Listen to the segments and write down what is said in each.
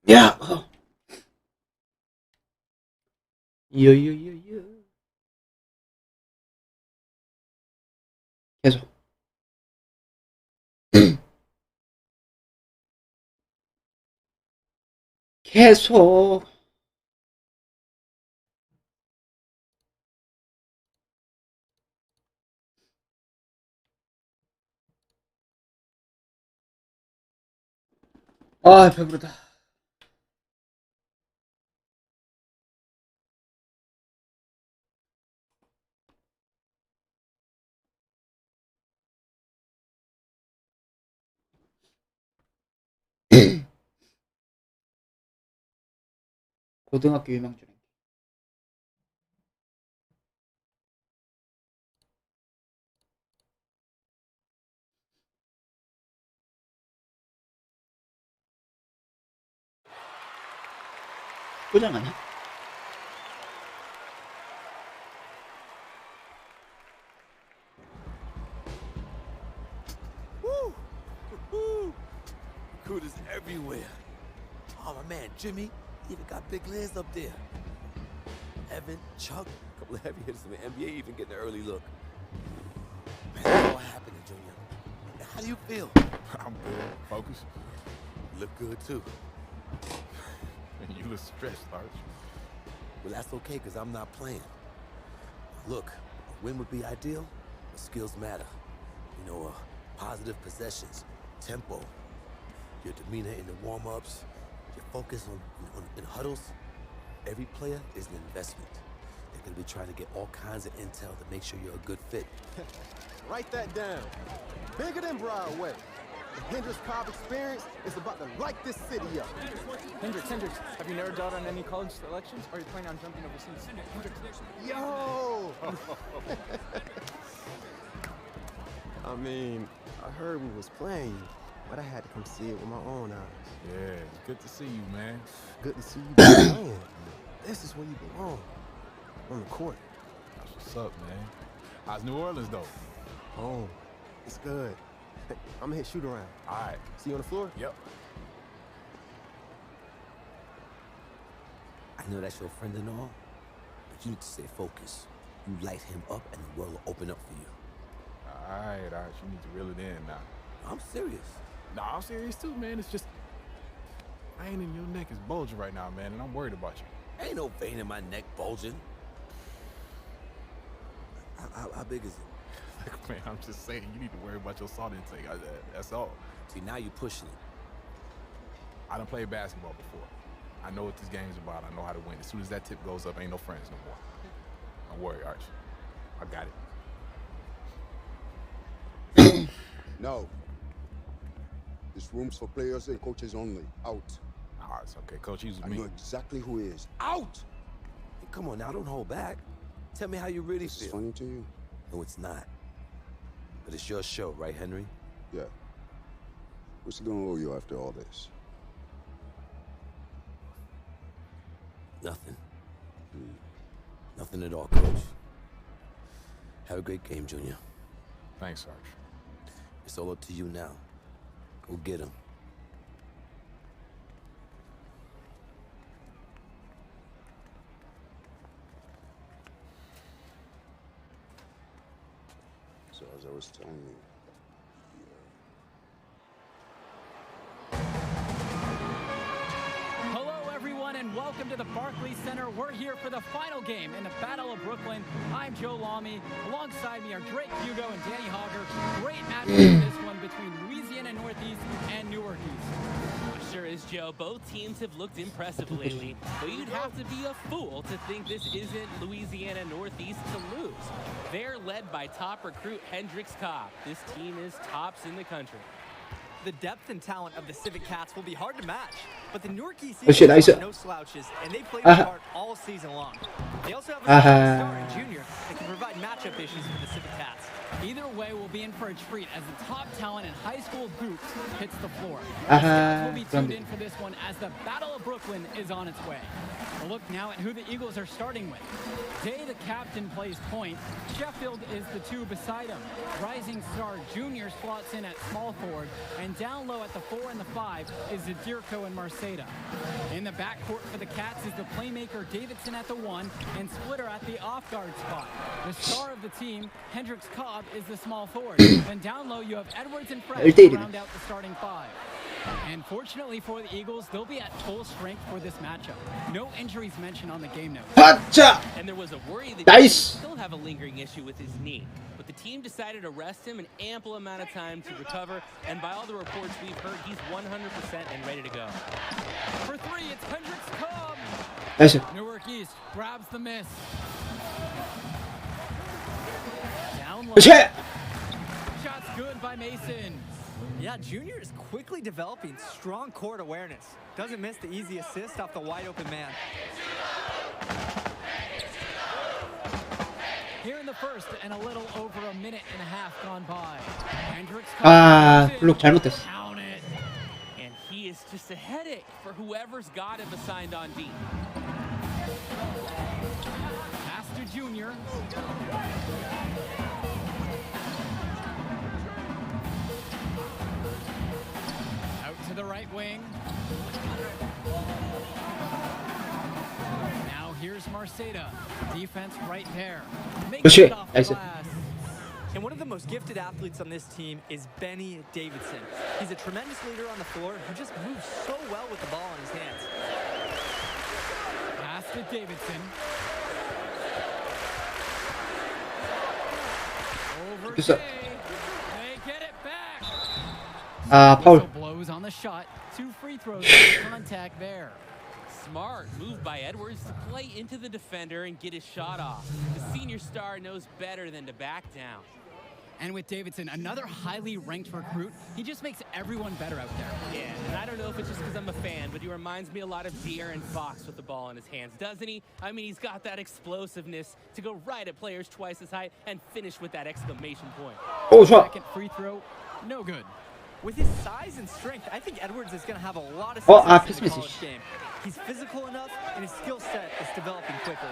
야, 이요. 계속. 계속. 아, 배부르다. 고등학교 유망주. 포장 아니야? Recruiters everywhere. Oh, my man, Jimmy, even got big Liz up there. Evan, Chuck, a couple of heavy hitters in the NBA even getting an early look. Man, it's all happening, Junior. How do you feel? I'm good. Focus. Look good, too. And you look stressed, Arch. Well, that's okay, because I'm not playing. Look, a win would be ideal, but skills matter. You know, positive possessions, tempo, your demeanor in the warm-ups, your focus on in huddles. Every player is an investment. They're going to be trying to get all kinds of intel to make sure you're a good fit. Write that down. Bigger than Broadway. The Hendrix Cobb experience is about to light this city up. Hendrix, have you narrowed down on any college selections, or are you planning on jumping overseas? Hendrix. Yo! I mean, I heard we was playing, but I had to come see it with my own eyes. Yeah, it's good to see you, man. Good to see you playing. This is where you belong. On the court. That's what's up, man. How's New Orleans, though? Home. It's good. I'm gonna hit shoot around. All right. See you on the floor? Yep. I know that's your friend and all, but you need to stay focused. You light him up and the world will open up for you. All right, Arch. You need to reel it in now. I'm serious. No, I'm serious, too, man. It's just... vein in your neck is bulging right now, man, and I'm worried about you. Ain't no vein in my neck bulging. How big is it? Like, man, I'm just saying, you need to worry about your salt intake. That's all. See, now you're pushing it. I done played basketball before. I know what this game's about. I know how to win. As soon as that tip goes up, ain't no friends no more. Don't worry, Arch. I got it. No. This room's for players and coaches only. Out. All right, okay. Coach, use I me. know exactly who he is. Out! Hey, come on now, don't hold back. Tell me how you really This is feel. funny to you? No, it's not. But it's your show, right, Henry? Yeah. What's gonna owe you after all this? Nothing. Nothing at all, Coach. Have a great game, Junior. Thanks, Arch. It's all up to you now. Go get him. So as I was telling you, Hello, everyone, and welcome to the Barclays Center. We're here for the final game in the Battle of Brooklyn. I'm Joe Lamy. Alongside me are Drake Hugo and Danny Hogger. Great matchup in this one between Louisiana Northeast and Newark East. Sure is, Joe. Both teams have looked impressive lately, but you'd have to be a fool to think this isn't Louisiana Northeast to lose. They're led by top recruit Hendrix Cobb. This team is tops in the country. The depth and talent of the Civic Cats will be hard to match, but the Newark East Oh, shit, Eagles I are no slouches, and they play Uh-huh. their part all season long. They also have a star in Junior that can provide matchup issues for the Civic Cats. Either way, we'll be in for a treat as the top talent in high school hoops hits the floor. 아하, We'll be tuned 그런데. in for this one as the Battle of Brooklyn is on its way. A look now at who the Eagles are starting with. Day, the captain, plays point. Sheffield is the two beside him. Rising star Junior slots in at small forward, and down low at the 4 and the 5 is Zadirko and Marceda. In the backcourt for the Cats is the playmaker Davidson at the 1 and Splitter at the off-guard spot. The star of the team, Hendricks Cobb, is the small forward. Then down low you have Edwards and Fred to round out the starting 5. And fortunately for the Eagles, they'll be at full strength for this matchup. No injuries mentioned on the game note. 하차! And there was a worry that he Nice. might still have a lingering issue with his knee. But the team decided to rest him an ample amount of time to recover. And by all the reports we've heard, he's 100% and ready to go. For 3, it's Hendricks Cobb. 나이스. Newark East grabs the miss. Down low. 그렇지! Shots good by Mason. Yeah, Junior is quickly developing strong court awareness. Doesn't miss the easy assist off the wide open man. Here in the first, and a little over a minute and a half gone by. Hendricks 아, 블록 잘못됐어. Count it. And he is just a headache for whoever's got him assigned on D. Pass to Junior. Out to the right wing. Now here's Marceda. Defense right there. Makes 그렇지. it off the 나이스. glass. And one of the most gifted athletes on this team is Benny Davidson. He's a tremendous leader on the floor who just moves so well with the ball in his hands. Pass to Davidson. Over 됐어. Day. They get it back. 아, 파울. Whistle blows on the shot. 2 free throws. Contact there. Smart move by Edwards to play into the defender and get his shot off. The senior star knows better than to back down. And with Davidson, another highly ranked recruit, he just makes everyone better out there. Yeah, and I don't know if it's just because I'm a fan, but he reminds me a lot of De'Aaron Fox with the ball in his hands, doesn't he? I mean, he's got that explosiveness to go right at players twice his height and finish with that exclamation point. 오, 좋아. Second free throw, no good. With his size and strength, I think Edwards is going to have a lot of 아, success in the 패스 college game. He's physical enough, and his skill set is developing quickly.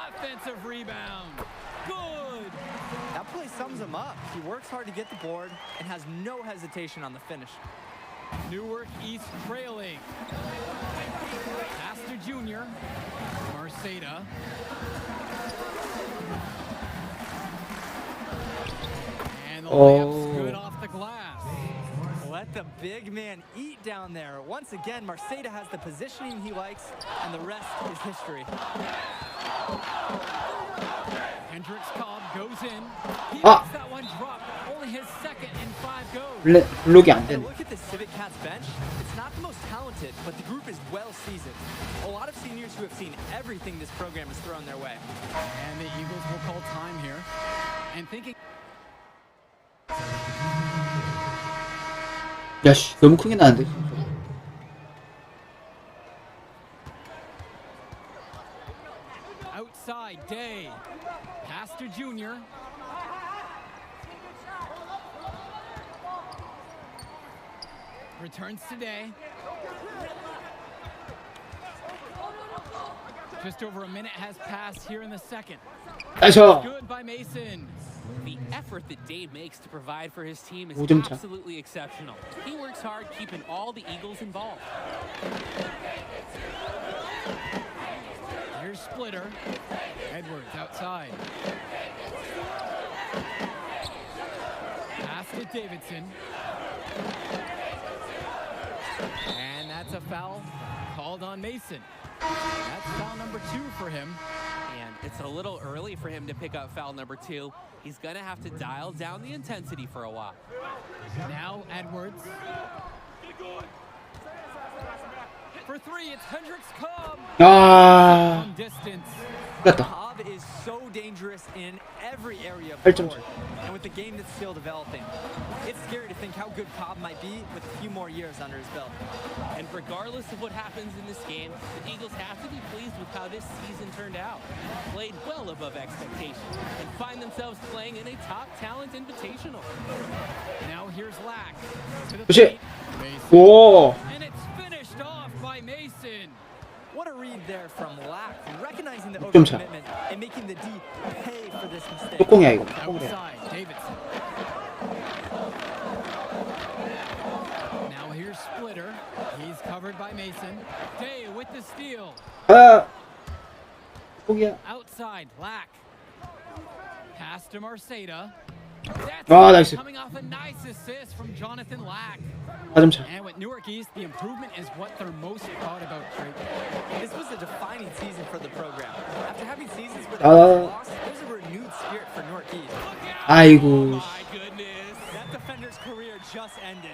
Offensive rebound, good. That play sums him up. He works hard to get the board and has no hesitation on the finish. Newark East trailing. Pass to Junior. Marceda. And the layup's good off the glass. Let the big man eat down there. Once again, Marceda has the positioning he likes, and the rest is history. Hendricks Cobb goes in. He 아. makes that one drop. Only his second in 5 goes. 블록이 안 And 되네. look at the Civic Cats bench. It's not the most talented, but the group is well seasoned. A lot of seniors who have seen everything this program has thrown their way. And the Eagles will call time here. And thinking 야, 씨, 너무 크게 나는데. outside, Day. Pass to Junior. Returns to Day. Just over a minute has passed here in the second. 나이스. Good by Mason. The effort that Dave makes to provide for his team is 5점 차. absolutely exceptional. He works hard keeping all the Eagles involved. Here's Splitter. Edwards outside. Pass to Davidson. And that's a foul called on Mason. That's foul number 2 for him. And it's a little early for him to pick up foul number 2. He's going to have to dial down the intensity for a while. Now Edwards. For 3, it's Hendricks Cobb. 아, From distance. 끝났다. Cobb Cobb is so dangerous in every area of the 8점 court. And with the game that's still developing, it's scary to think how good Cobb might be with a few more years under his belt. And regardless of what happens in this game, the Eagles have to be pleased with how this season turned out. Played well above expectations and find themselves playing in a top talent invitational. Now here's Lack. To the 그렇지. paint. Mason. 오. And it's finished off by Mason. What a read there from Lack, recognizing the 6점 차. overcommitment and making the D pay for this mistake. 뚜껑이야 이거. 뚜껑이야. Outside, Davidson. Now here's Splitter. He's covered by Mason. Day with the steal. 아. 뚜껑이야. Outside, Lack. Pass to Marceda. That's 아, 나이스. coming off a nice assist from Jonathan Lack. 4점 차. And with Newark East, the improvement is what they're most proud about, Drake. This was a defining season for the program. After having seasons where 아. they lost, there's a renewed spirit for Newark East. 아이고. My goodness. That defender's career just ended.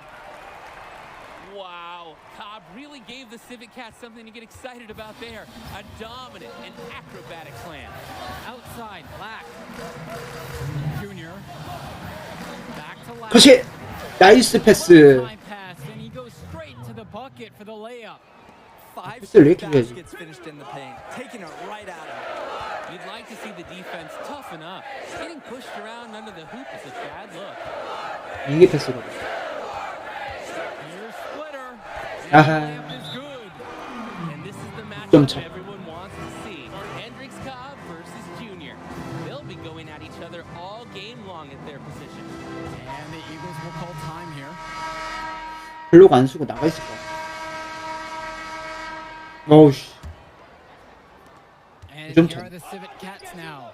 Wow. Cobb really gave the Civic Cats something to get excited about there. A dominant and acrobatic slam. Outside, Lack. Junior. Back to Lack. 그렇지. 나이스 패스. Time pass, and he goes straight to the bucket for the layup. 5 패스를 왜 이렇게 straight 해야지? baskets finished in the paint, taking it right at him. You'd like to see the defense toughen up. Getting pushed around under the hoop is a bad look. 이게 패스거든. Here's Splitter. And 아하. the layup is good. And this is the 좀 matchup 차. everyone wants to see. Hendricks Cobb versus Junior. They'll be going at each other all game long at their position. And the Eagles will call time here. 블록 안 쓰고 나가 있을 거야. 어우씨. And 좀 here 차. are the Civic Cats now.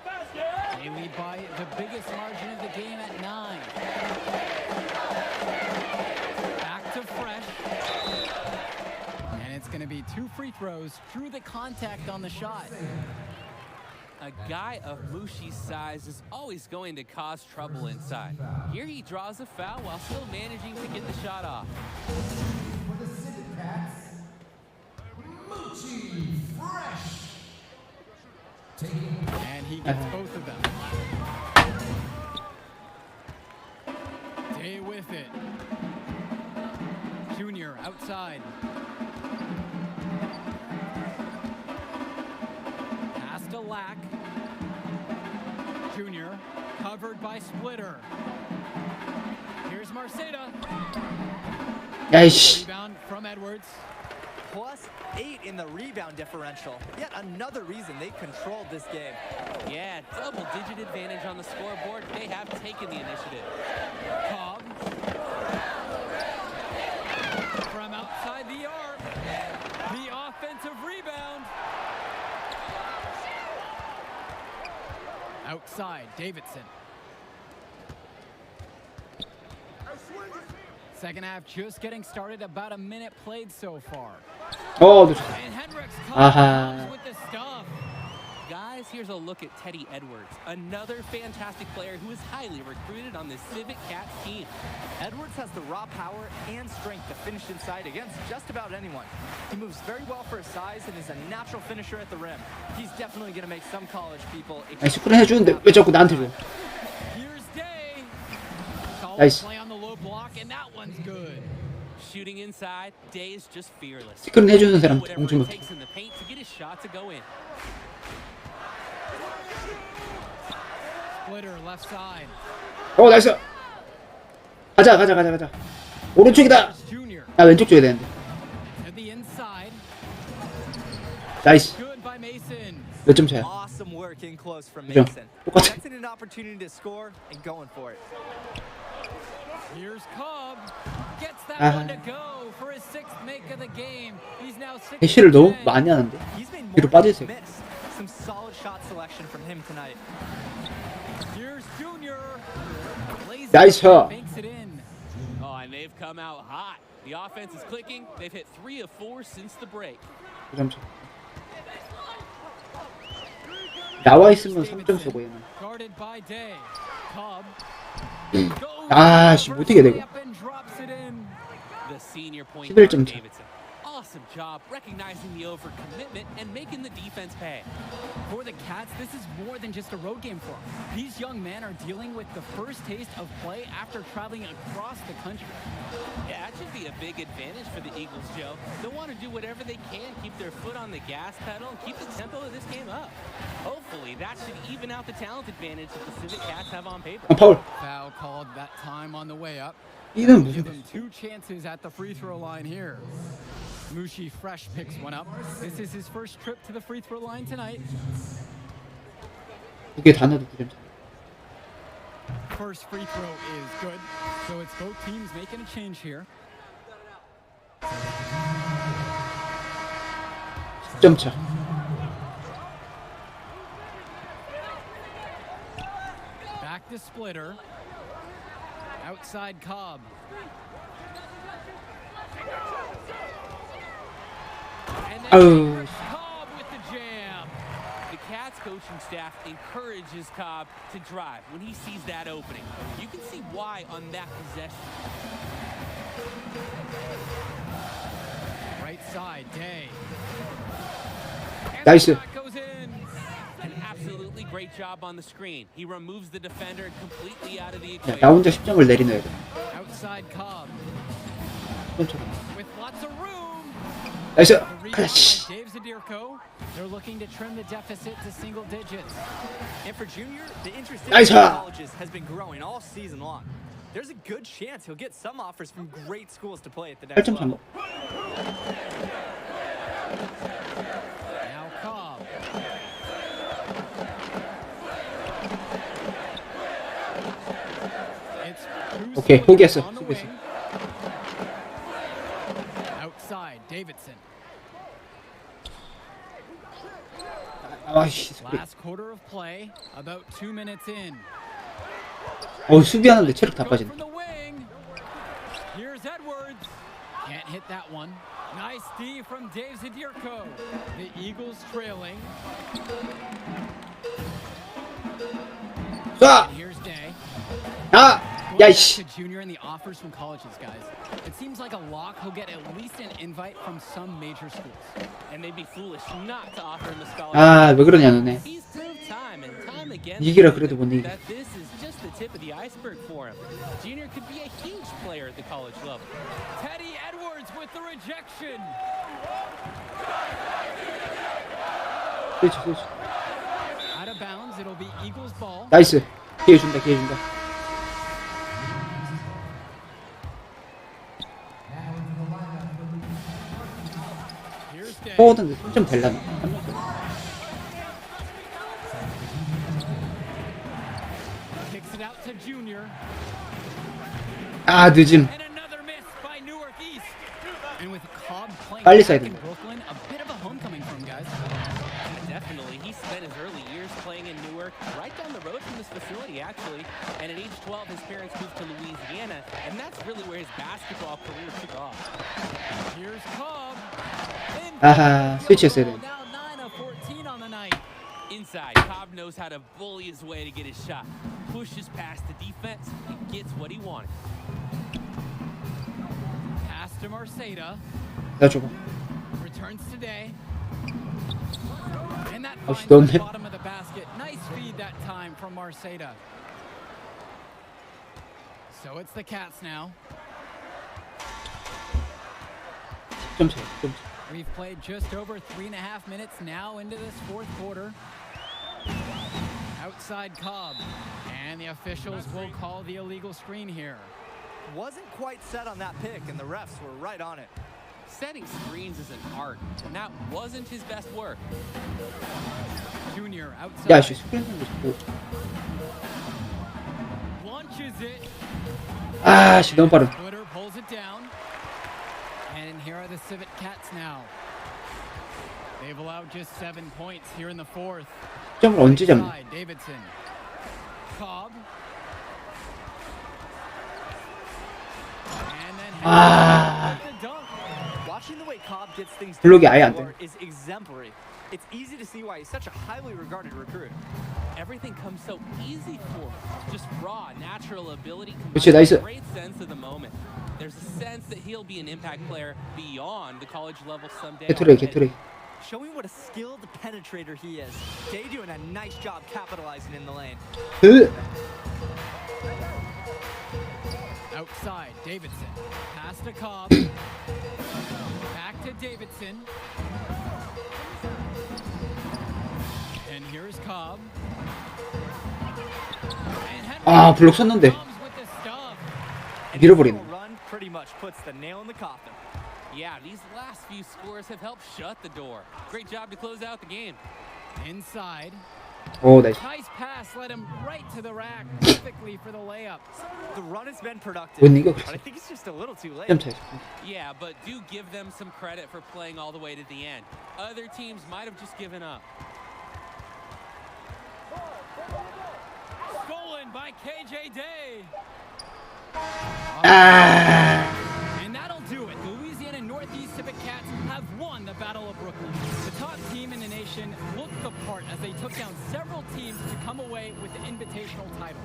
They lead by the biggest margin of the game at 9. Back to Fresh. And it's going to be 2 free throws through the contact on the shot. A guy of Mushi's size is always going to cause trouble inside. Here he draws a foul while still managing to get the shot off. And he gets both of them. Day with it. Junior outside. Pass to Lack. Junior covered by Splitter. Here's Marceda. 야이씨. Rebound from Edwards. Plus 8 in the rebound differential. Yet another reason they controlled this game. Yeah, double-digit advantage on the scoreboard. They have taken the initiative. Cobb. From outside the arc. The offensive rebound. Outside, Davidson. Second half just getting started, about a minute played so far. 어, 놓쳤어. And Hendricks 아하. comes with the stuff. Guys, here's a look at Teddy Edwards, another fantastic player who is highly recruited on this Civic Cats team. Edwards has the raw power and strength to finish inside against just about anyone. He moves very well for his size and is a natural finisher at the rim. He's definitely going to make some college people 아니 스크린 해주는데 왜 자꾸 나한테 줘? Here's Day. Solid Nice. play on the low block, and that one's good. Shooting inside, Day is just fearless. 스크린 해주는 사람 Whatever 공주 it 못해. takes in the paint to get his shot to go in. Splitter left side. 어, 나이스. 가자. 오른쪽이다. Here's Junior 나 왼쪽 줘야 되는데. to the inside. 나이스. Good by Mason. 몇 점 차야? awesome work in close from 그죠? Mason. 똑같아. That's an opportunity to score and going for it. Here's Cobb. Gets that 아하. one to go for his 6th make of the game. He's now 6. 대시를 너무 많이 하는데. He's made more 뒤로 than 빠져있어요. missed. Some solid shot selection from him tonight. Here's Junior. Lays 나이스. it, banks it in. Oh, and they've come out hot. The offense is clicking. They've hit 3 of 4 since the break. 2점 차. 나와 있으면 3점 쏘고 얘는. Guarded by Day. Cobb. 아씨 못 이겨 내가. Layup and drops it in. The senior point 11점 guard 차. Davidson. Awesome awesome job recognizing the overcommitment and making the defense pay. For the Cats, this is more than just a road game for them. These young men are dealing with the first taste of play after traveling across the country. Yeah, that should be a big advantage for the Eagles, Joe. They'll want to do whatever they can, keep their foot on the gas pedal, and keep the tempo of this game up. Hopefully, that should even out the talent advantage that the Civic Cats have on paper. 파울. Foul called that time on the way up. 이는 Give 무슨 him two chances at the free throw line here. Mushi fresh picks one up. This is his first trip to the free throw line tonight. 두 개 다 넣어도 9점 차. First free throw is good. So it's both teams making a change here. 10점 차. Back to Splitter. Outside Cobb. And then Oh. Cobb with the jam. the Cats coaching staff encourages Cobb to drive when he sees that opening. You can see why on that possession. Right side, Day. And Nice. the shot goes in. An absolutely great job on the screen. He removes the defender completely out of the 야, equation. 나 혼자 10점을 내리네야 돼. Outside Cobb 10점 차. with lots of room. 나이스. The rebound 클래시. by Dave Zadirko. They're looking to trim the deficit to single digits. And for Junior, the interest in Nice shot. colleges has been growing all season long. There's a good chance he'll get some offers from great schools to play at the next 8점 차. level. Now Cobb. It's Cruz 오케이, 포기했어. on the 포기했어. wing. Outside, Davidson. 아이씨. Last quarter of play, about 2 minutes in. 수비하는데 체력 다 Go 빠지네. from the wing. Here's Edwards. Can't hit that one. Nice D from Dave Zadirko. The Eagles trailing. 쏴! And here's Day. 아! Going back 야이씨. to Junior and the offers from colleges, guys. It seems like a lock he'll get at least an invite from some major schools. And they'd be foolish not to offer him a scholarship. 아, 왜 그러냐 너네. He's proved time and time again 이기라 그래도 못 이겨. that this is just the tip of the iceberg for him. Junior could be a huge player at the college level. Teddy Edwards with the rejection. 그렇지, 그렇지. Out of bounds, it'll be Eagles ball. 나이스. 기회 준다, 기회 준다. Here's Day. 포워드인데 3점 될라나? Kicks it out to Junior. 아, 늦음. And another miss by Newark East. And with Cobb playing 빨리 back 써야 in 된다. Brooklyn, a bit of a homecoming for him, guys. Definitely. He spent his early years playing in Newark, right down the road from this facility, actually. And at age 12, his parents moved to Louisiana, and that's really where his basketball career took off. Here's Cobb. 아하, 스위치했어야 돼. Now 9 of 14 on the night. Inside, Cobb knows how to bully his way to get his shot. Pushes past the defense and gets what he wanted. Pass to Marceda. 나 줘봐. Returns today. And that Oh, finds she don't the hit. bottom of the basket. Nice feed that time from Marceda. So it's the Cats now. 10점 차, 10점 차. We've played just over 3.5 minutes now into this fourth quarter. Outside Cobb. And the officials will call the illegal screen here. Wasn't quite set on that pick, and the refs were right on it. Setting screens is an art, and that wasn't his best work. Junior outside. 야, 씨, 스크린 거 자꾸. Launches it. 아, 씨, 너무 빠른. Twitter pulls it down. And here are the Civic Cats now. They've allowed just 7 points here in the fourth. 점을 언제 잡냐? Side, Davidson. Cobb. And then Ah. with the dunk. Watching the way Cobb gets things 블록이 done 아예 on 안 the 돼. floor is exemplary. It's easy to see why he's such a highly regarded recruit. Everything comes so easy for him. Just raw, natural ability 그렇지, combined with 나이스. a great sense of the moment. There's a sense that he'll be an impact player beyond the college level someday. 개투레 개투레. Showing what a skilled penetrator he is. Day doing a nice job capitalizing in the lane. Outside, Davidson. Pass to Cobb. Back to Davidson. And here's Cobb. And Henry 아 블록 썼는데 comes with the stub. 밀어버리네. Run pretty much puts the nail in the coffin. Yeah, these last few scores have helped shut the door. Great job to close out the game. Inside. 오 나이스. Nice pass led him right to the rack perfectly for the layup. The run has been productive, 웬 이거 but I think it's just a little too late. 점 차이. Yeah, but do give them some credit for playing all the way to the end. Other teams might have just given up. Stolen by KJ Day. 아 And that'll do it. The Louisiana Northeast Civic Cats have won the Battle of Brooklyn. The top team in the nation looked the part as they took down several teams to come away with the invitational title.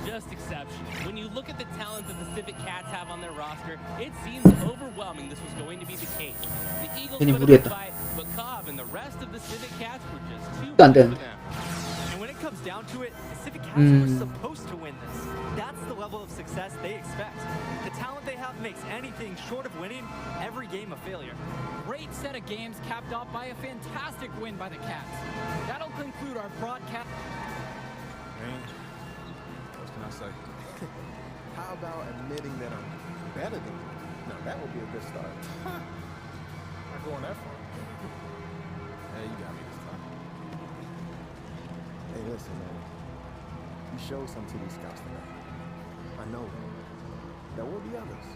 Just exceptional. When you look at the talent that the Civic Cats have on their roster, it seems overwhelming this was going to be the case. The Eagles 괜히 put up a 무리했다. fight, but Cobb and the rest of the Civic Cats were just too 안 good for 되는데. them. And when it comes down to it, the Civic Cats were supposed to win this. That's the level of success they expect. The talent they have makes anything short of winning every game a failure. Great set of games capped off by a fantastic win by the Cats. That'll conclude our broadcast. Man, what can I say? How about admitting that I'm better than you? Now that would be a good start. Not going that far. Hey, you got me this time. Hey, listen, man. You showed something to these scouts tonight. I know that. There will be others.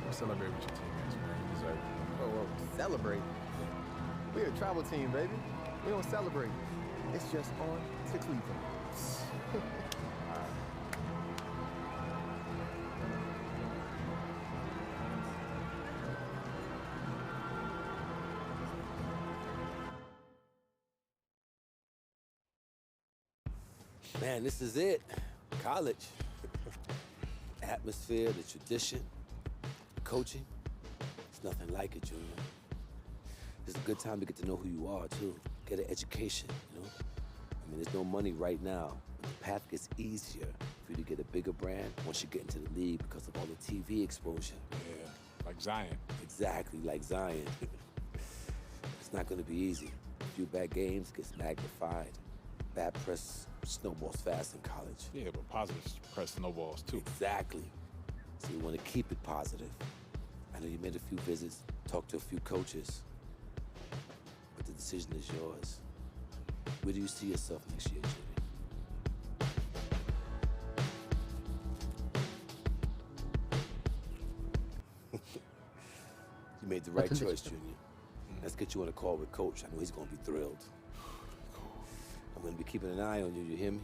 Don't celebrate with your teammates, man. You deserve it. Oh, celebrate. We're a travel team, baby. We don't celebrate. It's just on to Cleveland. Man, this is it. College. Atmosphere, the tradition, coaching. It's nothing like it, Junior. It's a good time to get to know who you are, too. Get an education, you know? I mean, there's no money right now, but the path gets easier for you to get a bigger brand once you get into the league because of all the TV exposure. Yeah, like Zion. Exactly, like Zion. It's not going to be easy. A few bad games gets magnified. Bad press snowballs fast in college. Yeah, but positive press snowballs, too. Exactly. So you want to keep it positive. I know you made a few visits, talked to a few coaches, but the decision is yours. Where do you see yourself next year, Junior? You made the right choice, Junior. Let's get you on a call with Coach. I know he's going to be thrilled. I'm going to be keeping an eye on you, you hear me?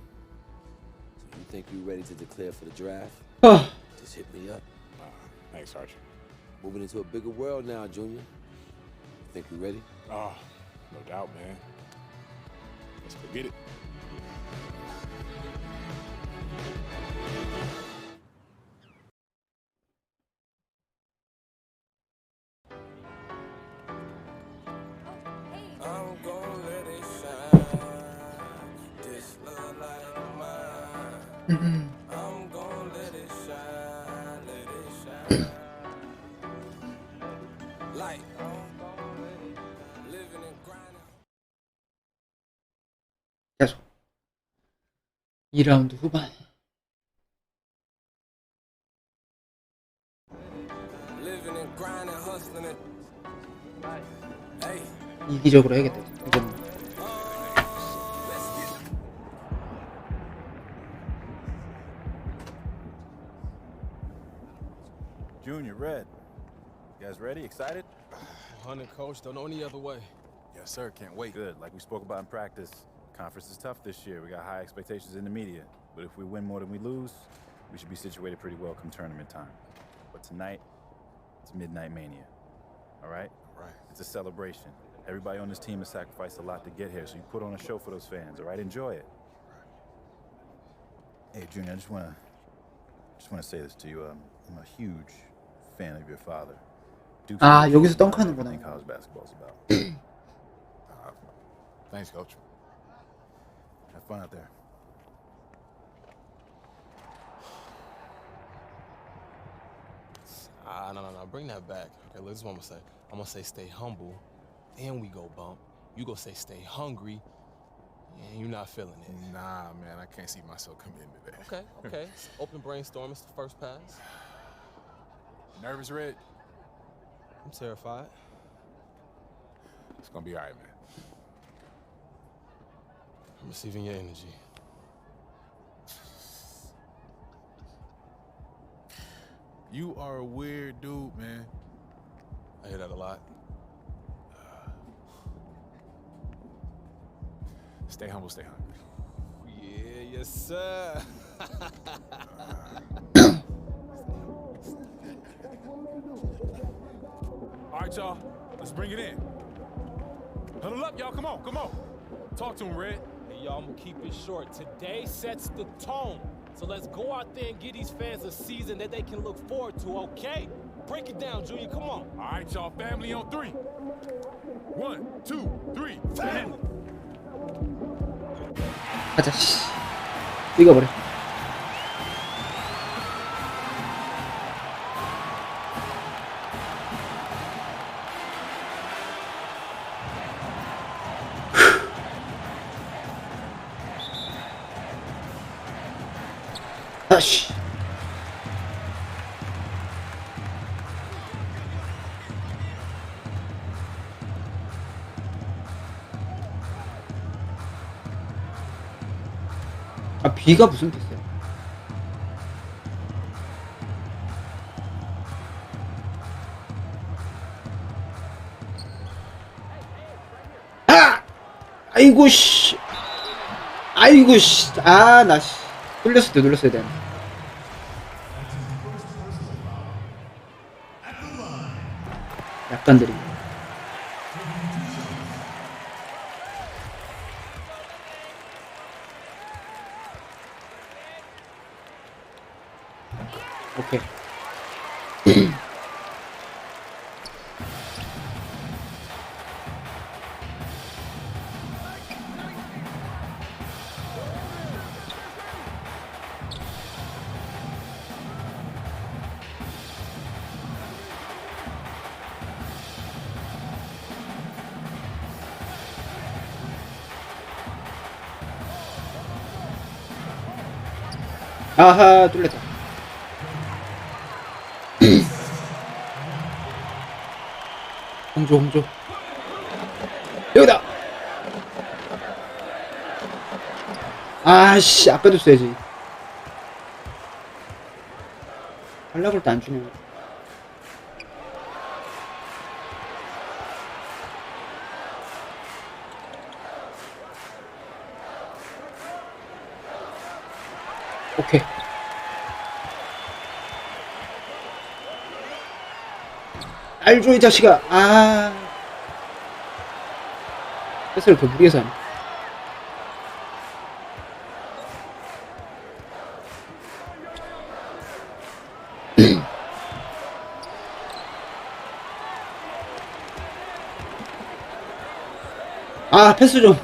So you think you're ready to declare for the draft? Just hit me up. Thanks, Archie. Moving into a bigger world now, Junior. Think we ready? Oh, no doubt, man. Let's go get it. I'm gonna let it shine. This love light of mine. I'm gonna let it shine, light. Living and grinding. 계속 2라운드 후반. Living and grinding, hustling and hey. 이기적으로 해야겠다. 이건 Junior, Red. You guys ready? Excited? 100, Coach. Don't know any other way. Yes, sir. Can't wait. Good. Like we spoke about in practice, conference is tough this year. We got high expectations in the media. But if we win more than we lose, we should be situated pretty well come tournament time. But tonight, it's Midnight Mania. All right? Right. It's a celebration. Everybody on this team has sacrificed a lot to get here, so you put on a show for those fans, all right? Enjoy it. Hey, Junior, I just wanna say this to you. I'm a huge fan of your father. Duke's 여기서 덩크하는구나. everything college basketball's about. Thanks, Coach. Have fun out there. No. Bring that back. Okay, look, this is what I'm gonna say. I'm gonna say stay humble, and we go bump. You go say stay hungry, and you're not feeling it. Nah, man, I can't see myself committing to that. Okay. It's open brainstorm. It's the first pass. Nervous, Red? I'm terrified. It's gonna be all right, man. I'm receiving your energy. You are a weird dude, man. I hear that a lot. Stay humble, stay hungry. Yeah, yes, sir. All right, y'all. Let's bring it in. Huddle up, y'all. Come on. Talk to him, Red. Hey, y'all, I'm gonna keep it short. Today sets the tone. So let's go out there and give these fans a season that they can look forward to, okay? Break it down, Junior. Come on. All right, y'all. Family on 3. 1, 2, 3. Family. 가자, 씨. 찍어버려. 아씨. 비가 무슨 뜻이야? 아이고 씨. 나 씨. 눌렀어야 되는데. 약간 느린. 오케이. 아하, 뚫렸다. 홍조. 여기다! 아씨, 아까도 써야지. 하려고 할 때 안 주네. 오케이. 알죠, 이 자식아. 패스를 더 무리해서 하네. 패스 좀.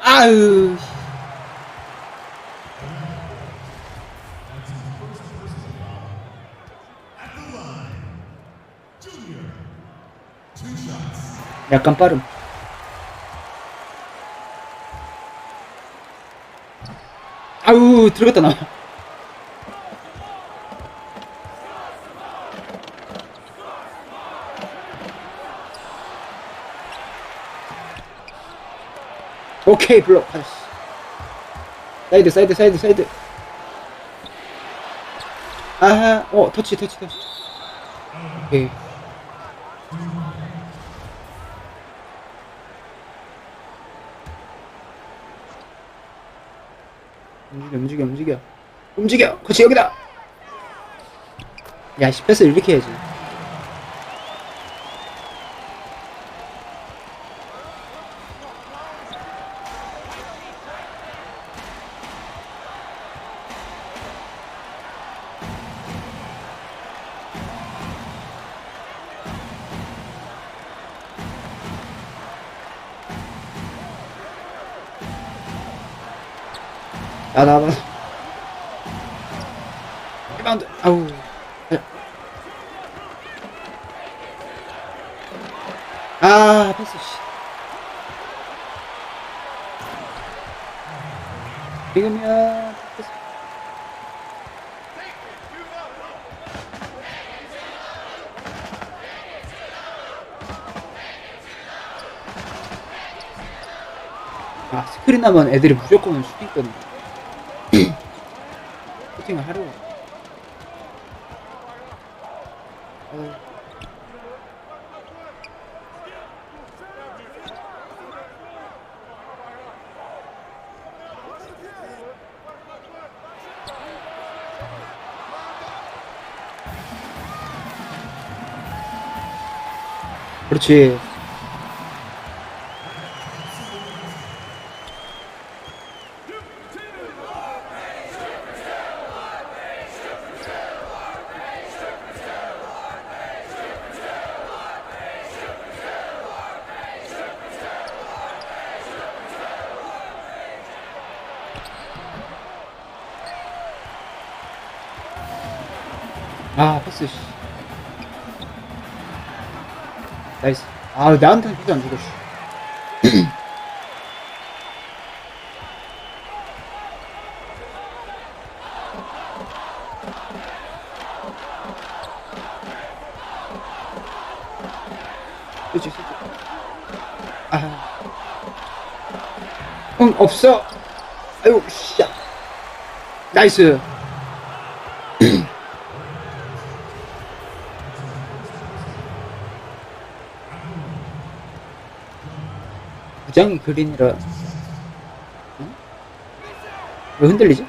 아유. 약간 빠름. 아유, 들어갔다 나. 오케이, 블록. 사이드. 아하, 터치. 오케이. 움직여. 그렇지, 여기다. 야, 씨, 패스 이렇게 해야지. 나와. 리바운드. 아우. 아, 패스, 씨. 지금이야. 패스. 아, 스크린 하면 애들이 무조건 슈팅 거든. 슈팅을 하려고. 그렇지. 아, 패스, 씨. 나이스. 아, 나한테는 패스 안 주고, 씨. 그치. 아. 없어. 아유, 씨. 나이스. 부장이 그린이라. 응? 왜 흔들리지?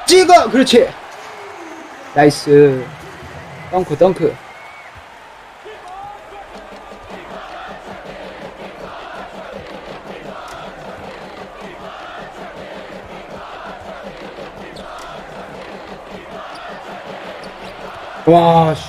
찍어! 그렇지! 나이스. 덩크. 와, 씨.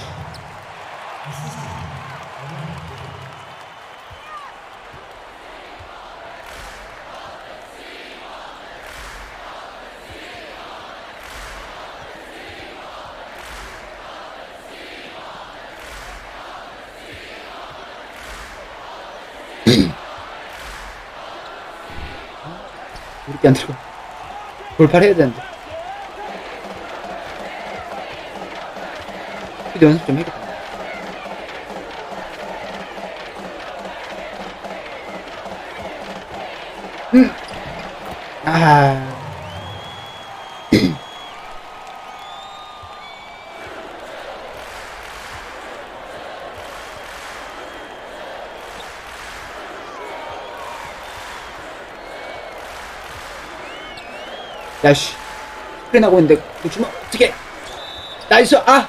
이렇게 안 들어가. 돌파를 해야 되는데. 연습 좀 해야겠다. 아. 야씨. 스크린 하고 있는데, 주면 어떻게? 나이스, 아!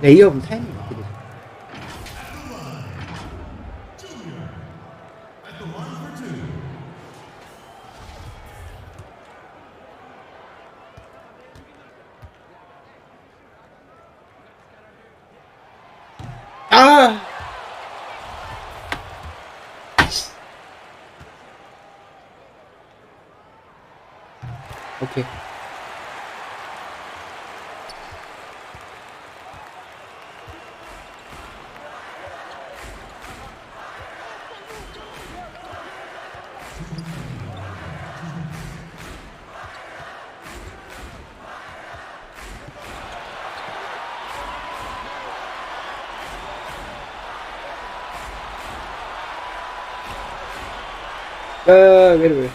레이업은 타이밍이 어떻게 되죠? 아! 오케이. 왜래.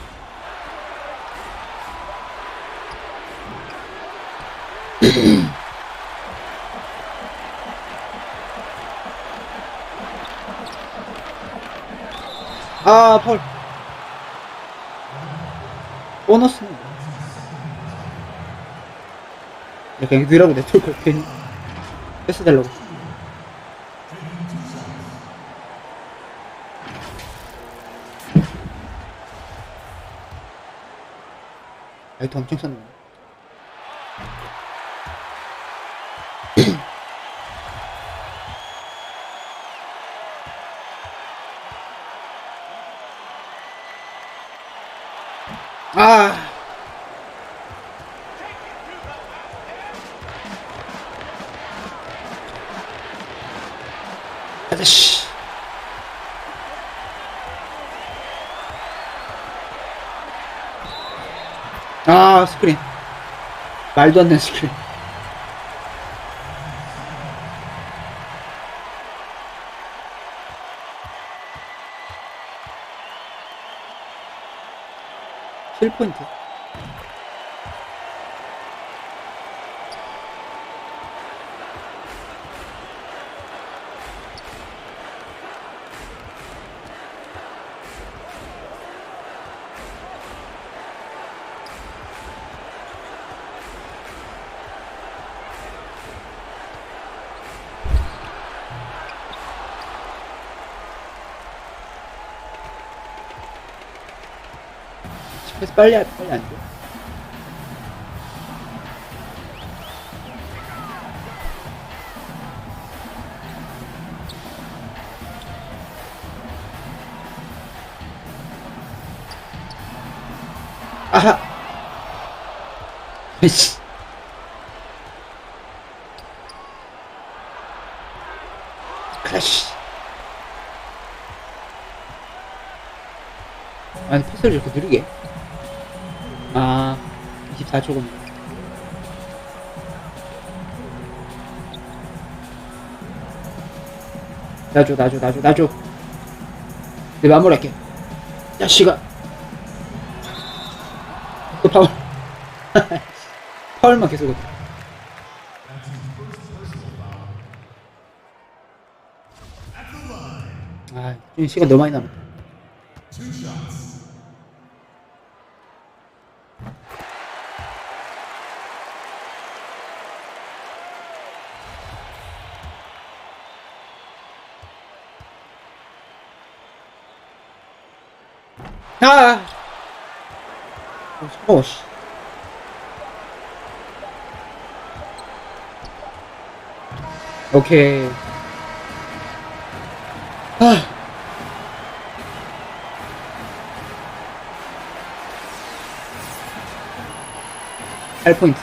아, 펄. 보너스는 뭐야? 야, 그냥 넣으라고 내놓을 걸 괜히 뺏어달라고. 라이트 엄청 쐈네. 아. 아저씨. 아, 스크린. 말도 안 되는 스크린. 킬포인트. 그래서 빨리 안 돼. 아하. 에이씨. 크래쉬. 아니, 패스를 이렇게 느리게. 아, 24초군. 놔줘. 내 마무리할게. 자식아. 또 파울. 파울만 계속 해. 아, 좀 시간 너무 많이 남았다. 아! 서러워, 씨. 오케이. 아. 할 포인트.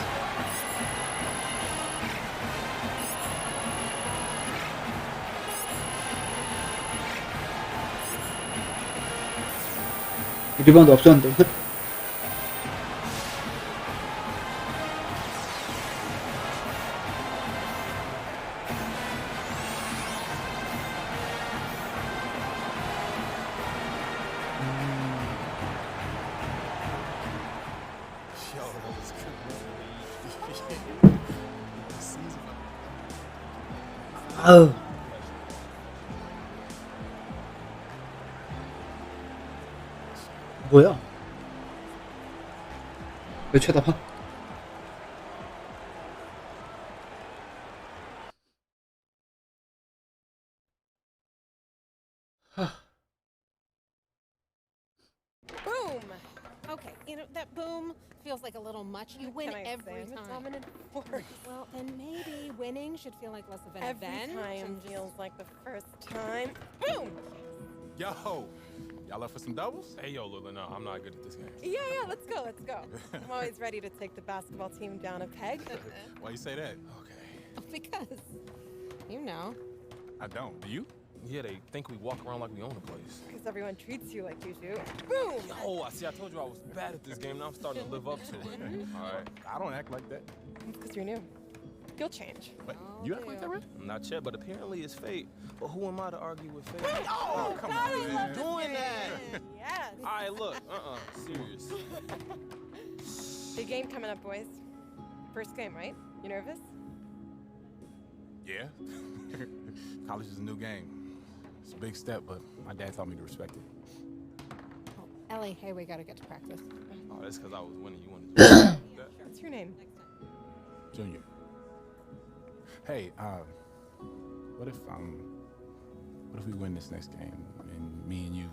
리바운드 없었는데. 아우. 뭐야? 왜 쳐다봐? Boom! Okay, you know, that boom feels like a little much. You win every time. Well, then maybe winning should feel like less of an event. Every time feels like the first time. Boom! Yo, y'all up for some doubles? Hey, yo, Lula, no, I'm not good at this game. Yeah, let's go. I'm always ready to take the basketball team down a peg. Why you say that? Okay. Because, you know. I don't. Do you? Yeah, they think we walk around like we own the place. Because everyone treats you like you do. Boom! Yo, I told you I was bad at this game. Now I'm starting to live up to it. All right. I don't act like that. It's because you're new. You'll change. Wait, you act like that, right? Not yet, but apparently it's fate. But who am I to argue with fate? Oh, come God, on, I man. love this Doing game. that. Yes. All right, look. Serious. Big game coming up, boys. First game, right? You nervous? Yeah. College is a new game. It's a big step, but my dad taught me to respect it. Oh, Ellie, hey, we gotta get to practice. Oh, that's because I was winning. You wanted to do that. What's your name? Junior. Hey, what if we win this next game and me and you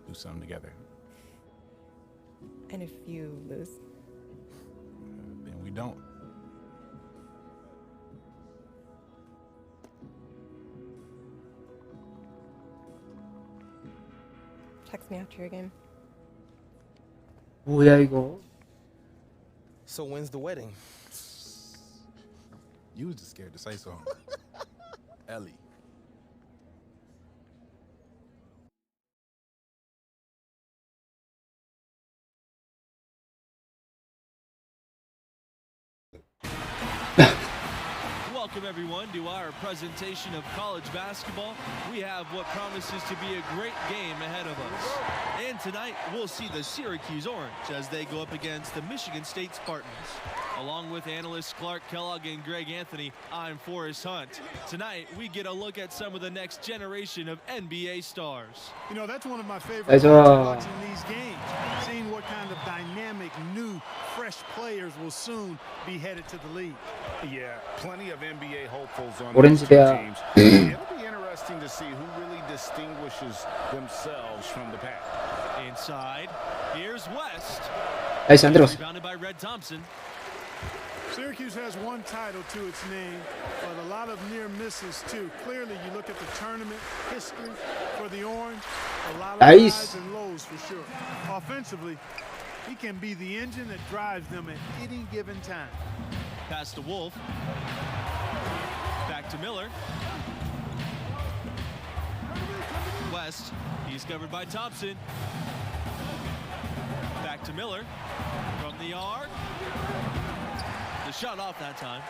do something together? And if you lose? Then we don't. Text me after your game. 뭐야 이거? So when's the wedding? You was just scared to say so. Ellie. Welcome everyone to our presentation of college basketball. We have what promises to be a great game ahead of us. And tonight we'll see the Syracuse Orange as they go up against the Michigan State Spartans. Along with analysts Clark Kellogg and Greg Anthony, I'm Forrest Hunt. Tonight we get a look at some of the next generation of NBA stars. You know, that's one of my favorites watching these games. Seeing what kind of dynamic, new, fresh players will soon be headed to the league. Yeah, plenty of NBA hopefuls on 오렌지 these two 대학. teams. It'll be interesting to see who really distinguishes themselves from the pack. Inside, here's West. 나이스 안 들어갔어. Rebounded by Red Thompson. Syracuse has one title to its name, but a lot of near misses too. Clearly, you look at the tournament history for the Orange, a lot of highs and lows for sure. Offensively, he can be the engine that drives them at any given time. Pass to Wolf. Back to Miller. West. He's covered by Thompson. Back to Miller. From the arc. The shot off that time.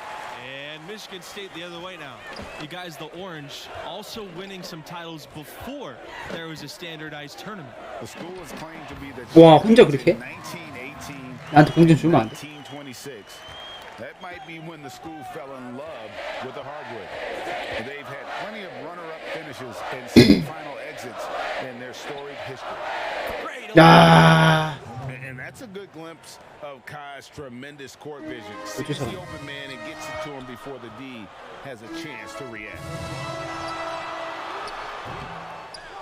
And Michigan State the other way now. You guys, the Orange also winning some titles before there was a standardized tournament. The school is claimed to be the 와 혼자 그렇게? 1918, 나한테 공 좀 주면 안 돼? 1926. That might be when the school fell in love with the hardwood. They've had plenty of runner-up finishes and semifinal exits in their storied history. 야. And that's a good glimpse of Kai's tremendous court vision. Sees the open man and gets it to him before the D has a chance to react.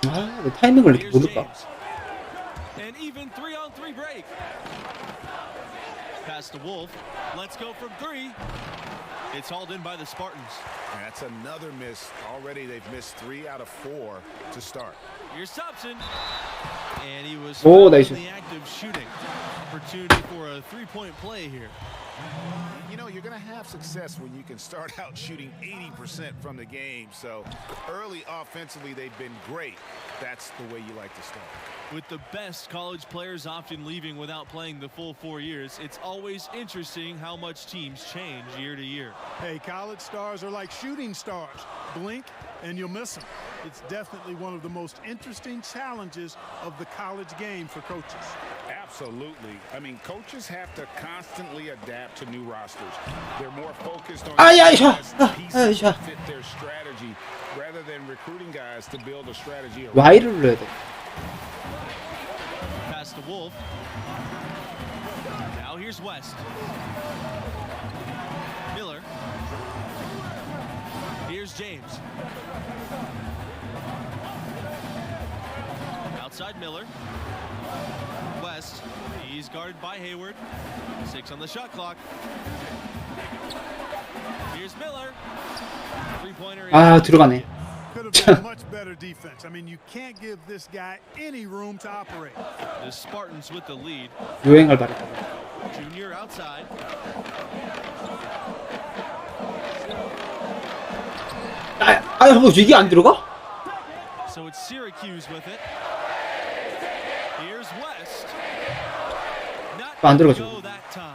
아, 왜 타이밍을 이렇게 모를까? An even 3-on-3 break. Pass to Wolf. Let's go from three. It's hauled in by the Spartans. And that's another miss. Already they've missed 3 out of 4 to start. Here's Thompson. And he was Oh, in nice. the act of shooting. Opportunity for a three-point play here. You know, you're going to have success when you can start out shooting 80% from the game. So early offensively, they've been great. That's the way you like to start. With the best college players often leaving without playing the full 4 years, it's always interesting how much teams change year to year. Hey, college stars are like shooting stars. Blink and you'll miss them. It's definitely one of the most interesting challenges of the college game for coaches. Absolutely. I mean, coaches have to constantly adapt to new rosters. They're more focused on pieces that fit their strategy rather than recruiting guys to build a strategy around. Y를 눌러야 돼. Pass to Wolf. Now here's West. Miller. Here's James. Outside Miller. West. He's guarded by Hayward. 6 on the shot clock. Here's Miller. Three-pointer. 아, 들어가네. Could have been much better defense. I mean, you can't give this guy any room to operate. The Spartans with the lead. 유행을 바랬다. Junior outside. 뭐 이게 안 들어가? So it's Syracuse with it. Here's West. Not 안 들어가죠. go that time.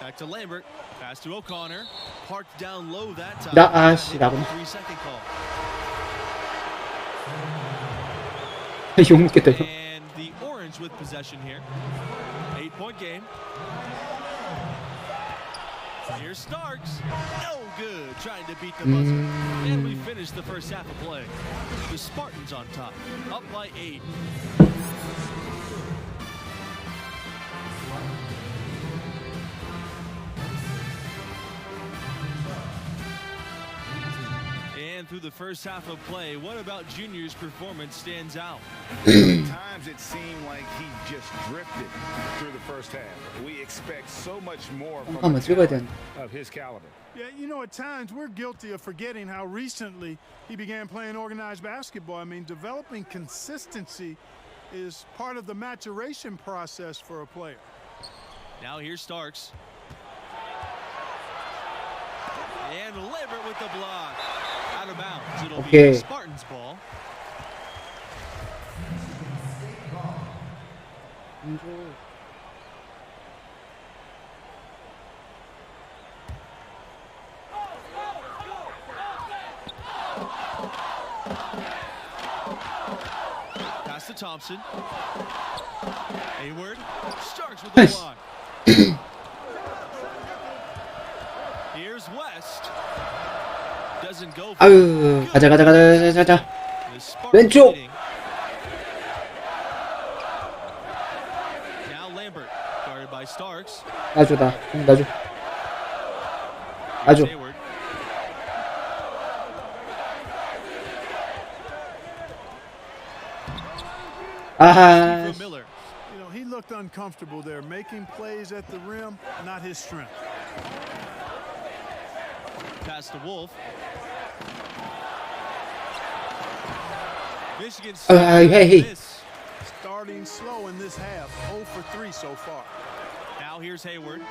Back to Lambert. Pass to O'Connor. Parked down low that time. 아씨 나군. 3-second call. 욕 먹겠다 이거. And the Orange with possession here. 8-point game. Here's Starks. No good. Trying to beat the buzzer. And we finished the first half of play. The Spartans on top. Up by 8. And through the first half of play, what about Junior's performance stands out? At times it seemed like he just drifted through the first half. We expect so much more from 한번 찍어야 되는데. of his caliber. Yeah, you know, at times we're guilty of forgetting how recently he began playing organized basketball. I mean, developing consistency is part of the maturation process for a player. Now here's Starks. And Lambert with the block. Out of bounds. It'll be Spartans ball. Pass to Thompson. Hayward. Starks with the block. Here's West. Doesn't go for 아유 가자. 왼쪽. Now Lambert guarded by Starks. 놔줘. Hayward. 아하. Miller. You know, he looked uncomfortable there, making plays at the rim, not his strength. Pass to Wolf. Michigan hey. Starting slow in this half, 0 for 3 so far. Now here's Hayward.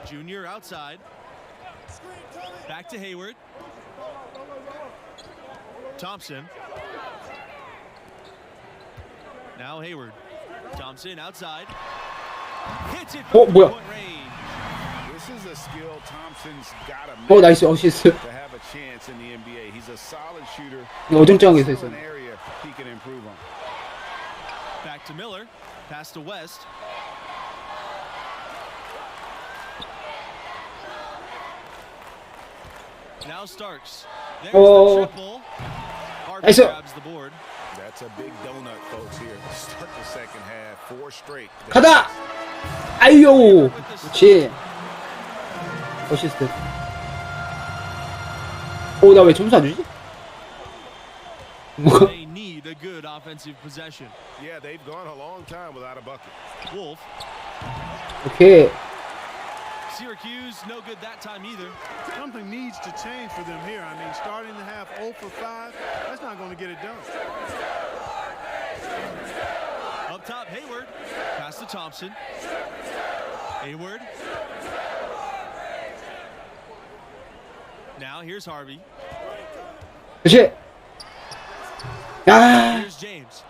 Junior outside. Back to Hayward. Thompson. Now Hayward. Thompson outside. Hits it from 뭐야? range. This is a skill Thompson's got to 나이스 어시스트. to have a chance in the NBA. He's a solid shooter. 어정쩡하게 서 있어. An area he can improve on. Back to Miller. Pass to West. Now Starks. There's the triple. Harvey grabs the board. That's a big donut, folks, here. Start the second half. 4 straight. 가다. 아유. 그렇지. 어시스트. 나 왜 점수 안 주지? They need a good offensive possession. Yeah, they've gone a long time without a bucket. Wolf. 오케이. Syracuse, no good that time either. Something needs to change for them here. I mean, starting the half 0 for 5, that's not going to get it done. Up top, Hayward. Pass to Thompson. Hayward. Now here's Harvey. 그렇지. 야. Here's James.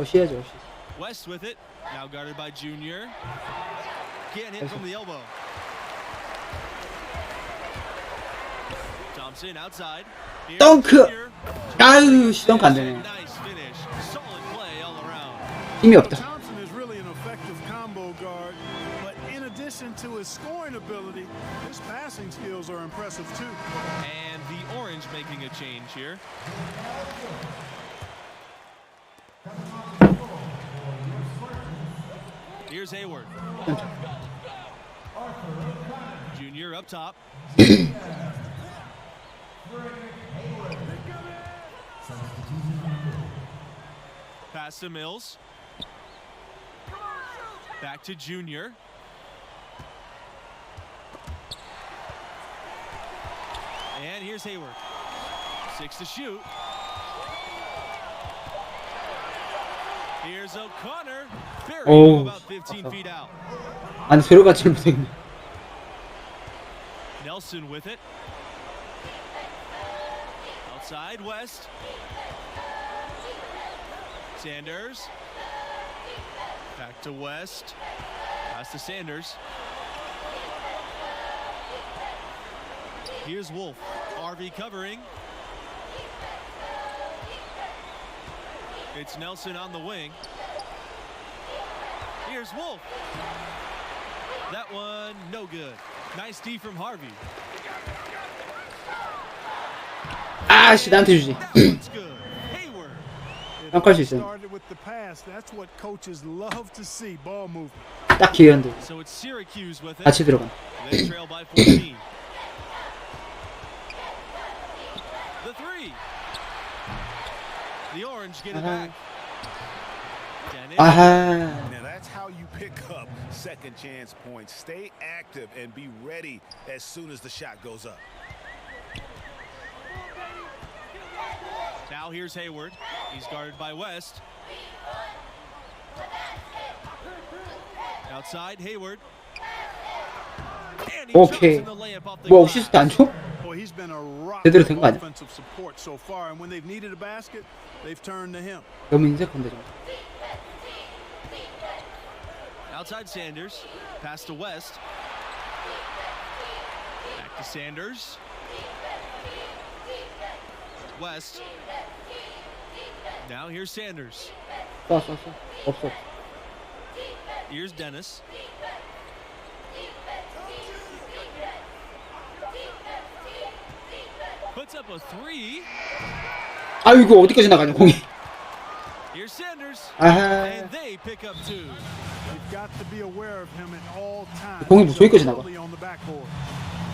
어시해야죠. West with it. Now guarded by Junior. Can't hit from the elbow. Thompson outside. 덩크. 아유, 덩크 안 되네. Nice finish. Solid play all around. 힘이 없다. Thompson is really an effective combo guard, but in addition to his scoring ability, his passing skills are impressive too. And the Orange making a change here. Here's Hayward. Junior up top. Pass to Mills. Back to Junior. And here's Hayward. 6 to shoot. Here's O'Connor. Buried about 15 feet out. 안 들어가지 못했네. Nelson with it. Outside West. Sanders. Back to West. Pass to Sanders. Here's Wolf. RV covering. It's Nelson on the wing. Here's Wolf. That one, no good. Nice D from Harvey. 아씨 나한테 주지. 깜깜할 수 있어. Started with the pass. That's what coaches love to see. Ball movement. 딱 기회였는데. So it's Syracuse with it. 같이 들어간. They trail by 14. The three. The Orange get it back. Now that's how you pick up second chance points. Stay active and be ready as soon as the shot goes up. Now here's Hayward. He's guarded by West. Outside, Hayward. 오케이. 뭐 어시스트 안 줘? Well, he's been a rock 제대로 된 거 아니야? offensive support so far, and when they've needed a basket, they've turned to him. 너무 인색한데 좀. Outside Sanders. Pass to West. Back to Sanders. West. Now here's Sanders. 없어. Here's Dennis. Puts up a three. 아이고 어디까지 나가냐 공이. Here's Sanders. 아하. And they pick up two. You've got to be aware of him at all times. 공이 뭐 저기까지 나가. On the backboard.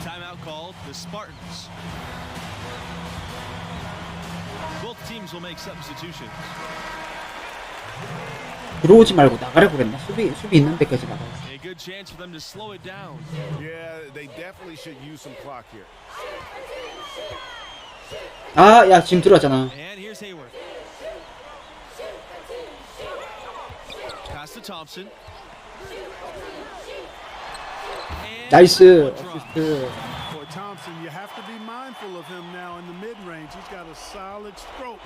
Timeout called. The Spartans. Both teams will make substitutions. 들어오지 말고 나가라고 그랬나? 수비 있는 데까지 나가. A good chance for them to slow it down. Yeah, they definitely should use some clock here. 아, 야 지금 들어왔잖아. And here's Hayward. Pass to Thompson. 나이스 어시스트. For Thompson, you have to be mindful of him now in the mid-range. He's got a solid stroke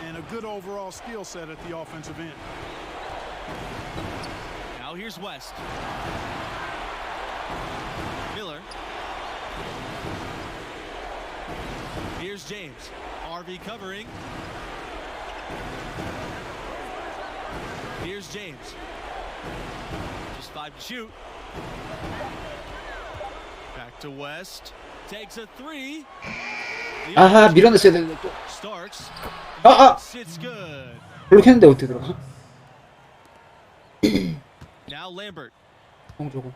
and a good overall skill set at the offensive end. Now here's West. Miller. Here's James. RV covering. Here's James. Just 5 to shoot. Back to West. Takes a three. 아하 밀어냈어야 되는데 또. Starks. Sits good. 그렇게 했는데 어떻게 들어가? Now Lambert. 공 주고.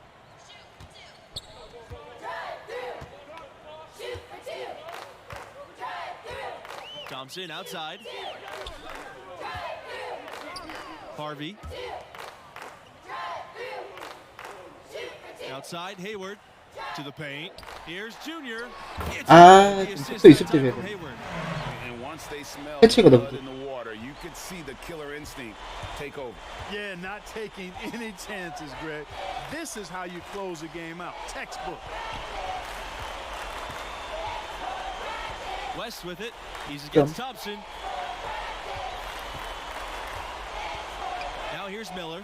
Thompson outside. Harvey. Outside Hayward to the paint. Here's Junior. 아, 속도 있을 때 줘야 돼. And once they smell 해체가 너무 blood in the water, you could see the killer instinct take over. Yeah, not taking any chances, Greg. This is how you close a game out. Textbook. West with it. He's against Thompson. Now here's Miller.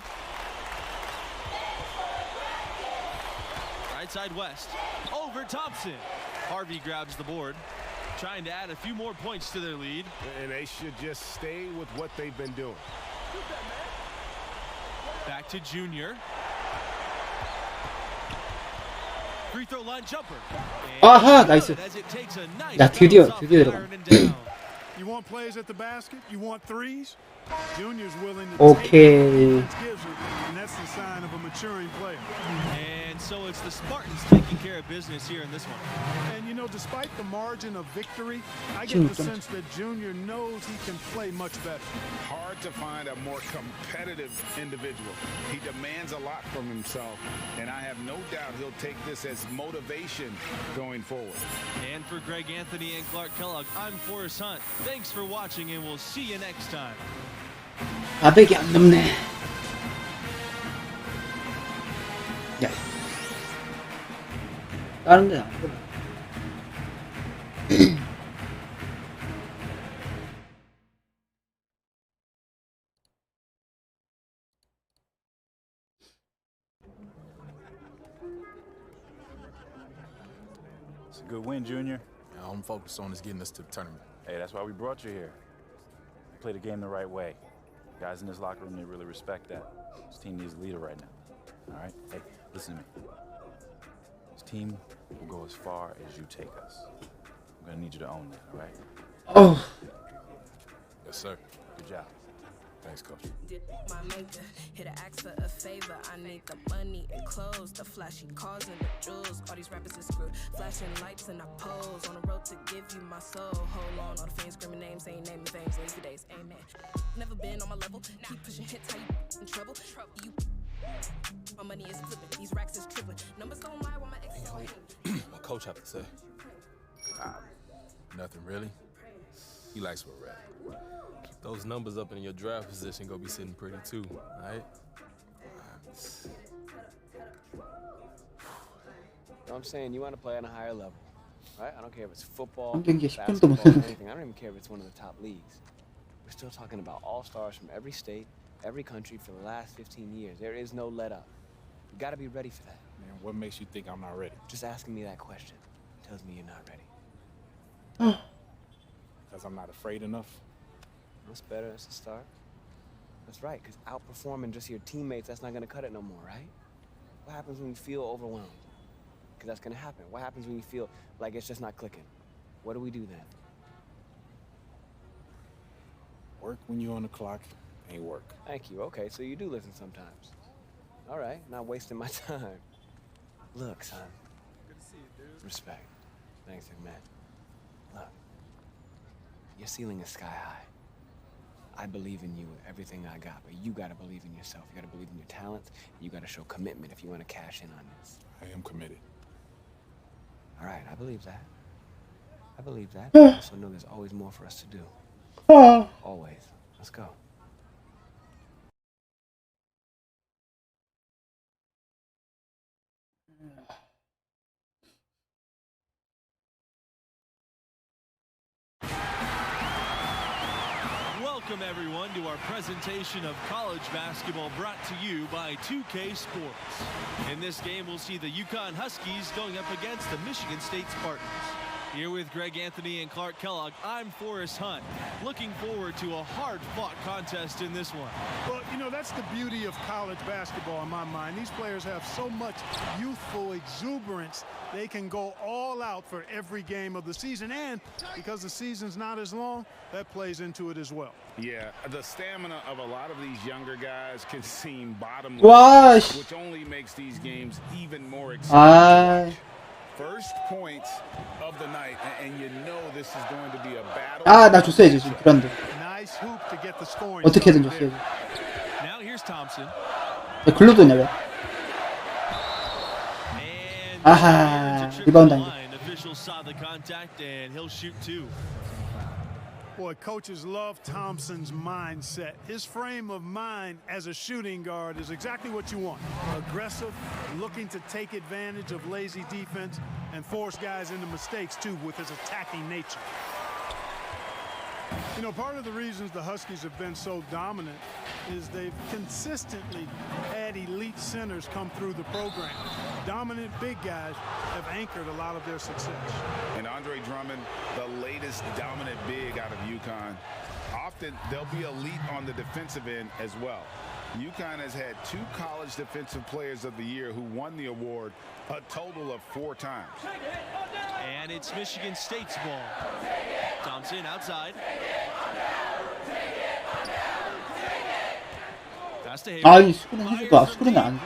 Right side West. Over Thompson. Harvey grabs the board. Trying to add a few more points to their lead. And they should just stay with what they've been doing. Back to Junior. Free throw line jumper. 아하 나이스. 야 드디어 들어가. You want plays at the basket? You want threes? Junior's willing to 오케이. and that's the sign of a maturing player. And so it's the Spartans taking care of business here in this one. And you know, despite the margin of victory, I get the sense that Junior knows he can play much better. Hard to find a more competitive individual. He demands a lot from himself, and I have no doubt he'll take this as motivation going forward. And for Greg Anthony and Clark Kellogg, I'm Forrest Hunt. Thanks for watching, and we'll see you next time. 400이 안 넘네. 야, 다른 데는 안 보네. It's a good win, Junior. All I'm focused on is getting us to the tournament. Hey, that's why we brought you here. Play the game the right way. Guys in this locker room, they really respect that. This team needs a leader right now. All right? Hey, listen to me. This team will go as far as you take us. I'm gonna need you to own that, all right? Oh. Yes, sir. Good job. Thanks, Coach. My maker, here to ask for a favor. I need the money and clothes, the flashy cars and the jewels. All these rappers is screwed, flashing lights and I pose on the road to give you my soul. Hold on, all the fans screaming names, ain't naming names, lazy days, amen. Never been on my level, keep pushing hits, how you in trouble? You, my money is flipping, these racks is tripling. Numbers don't lie when my ex is hating. What Coach have to say? Nothing really. He likes where we're at. Keep those numbers up in your draft position, go be sitting pretty too, all right? You know what I'm saying? You want to play on a higher level, right? I don't care if it's football, basketball, anything. I don't even care if it's one of the top leagues. We're still talking about all-stars from every state, every country for the last 15 years. There is no let up. You got to be ready for that. Man, what makes you think I'm not ready? Just asking me that question tells me you're not ready. Because I'm not afraid enough? That's better as a start. That's right, because outperforming just your teammates, that's not going to cut it no more, right? What happens when you feel overwhelmed? Because that's going to happen. What happens when you feel like it's just not clicking? What do we do then? Work when you're on the clock ain't work. Thank you. Okay, so you do listen sometimes. All right, not wasting my time. Look, son. Good to see you, dude. Respect. Thanks, man. Look, your ceiling is sky high. I believe in you with everything I got, but you gotta believe in yourself. You gotta believe in your talents. You gotta show commitment if you want to cash in on this. I am committed. All right, I believe that. I believe that. I also know there's always more for us to do. Always. Let's go. Welcome, everyone, to our presentation of college basketball brought to you by 2K Sports. In this game, we'll see the UConn Huskies going up against the Michigan State Spartans. Here with Greg Anthony and Clark Kellogg, I'm Forrest Hunt. Looking forward to a hard-fought contest in this one. Well, you know, that's the beauty of college basketball in my mind. These players have so much youthful exuberance. They can go all out for every game of the season. And because the season's not as long, that plays into it as well. Yeah, the stamina of a lot of these younger guys can seem bottomless, which only makes these games even more exciting. First points of the night, and you know this is going to be a battle. 나 줬어야지 지금 그런데. Nice hoop to get the scoring. 어떻게든 줬어야지. Now here's Thompson. 글로브냐 왜? 아하, 리바운드 안 돼. Officials saw the contact, and he'll shoot two. Boy, coaches love Thompson's mindset. His frame of mind as a shooting guard is exactly what you want. Aggressive, looking to take advantage of lazy defense and force guys into mistakes, too, with his attacking nature. You know, part of the reasons the Huskies have been so dominant is they've consistently had elite centers come through the program. Dominant big guys have anchored a lot of their success. And Andre Drummond, the latest dominant big out of UConn. Often they'll be elite on the defensive end as well. UConn has had 2 college defensive players of the year who won the award a total of 4 times. And it's Michigan State's ball. Thompson outside. Pass to Hayward. 아이 스크린 해줄까? 스크린은 안 돼.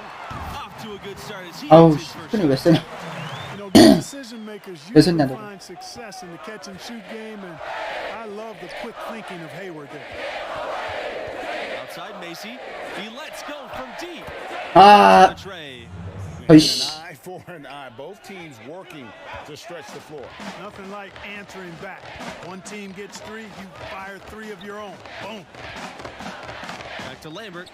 Off to a good start as he 아우 hits his first 스크린 왜 쓰냐? You know, good decision makers usually 왜 썼냐, find success in the catch and shoot game, and I love the quick thinking of Hayward there. Outside Macy. He lets go from deep. 아, An eye for an eye. Both teams working to stretch the floor. Nothing like answering back. One team gets 3, you fire 3 of your own. Boom. Back to Lambert.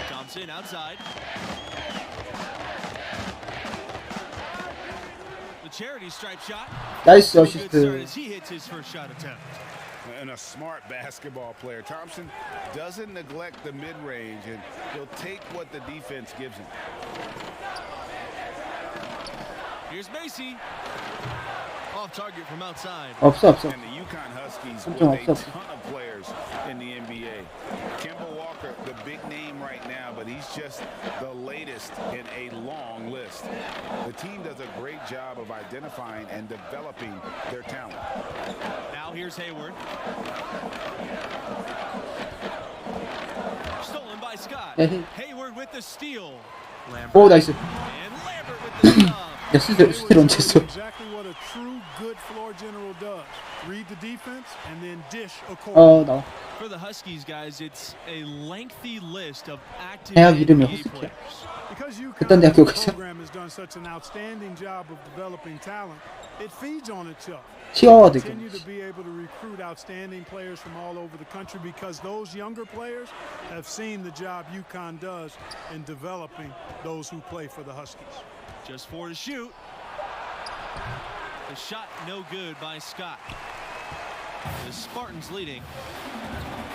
Thompson outside. The charity stripe shot. 나이스 Good start 어시스트. as he hits his first shot attempt. And a smart basketball player. Thompson doesn't neglect the mid-range, and he'll take what the defense gives him. Here's Macy. Off target from outside. 없어. And the UConn Huskies with 엄청 a 없어. ton of players in the NBA. Kemba Walker, the big name right now, but he's just the latest in a long list. The team does a great job of identifying and developing their talent. Now here's Hayward. Stolen by Scott. Hayward with the steal. 오 나이스. And Lambert with the stop. 야 스틸 언제 했어? Exactly what a true good floor general does. Read the defense and then dish accordingly. 나와. For the Huskies, guys, it's a lengthy list of active 대학 이름이 NBA 호스트야. players. Because 어떤 대학교 UConn's 갔어? program has done such an outstanding job of developing talent, it feeds on itself. 치어와드. Continue to be able to recruit outstanding players from all over the country because those younger players have seen the job UConn does in developing those who play for the Huskies. Just 4 to shoot. The shot no good by Scott. The Spartans leading.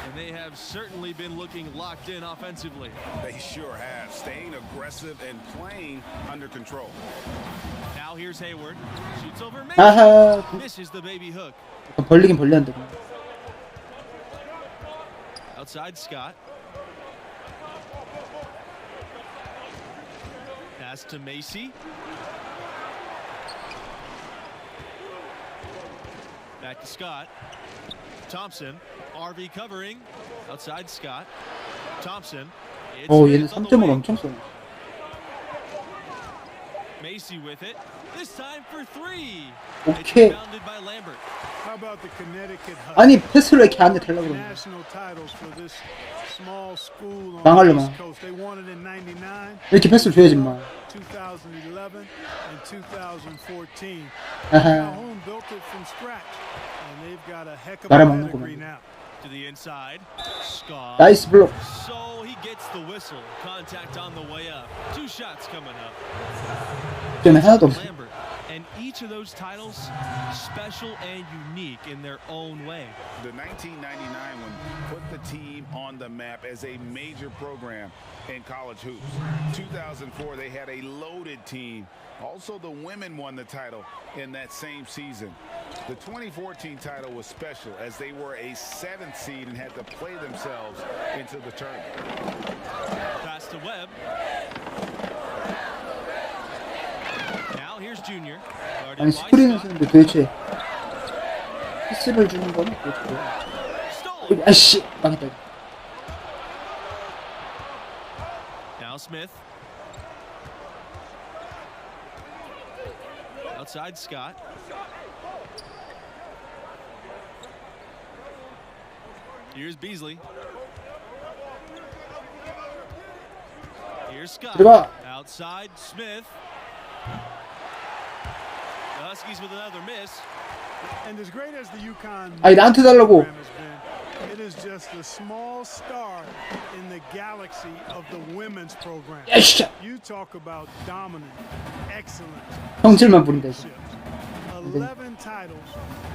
And they have certainly been looking locked in offensively. They sure have, staying aggressive and playing under control. Now here's Hayward. Shoots over Mason. 아하. Misses the baby hook. 벌리긴 벌렸는데. Outside Scott. Pass to Macy. Back to Scott. Thompson. RV covering. Outside Scott. Thompson. 얘는 3점을 엄청 쏘네. Macy with it. This time for 3. 오케이. Rebounded by Lambert. How about the Connecticut 아니 패스를 이렇게 안에 달라고 그러는 거야. National titles for this small school on 망하려면. the East Coast. They won it in 99, 이렇게 패스를 줘야지 마. 2011, and 2014. 아하. Calhoun built it from scratch, and they've got a heck of a 말아먹는구나. pedigree now. To the inside. Scott. 나이스 블록. So he gets the whistle. Contact on the way up. 2 shots coming up. 좀 하나도 없어. Lambert. And each of those titles special and unique in their own way. The 1999 one put the team on the map as a major program in college hoops. 2004, they had a loaded team. Also, the women won the title in that same season. The 2014 title was special as they were a 7th seed and had to play themselves into the tournament. Pass to Webb. Now here's Junior. 아니 스크린을 쓰는데 도대체 패스를 주는 거는 도대체 뭐야? 아씨 망했다. Now Smith. Outside Scott. Here's Beasley. Here's Scott. 들어가. Outside Smith. The Huskies with another miss. And as great as the UConn 아니 나한테 달라고. program has been, it is just a small star in the galaxy of the women's program. 야씨. You talk about dominant, excellent. 형질만 부린다 이거. 11 titles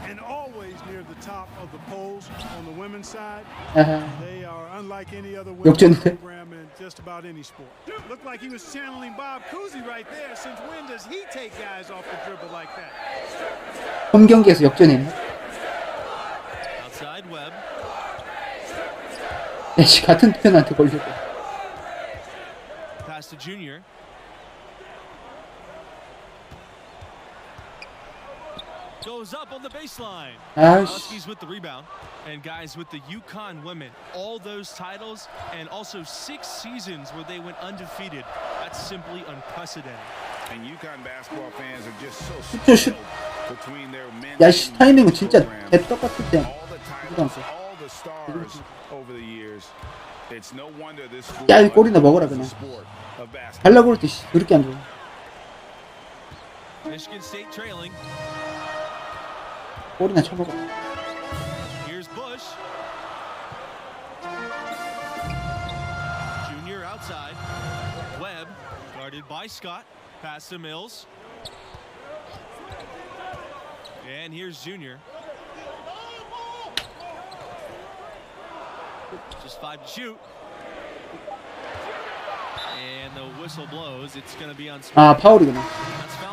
and always near the top of the polls on the women's side. 아하. They are unlike any other women's 역전인데. program in just about any sport. Looked like he was channeling Bob Cousy right there. Since when does he take guys off the dribble like that? 홈 경기에서 역전했나? Outside Webb. 야씨 같은 편한테 걸렸다. Pass to Junior. Goes up on the baseline. Huskies with the rebound. And guys, with the UConn women, all those titles and also 6 seasons where they went undefeated. That's simply unprecedented. And UConn basketball fans are just so 슈트 슈. between their men 야씨 타이밍은 진짜 개떡같을 때. all the stars over the years. It's no wonder this school 야 이 골이나 먹어라 그냥. 달라고 할 때 그렇게 안 좋아. Michigan State trailing. 골이나 쳐먹어. Here's Bush. Junior outside. Webb guarded by Scott. Pass to Mills. And here's Junior. Just 5 to shoot. And the whistle blows. It's going to be on. 아, 파울이구나.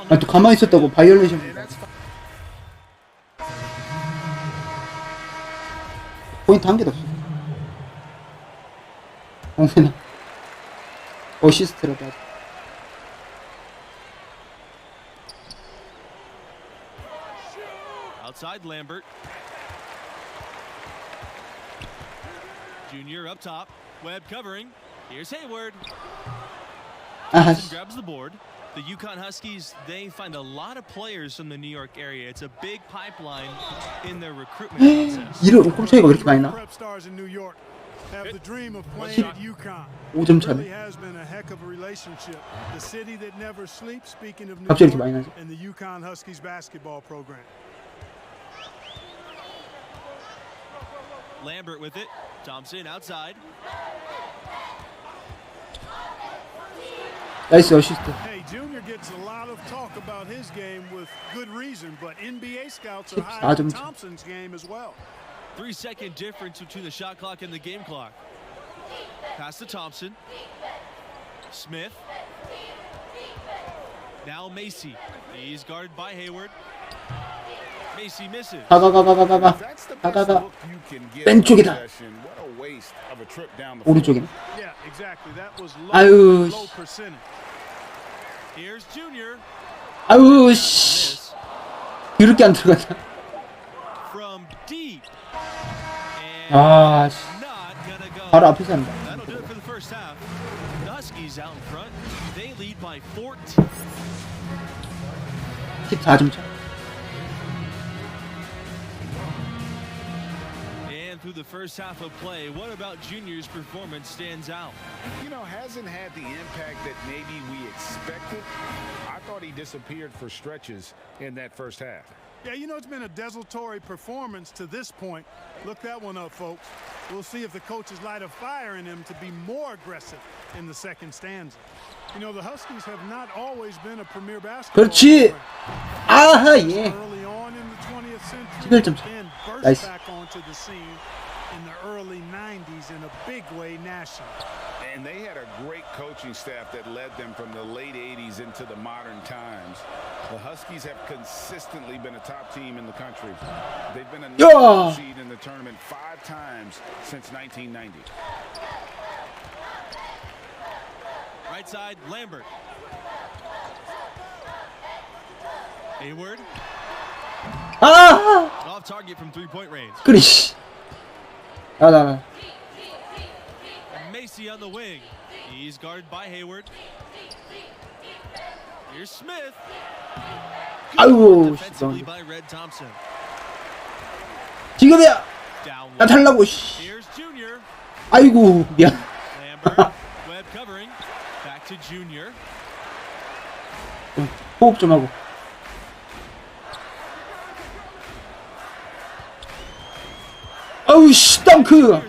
아, 또 가만히 있었다고 바이올레이션. 포인트 한 개도 없어. 엉맨아. 어시스트라도 하자. Outside Lambert. Junior up top. Webb covering. Here's Hayward. Thompson grabs the board. The UConn Huskies, they find a lot of players from the New York area. It's a big pipeline in their recruitment process. 이런 꼼짝이가 왜 이렇게 많이 나? Have the dream of playing at UConn. 5점 차네. Really has been a heck of a relationship. The city that never sleeps. Speaking of New 갑자기 이렇게 많이 York 나지? and the UConn Huskies basketball program. Lambert with it. Thompson outside. 나이스 어시스트. Hey, Junior gets a lot of talk about his game with good reason, but NBA scouts are high on Thompson's game as well. 3-second difference between the shot clock and the game clock. Pass to Thompson. Smith. Now Macy. He's guarded by Hayward. Macy misses. 가가가가가가. 왼쪽이다. 오른쪽이네. Yeah, exactly. That was 아유. low percentage. Here's Junior. 아유 씨. 이렇게 안 들어가냐? From deep. 아 씨. 바로 앞에서 한다. That'll do it for the first half. The Huskies out in front. They lead by 14. 14점 차. And through the first half of play, what about Junior's performance stands out? You know, hasn't had the impact that maybe we expected. I thought he disappeared for stretches in that first half. Yeah, you know, it's been a desultory performance to this point. Look that one up, folks. We'll see if the coaches light a fire in him to be more aggressive in the second stanza. You know, the Huskies have not always been a premier basketball 그렇지. 아하 예. early on in the 20th century, 11점 차. then burst 나이스. back onto the scene in the early 90s in a big way nationally. And they had a great coaching staff that led them from the late 80s into the modern times. The Huskies have consistently been a top team in the country. They've been a number seed in the tournament 5 times since 1990. Right side, Lambert. Hayward. 아! Off target from 3-point range. 그래 씨. 나. Macy on the wing. He's guarded by Hayward. Here's Smith. 아이고 Defensively by Red Thompson. 지금이야. Down 나 달라고 씨. Here's Junior. 아이고 미안. Lambert. Webb covering. Back to Junior. 호흡 좀 하고. 아우 씨 덩크.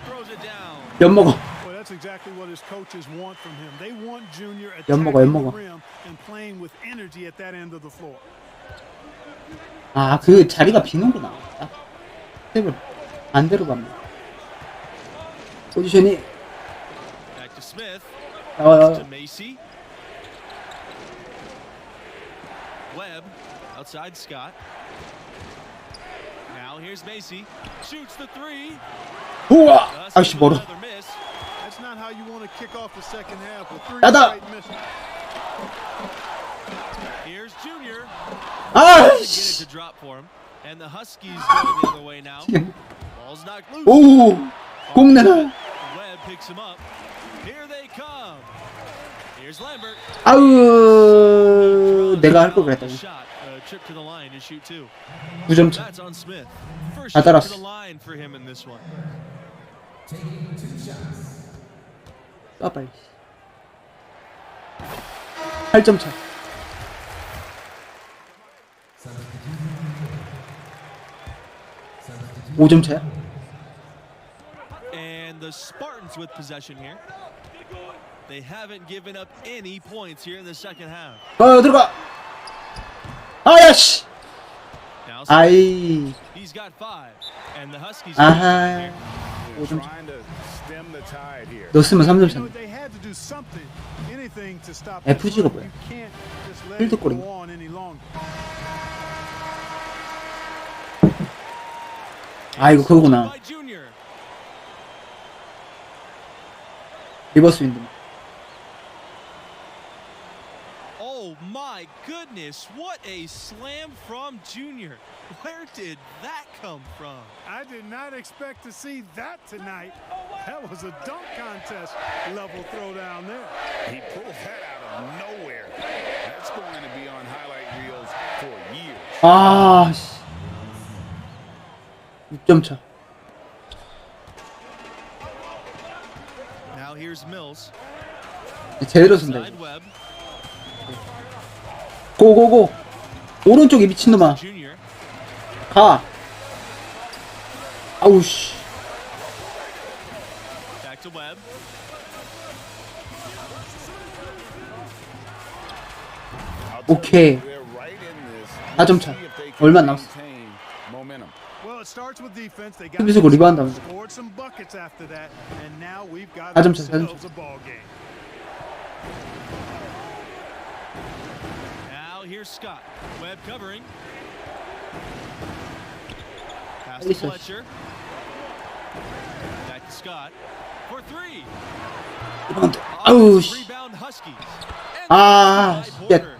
연 먹어. Well, that's exactly what his coaches want from him. They want Junior 연 먹어, attacking 연 the 먹어. rim and playing with energy at that end of the floor. 아, 그 자리가 비는구나. 스텝을 반대로 가면. 포지션이 Back to Smith. 나와요. To Macy. Webb outside Scott. Now here's Macy. Shoots the 3. 우와! 아씨 멀어. That's not how you want to kick off the second half with 3 야다! straight misses. Here's Junior. 아! Get it to drop for him. And the Huskies going the other way now. Ball's knocked loose. 오! 공 내놔. Webb picks him up. Here they come. Here's Lambert. 아우 내가 할 걸 그랬다. Shot. Trip to the line to shoot 2. 9점 차. That's on Smith. First 다 trip to 따랐어. the line for him in this one. 아 빨리. 8점 차. 오점 차야? And the Spartans with possession here. They haven't given up any points here in the second half. 들어가. 아야 씨. Now 아이. he's got 5, and the Huskies. 아하. Trying to 넣었으면 3점 You know, 차인데. they had to do something, anything to stop this FG가 run. 뭐야? You can't just let 필드 it go 골인가? on any longer. 아 이거 그거구나. 리버스 윈드. Oh my goodness, what a slam from Junior. Where did that come from? I did not expect to see that tonight. That was a dunk contest level throw down there. He pulled that out of nowhere. That's going to be on highlight reels for years. 아, 씨. 6점 차. Now here's Mills. 제대로 쓴다. Side web. 고고고. 오른쪽에 미친놈아. Junior. 가. 아우 씨. Back to Webb. 오케이. 4점 차. 얼마 안 남았어. Well, it starts with defense. They got 수비수고 리바운드 하면서. scored some buckets after that, and now we've got 4점 차, 4점 ourselves a ball game. Now here's Scott. Webb covering. Pass 빨리 to 써. Fletcher. Back to Scott. For three. 리바운드. 아우 씨. Rebound Huskies. 아, 쉣.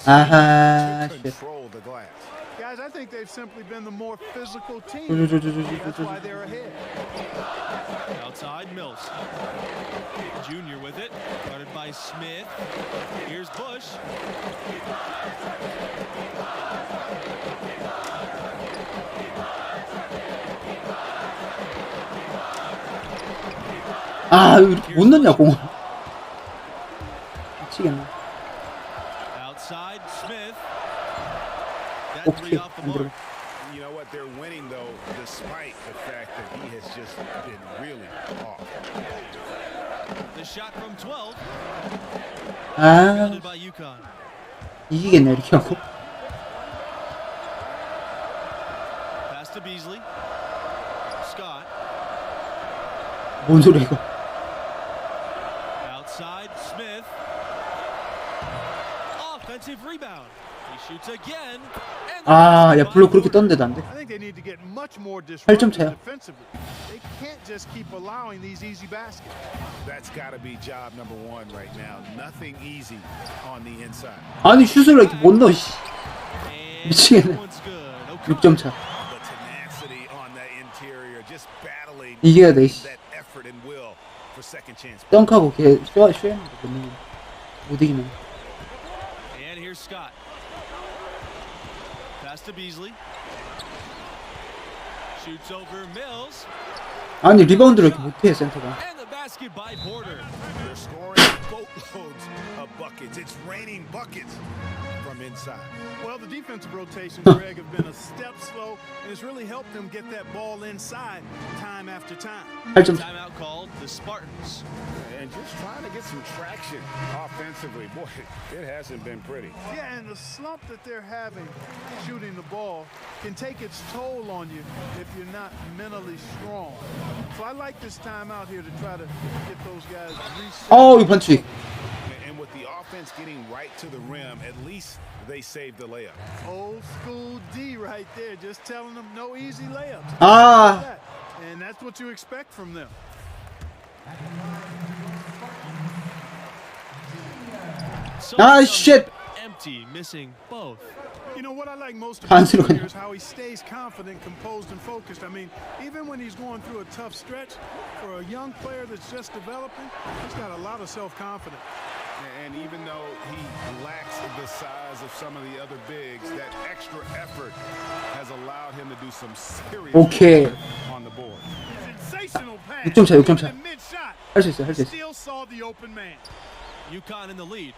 아하, 쉣. Guys, I think they've simply been the more physical team. That's why they're ahead. Outside Mills. Junior with it. Guarded by Smith. Here's Bush. 아, 왜 이렇게 못 넣냐, 공을. 미치겠네. Outside Smith. 오케이, 안 들어가. You know what? They're winning though, despite the fact that he has just been really off. The shot from 12. 아, Grounded by UConn. 이기겠네, 이렇게 하고. Pass to Beasley. Scott. 뭔 소리야, 이거. Outside Smith. Offensive rebound. He shoots again. 아, 야, 블록 그렇게 떴는데도 안 돼. I think they need to get much more 8점 disruptive 차야. defensively. They can't just keep allowing these easy baskets. That's got to be job number one right now. Nothing easy on the inside. 아니, 슛을 왜 이렇게 못 넣어, 씨. 미치겠네. 6점 차. The tenacity on that interior, just battling 이겨야 돼, 씨. that effort and will for second chance. 덩크하고 걔 쇼했는데 못 이기네. And here's Scott. Pass to Beasley. Shoots over Mills. 아니, 리바운드를 이렇게 못해, 센터가. And the basket by Porter. They're scoring boatloads of buckets. It's raining buckets from inside. Well, the defensive rotations, Greg, have been a step slow, and it's really helped them get that ball inside time after time. 8점. Timeout called the Spartans. And just trying to get some traction offensively. Boy, it hasn't been pretty. Yeah, and the slump that they're having shooting the ball can take its toll on you if you're not mentally strong. So I like this timeout here to try to get those guys reset. 이 반칙. And with the offense getting right to the rim, at least they saved the layup. Old school D right there, just telling them no easy layups. 아. And that's what you expect from them. 아, 쉣. Empty, missing both. You know what I like most 안 about him 들어가냐. here is how he stays confident, composed, and focused. I mean, even when he's going through a tough stretch, for a young player that's just developing, he's got a lot of self-confidence. And even though he lacks the size of some of the other bigs, that extra effort has allowed him to do some serious 오케이. work on the board. Sensational pass. 6점 차, 6점 차. Mid-shot. 할 수 있어, 할 수 있어. Still saw the open man. UConn in the lead.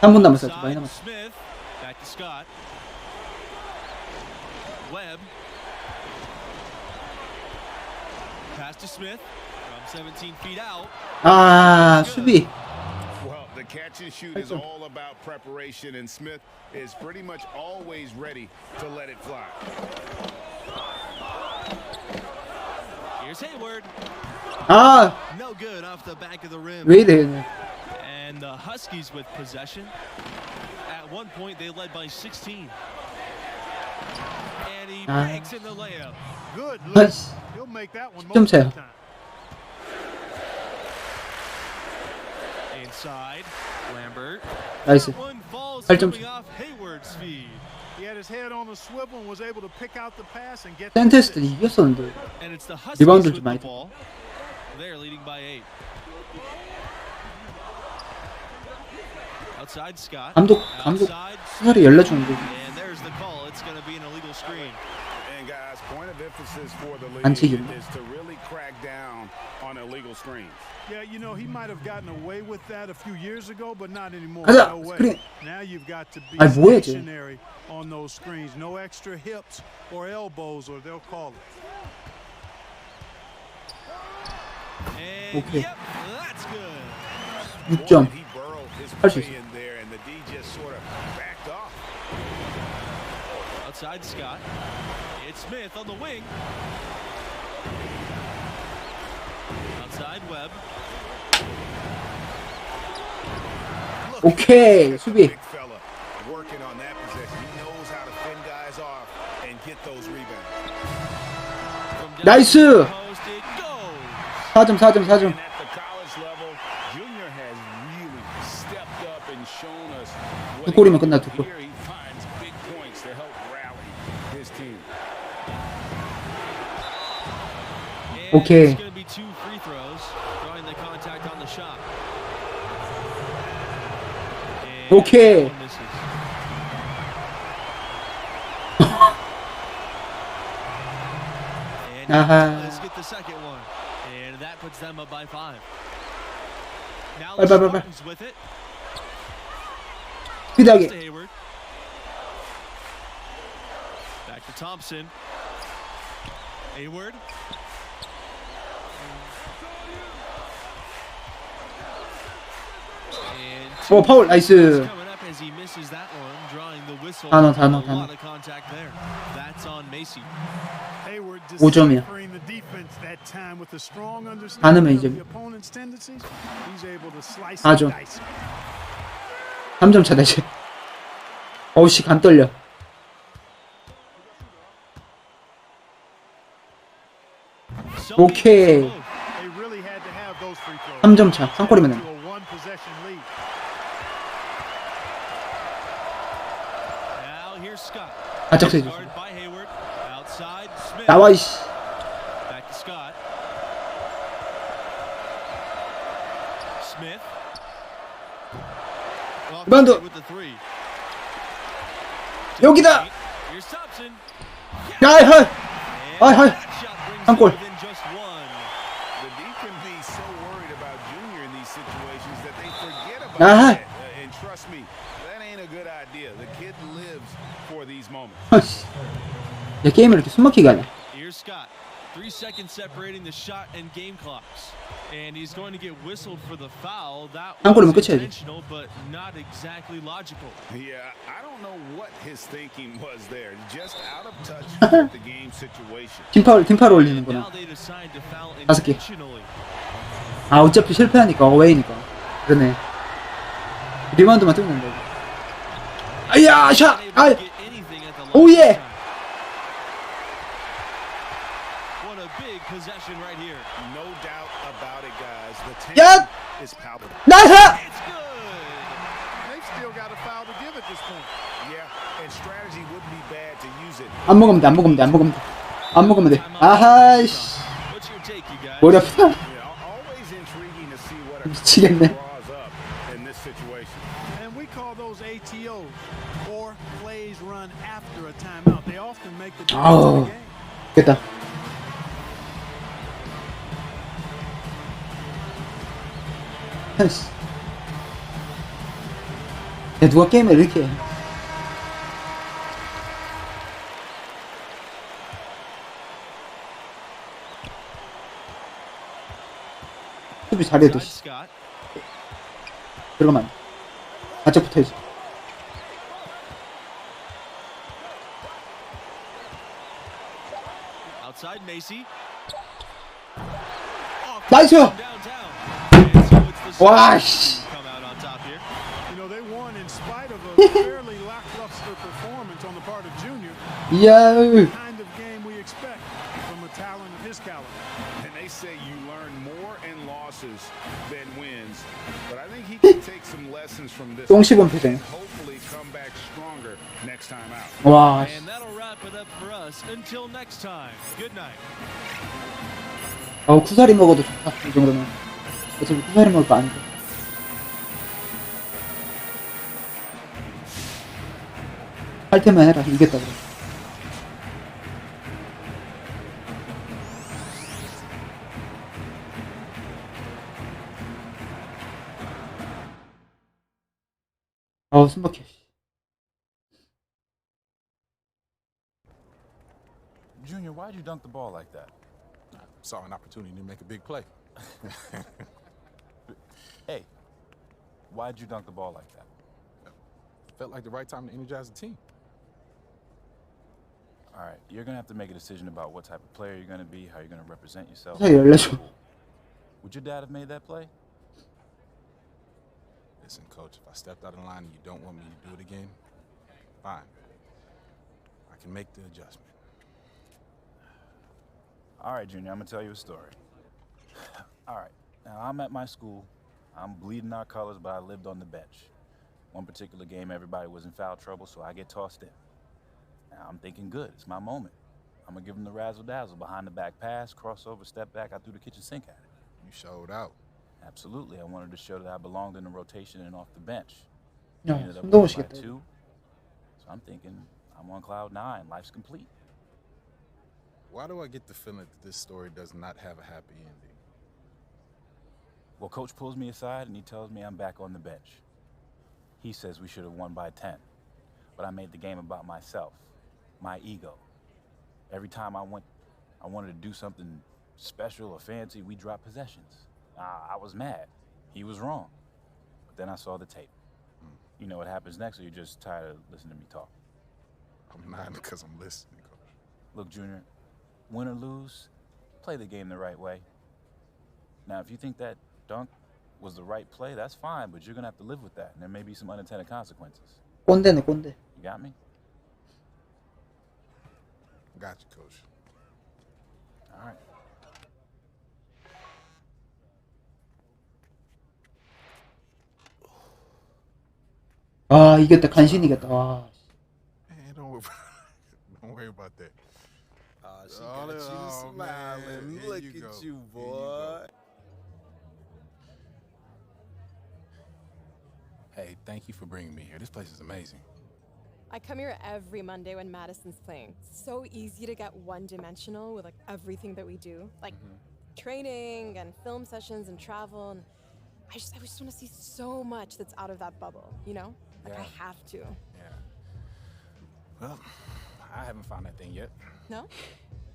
3분 남았어, 아직 많이 남았어. Smith. Back to Scott. Webb. Pass to Smith from 17 feet out. 아, 수비. Well, the catch and shoot is all about preparation, and Smith is pretty much always ready to let it fly. 아, No good off the back of the rim. 왜 이래? And the Huskies with possession. At one point, they led by 16. And he makes in the layup. Good. 아이씨, He'll make that one 10점 most of 차야. the time. Inside, Lambert. 나이스. 8점 차. Off Hayward's feed. He had his head on the swivel and was able to pick out the pass and get. 센테스트 이겼었는데 And it's the Huskies 리바운드를 with 좀 the 많이 ball. They're leading by 8. Outside Scott. 감독 수사를 열려주는데 And there's the call. It's going to be an illegal screen. And guys, point of emphasis for the league 반칙이네. is to really crack down on illegal screens. Yeah, you know, he might have gotten away with that a few years ago, but not anymore. 가자, No way. 스크린. Now you've got to be 아니, 뭐해, 쟤. stationary on those screens. No extra hips or elbows, or they'll call it. And 오케이. yep, that's good. 6점. He burrowed his 할 수 way 있어. in there, and the D just sort of backed off. Outside Scott. It's Smith on the wing. Outside Webb. 오케이, 수비. Big fella working on that possession. He knows how to fend guys off and get those rebounds. 나이스. Post it goes. 4점. And at the college level, Junior has really stepped up and shown us what 두 골이면 he 끝나, can 두 do. 골. Here he finds big points to help rally his team. And 오케이. it's going to be 2 free throws, drawing the contact on the shot. And 오케이. one misses. And 아하. let's get the second one. And that puts them up by 5. Now 빨리, the 빨리, 빨리. Spartans with it. 스피드하게. To Hayward. Back to Thompson. Hayward. And 오, 파울. 나이스. coming up as he misses that one, drawing the whistle. 다 넣어. A lot of contact there. That's on Macy. Hayward 5점이야. deciphering the defense that time with a strong 다 understanding 넣으면 of 이제 the opponent's tendencies. He's able to slice 4점. and dice. 3점 차다 이제. 어우씨, 간 떨려. 오케이. They really had to have those free throws. 3점 차. 3골이면 To 된다. a one possession lead. Now here's Scott. 바짝 세줘. Guarded by Hayward. Outside Smith. 나와 이씨. Back to Scott. Smith. Off 리바운드. with the 3. 여기다. Here's Thompson. 야이 헐. 아이 헐. That shot brings 한 them 골. within just 1. The D can be so worried about Junior in these situations that they forget about 아하. that. And trust me, that ain't a good idea. The kid lives for these moments. 아이씨. 야, 게임을 이렇게 숨막히게 하냐. Here's Scott. 3 seconds separating the shot and game clocks. And he's going to get whistled for the foul. That 한 골이면 was 끝이야, 이제. intentional, but not exactly logical. Yeah, I don't know what his thinking was there. Just out of touch with the game situation. 팀파울 올리는구나. Now they decide to foul 5개. intentionally. 아, 어차피 실패하니까 어웨이니까. 그러네. 리바운드만 뜨면 된다. 아야, 샷. 아. Get anything at the line 오예. this time. What a big possession right here. No doubt about it, guys. The 야. tension is palpable. 나이스. It's good. They've still got a foul to give at this point. Yeah, and strategy wouldn't be bad to use it. 안 먹으면 돼. 안 먹으면 돼. 안 먹으면 돼. 안 먹으면 돼. 아하이씨. What's your take, you guys? 머리 아프다. Yeah, always intriguing to see what a 미치겠네. draws up in this situation. And we call those ATOs, or plays run after a timeout. They often make the difference in 아우. the game. 됐다. 아이씨. 야, 누가 게임을 이렇게 해. 수비 잘해도 씨. Scott. 들어가면 안 돼. 바짝 붙어야지. Outside Macy. 나이스! 와, 씨. You know, they won in spite of a fairly lackluster performance on the part of Junior. 이야. The kind of game we expect from a talent of his caliber. And they say you learn more in losses than wins. But I think he can take some lessons from this. 똥 씹은 표정. Hopefully come back stronger next time out. 와. And that'll wrap it up for us. Until next time. Good night. 구사리 먹어도 좋다. 이 정도면. 어차피 구사리 먹을 거 아니고. 할 테만 해라. 이겼다 그래. 숨막혀. Junior, why'd you dunk the ball like that? I saw an opportunity to make a big play. Hey, why'd you dunk the ball like that? Felt like the right time to energize the team. All right, you're gonna have to make a decision about what type of player you're gonna be, how you're gonna represent yourself. Would your dad have made that play? Listen, Coach, if I stepped out of line and you don't want me to do it again, fine. I can make the adjustment. All right, Junior, I'm gonna tell you a story. All right, now I'm at my school. I'm bleeding our colors, but I lived on the bench. One particular game, everybody was in foul trouble, so I get tossed in. Now I'm thinking, good, it's my moment. I'm gonna give him the razzle-dazzle, behind the back pass, crossover, step back, I threw the kitchen sink at it. You showed out. Absolutely, I wanted to show that I belonged in the rotation and off the bench. 야, Ended up 손동호 winning by 시겠다. 2, so I'm thinking, I'm on cloud 9, life's complete. Why do I get the feeling that this story does not have a happy ending? Well, Coach pulls me aside and he tells me I'm back on the bench. He says we should have won by 10, but I made the game about myself, my ego. Every time I wanted to do something special or fancy, we dropped possessions. I was mad. He was wrong. But then I saw the tape. You know what happens next, or you're just tired of listening to me talk? I'm not, because I'm listening, Coach. Look, Junior, win or lose, play the game the right way. Now, if you think that dunk was the right play, that's fine, but you're going to have to live with that, and there may be some unintended consequences. 꼰대네, 꼰대. You got me? Got you, Coach. All right. 이겼다. 간신히 이겼다. 와. Man, don't worry about that. She got you smiling. Look at you, boy. Hey, thank you for bringing me here. This place is amazing. I come here every Monday when Madison's playing. It's so easy to get one-dimensional with like everything that we do, like training and film sessions and travel. And I just want to see so much that's out of that bubble, you know? Like I have to. Yeah. Well, I haven't found that thing yet. No?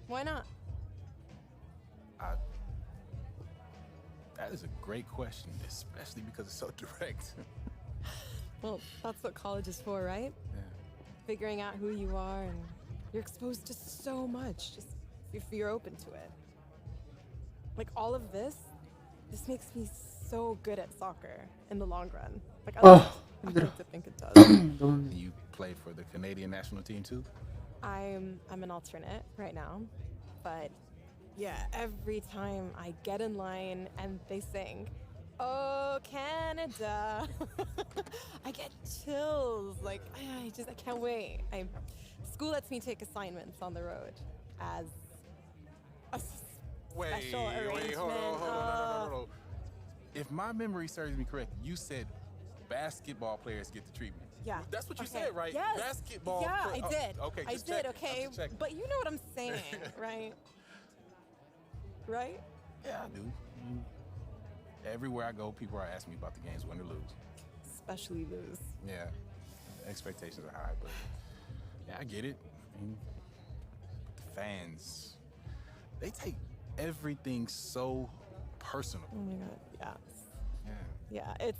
Why not? That is a great question, especially because it's so direct. Well, that's what college is for, right? Yeah. Figuring out who you are, and you're exposed to so much, just if you're open to it. Like all of this makes me so good at soccer in the long run. Like I like to think it does. You play for the Canadian national team too? I'm an alternate right now, but yeah, every time I get in line and they sing, "Oh, Canada," I get chills. Like I can't wait. School lets me take assignments on the road as a special arrangement. Hold on. If my memory serves me correct, you said basketball players get the treatment. Yeah. That's what you said, right? Yes. Basketball. Yeah, I did. Okay, I just did. checking. Okay, I'm just checking. but you know what I'm saying, right? Right? Yeah, I do. Everywhere I go, people are asking me about the games, win or lose. Especially lose. Yeah, expectations are high, but yeah, I get it. I mean, the fans, they take everything so personal. Oh my God, yeah. Yeah,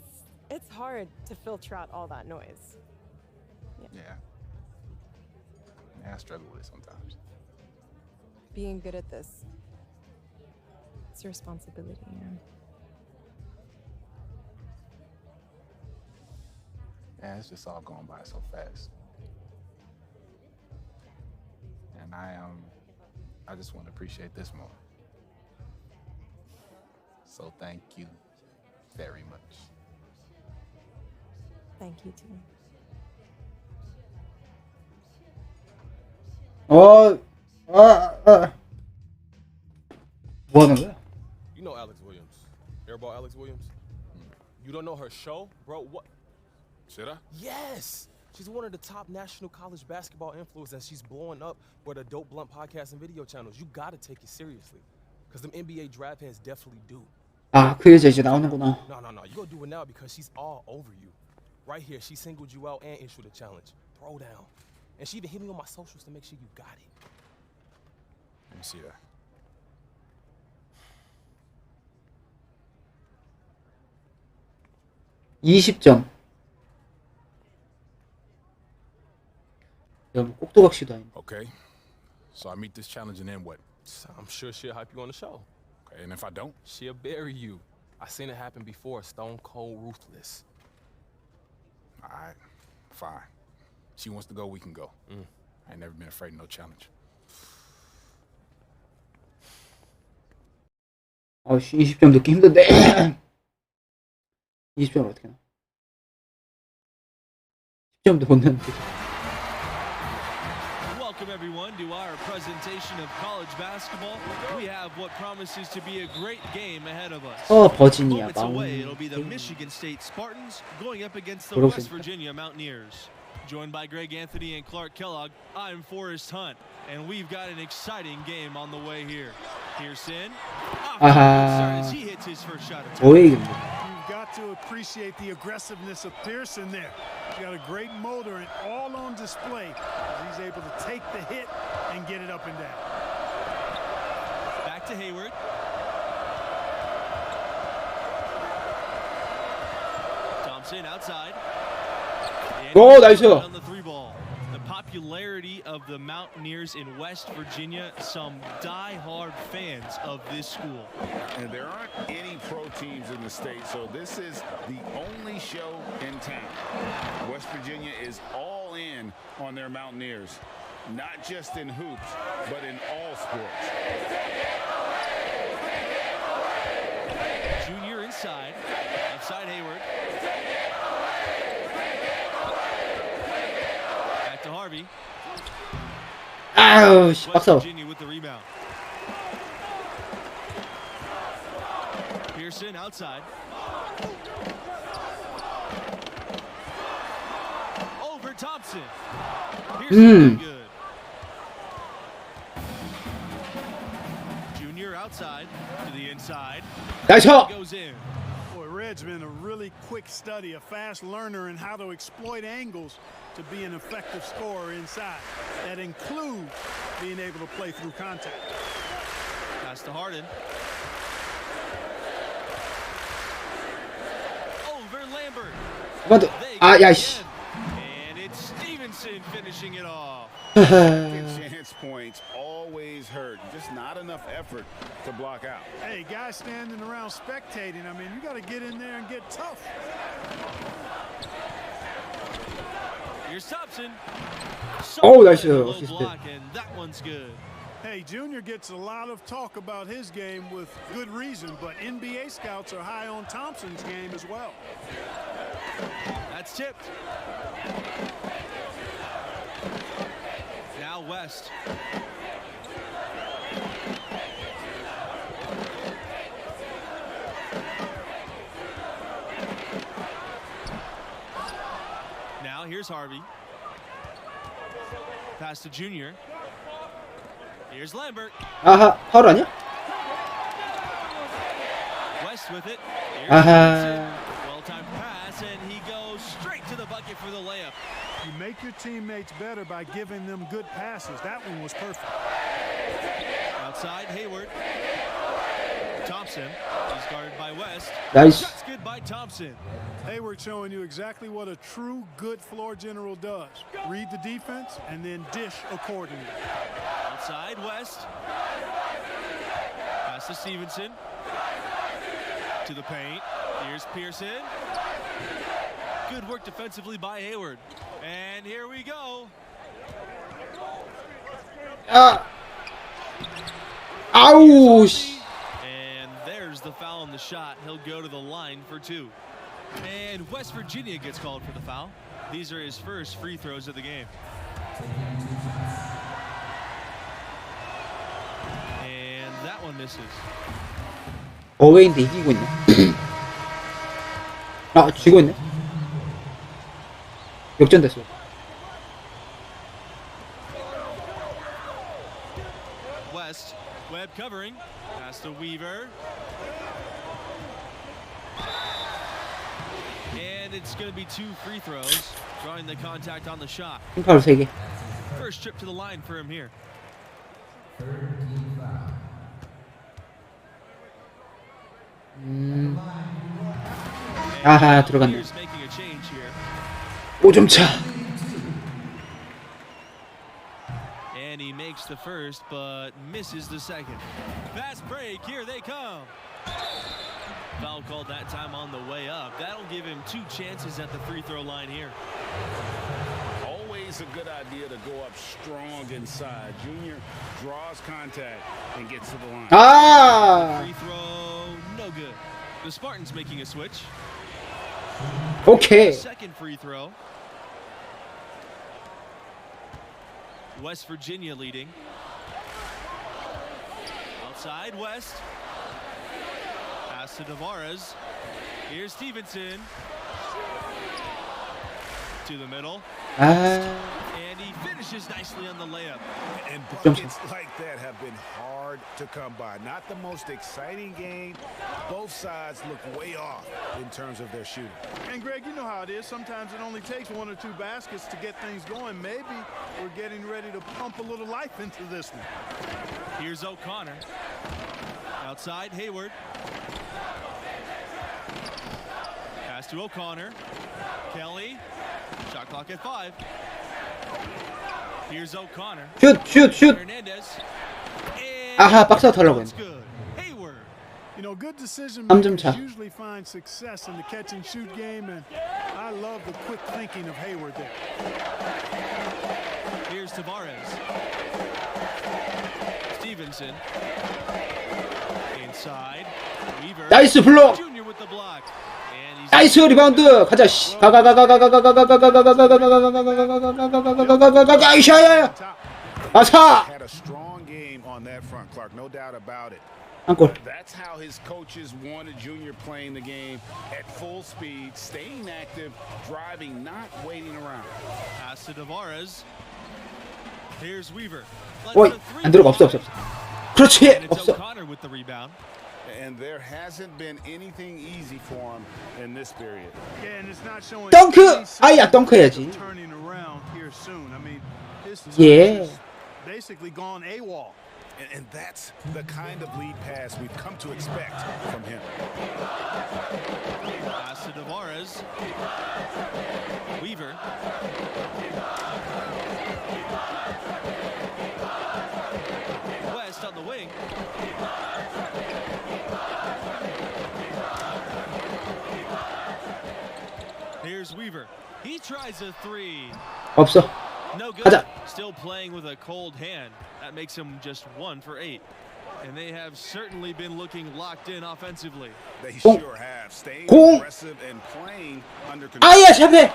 it's hard to filter out all that noise. Yeah, I struggle with it sometimes. Being good at this, It's your responsibility, man. Yeah, it's just all going by so fast. And I just want to appreciate this more. So thank you very much. Thank you too. 뭐 하는 거야? You know Alex Williams. Airball Alex Williams? You don't know her show? Bro, what? Should I? Yes! She's one of the top national college basketball influencers, and she's blowing up with the Dope Blunt podcast and video channels. You gotta take it seriously. Because them NBA draft heads definitely do. 아, 그 여자 이제 나오는구나. No. You gotta do it now because she's all over you. Right here, she singled you out and issued a challenge. Throw down. And she even hit me on my socials to make sure you got it. Let me see that. (20점) 야, 뭐 꼭두각시도 아닌데. Okay. So I meet this challenge and then what? I'm sure she'll hype you on the show. Okay, and if I don't? She'll bury you. I seen it happen before. Stone cold ruthless. All right, fine. She wants to go, we can go. I ain't never been afraid of no challenge. 아씨 20점 넣기 힘든데. 20점 어떻게 나? 10점도 못 넣는데. Welcome everyone to our presentation of college basketball. We have what promises to be a great game ahead of us. 버지니아 Moments away, it'll be the Michigan State Spartans going up against the 그렇습니까? West Virginia Mountaineers. Joined by Greg Anthony and Clark Kellogg, I'm Forrest Hunt, and we've got an exciting game on the way here. Pearson, as he hits his first shot. You've got to appreciate the aggressiveness of Pearson there. He's got a great motor and all on display. He's able to take the hit and get it up and down. Back to Hayward. Thompson outside. Oh, nice. On the three ball. The popularity of the Mountaineers in West Virginia, some die-hard fans of this school. And there aren't any pro teams in the state, so this is the only show in town. West Virginia is all in on their Mountaineers, not just in hoops, but in all sports. Junior inside, outside Hayward. Back to Harvey. 아우 씨 박사. Virginia with the rebound. Pearson outside. Over Thompson. Pearson good. Junior outside to the inside. 나이스. Goes in. Boy, Red's been a really quick study, a fast learner in how to exploit angles to be an effective scorer inside. That includes being able to play through contact. Pass to Harden. Over Lambert. 아, 씨. And it's Stevenson finishing it off. Chance points always hurt. Just not enough effort to block out. Hey, guys standing around spectating, I mean, you got to get in there and get tough. Here's Thompson. Oh, that's a low block, and that one's good. Hey, Junior gets a lot of talk about his game with good reason, but NBA scouts are high on Thompson's game as well. That's tipped. Now West. Now here's Harvey. Pass to Junior. Here's Lambert. 아하 파울 아니야? West with it. 아하. Well-timed pass, and he goes straight to the bucket for the layup. You make your teammates better by giving them good passes. That one was perfect. Outside, Hayward. Thompson. He's guarded by West. Nice. Shots good by Thompson. Hayward showing you exactly what a true good floor general does. Read the defense and then dish accordingly. Outside, West. Pass Pass to Stevenson. To the paint. Here's Pearson. Good work defensively by Hayward. And here we go. Ouch. And there's the foul on the shot. He'll go to the line for 2. And West Virginia gets called for the foul. These are his first free throws of the game. And that one misses. 어웨이인데 이기고 있네. 아, 지고 있네. 역전됐어. West, Webb covering. Pass to Weaver. And it's going to be 2 free throws, drawing the contact on the shot. 핑파울 3개. First trip to the line for him here. 아하, 들어갔네. Here's making a change here. 5점 차. And he makes the first, but misses the second. Fast break, here they come. Foul called that time on the way up. That'll give him 2 chances at the free throw line here. Always a good idea to go up strong inside. Junior draws contact and gets to the line. 아! Free throw, no good. The Spartans making a switch. 오케이. Second free throw. West Virginia leading. Outside West. Pass to Tavares. Here's Stevenson. To the middle. And he finishes nicely on the layup. And buckets like that have been hard to come by. Not the most exciting game. Both sides look way off in terms of their shooting. And Greg, you know how it is. Sometimes it only takes 1 or 2 baskets to get things going. Maybe we're getting ready to pump a little life into this one. Here's O'Connor. Outside, Hayward. Pass to O'Connor. Kelly. Shot clock at 5. Here's O'Connor. 슛. Hernandez. 아하, 박스아웃 하려고 했네. Hayward. You know, good decision 3점 makers 차. usually find success in the catch and shoot game, and I love the quick thinking of Hayward there. Here's Tavares. Stevenson. Inside. Weaver. 나이스 블록. Junior with the block. 나이스 리바운드. 가자. 씨. 아이샤야. 아사. Had a strong game on that front, Clark. No doubt about it. 한 골. That's how his coaches wanted Junior playing the game at full speed, staying active, driving, not waiting around. Pass to Tavares. Here's Weaver. 오이, 안 들어가. 없어. 그렇지. 없어. O'Connor with the rebound. And there hasn't been anything easy for him in this period. Yeah, and it's not showing 덩크. 아야, 덩크 해야지. turning around here soon. I mean, his 예. is basically gone AWOL. And that's the kind of lead pass we've come to expect from him. Pass to Tavares. Weaver. West on the wing. Here's Weaver. He tries a 3. 없어. No good. 가자. Still playing with a cold hand. That makes him just 1 for 8. And they have certainly been looking locked in offensively. They sure have. Staying aggressive and playing under control. 아야, 샵해.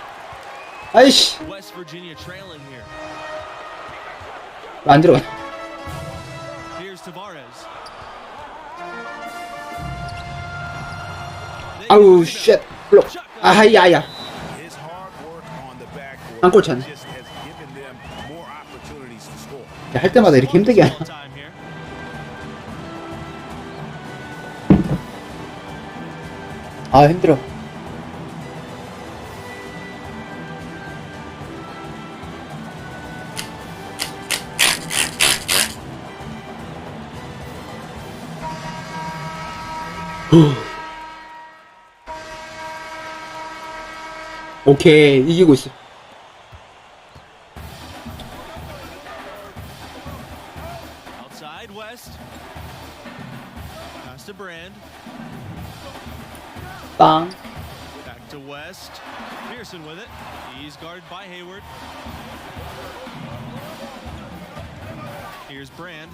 아이씨. West Virginia trailing here. 안 들어가. Here's Tavares. 아우, 쉣. 블록. 아하야야. His hard work on the backboard 한 골 차네. just has given them more opportunities to score. 할 때마다 이렇게 힘들게 하냐. 아, 힘들어. 오케이, 이기고 있어. Outside West. 빵. Back to West. Pearson with it. He's guarded by Hayward. Here's Brand.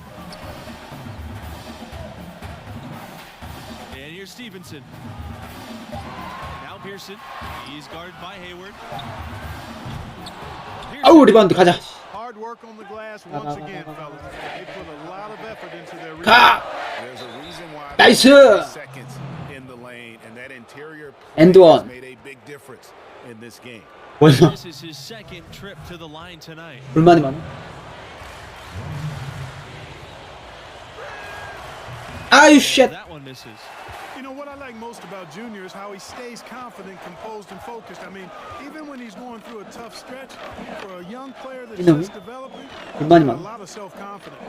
And here's Stevenson. Now Pearson. He's guarded by Hayward. 아우 리바운드 가자. Hard work on the glass once again, fellas. They put a lot of effort into their 가. There's a reason why 나이스. seconds in the lane and that interior And one. made a big difference in this game. 얼마? This is his second trip to the line tonight. 불만이 많아. 아유 쉣. That one misses. You know what I like most about Junior is how he stays confident, composed, and focused. I mean, even when he's going through a tough stretch, for a young player that's just developing, 불만이 a 많아. lot of self-confidence.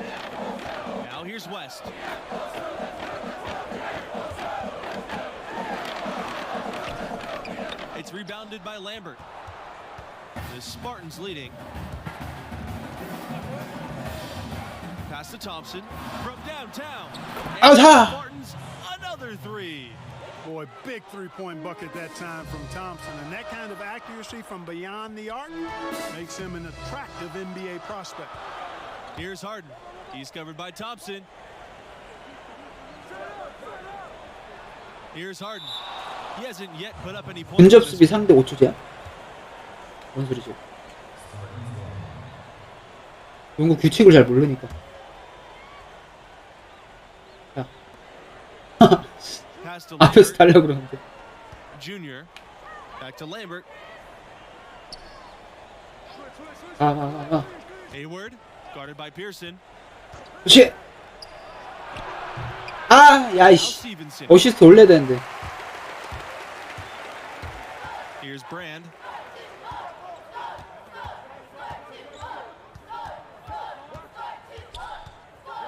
Now here's West. It's rebounded by Lambert. The Spartans leading. Pass to Thompson from downtown. And the Spartans another three. Boy, big three-point bucket that time from Thompson. And that kind of accuracy from beyond the arc makes him an attractive NBA prospect. Here's Harden. He's covered by Thompson. Here's Harden. He hasn't yet put up any points. 근접 수비 상대 5초제야? 뭔 소리지? 농구 규칙을 잘 모르니까. 야. 앞에서 달라고 그러는데. Junior. Back to Lambert. 가. Hayward. Guarded by Pearson. 그렇지. 아, 야이씨. 어시스트 올려야 되는데. Here's Brand.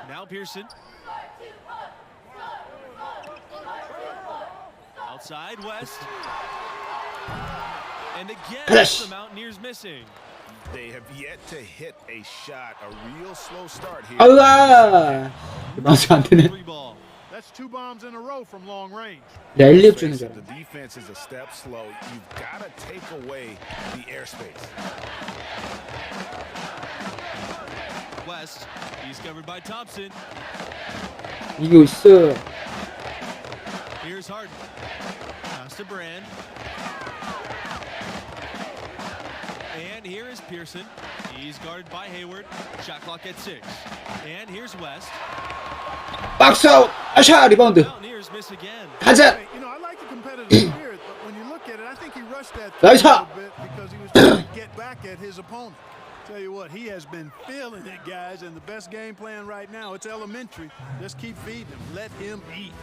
Now Pearson. Outside West. And again, the Mountaineers missing. They have yet to hit a shot. A real slow start here. 아우아. 마우스 안 되네. That's 2 bombs in a row from long range. 랠리업 주는 줄 알아. The defense is a step slow. You've got to take away the airspace. West. He's covered by Thompson. 이거 있어. Here's Harden. Pass to Brand. And here is Pearson. He's guarded by Hayward. Shot clock at 6. And here's West. 박스 아웃. 아샤 리바운드. Mountaineers miss again. 가자. You know, I like the competitive spirit, but when you look at it, I think he rushed that 나이스. a little bit because he was trying to get back at his opponent. Tell you what, he has been feeling it, guys, and the best game plan right now, it's elementary. Just keep feeding him. Let him eat.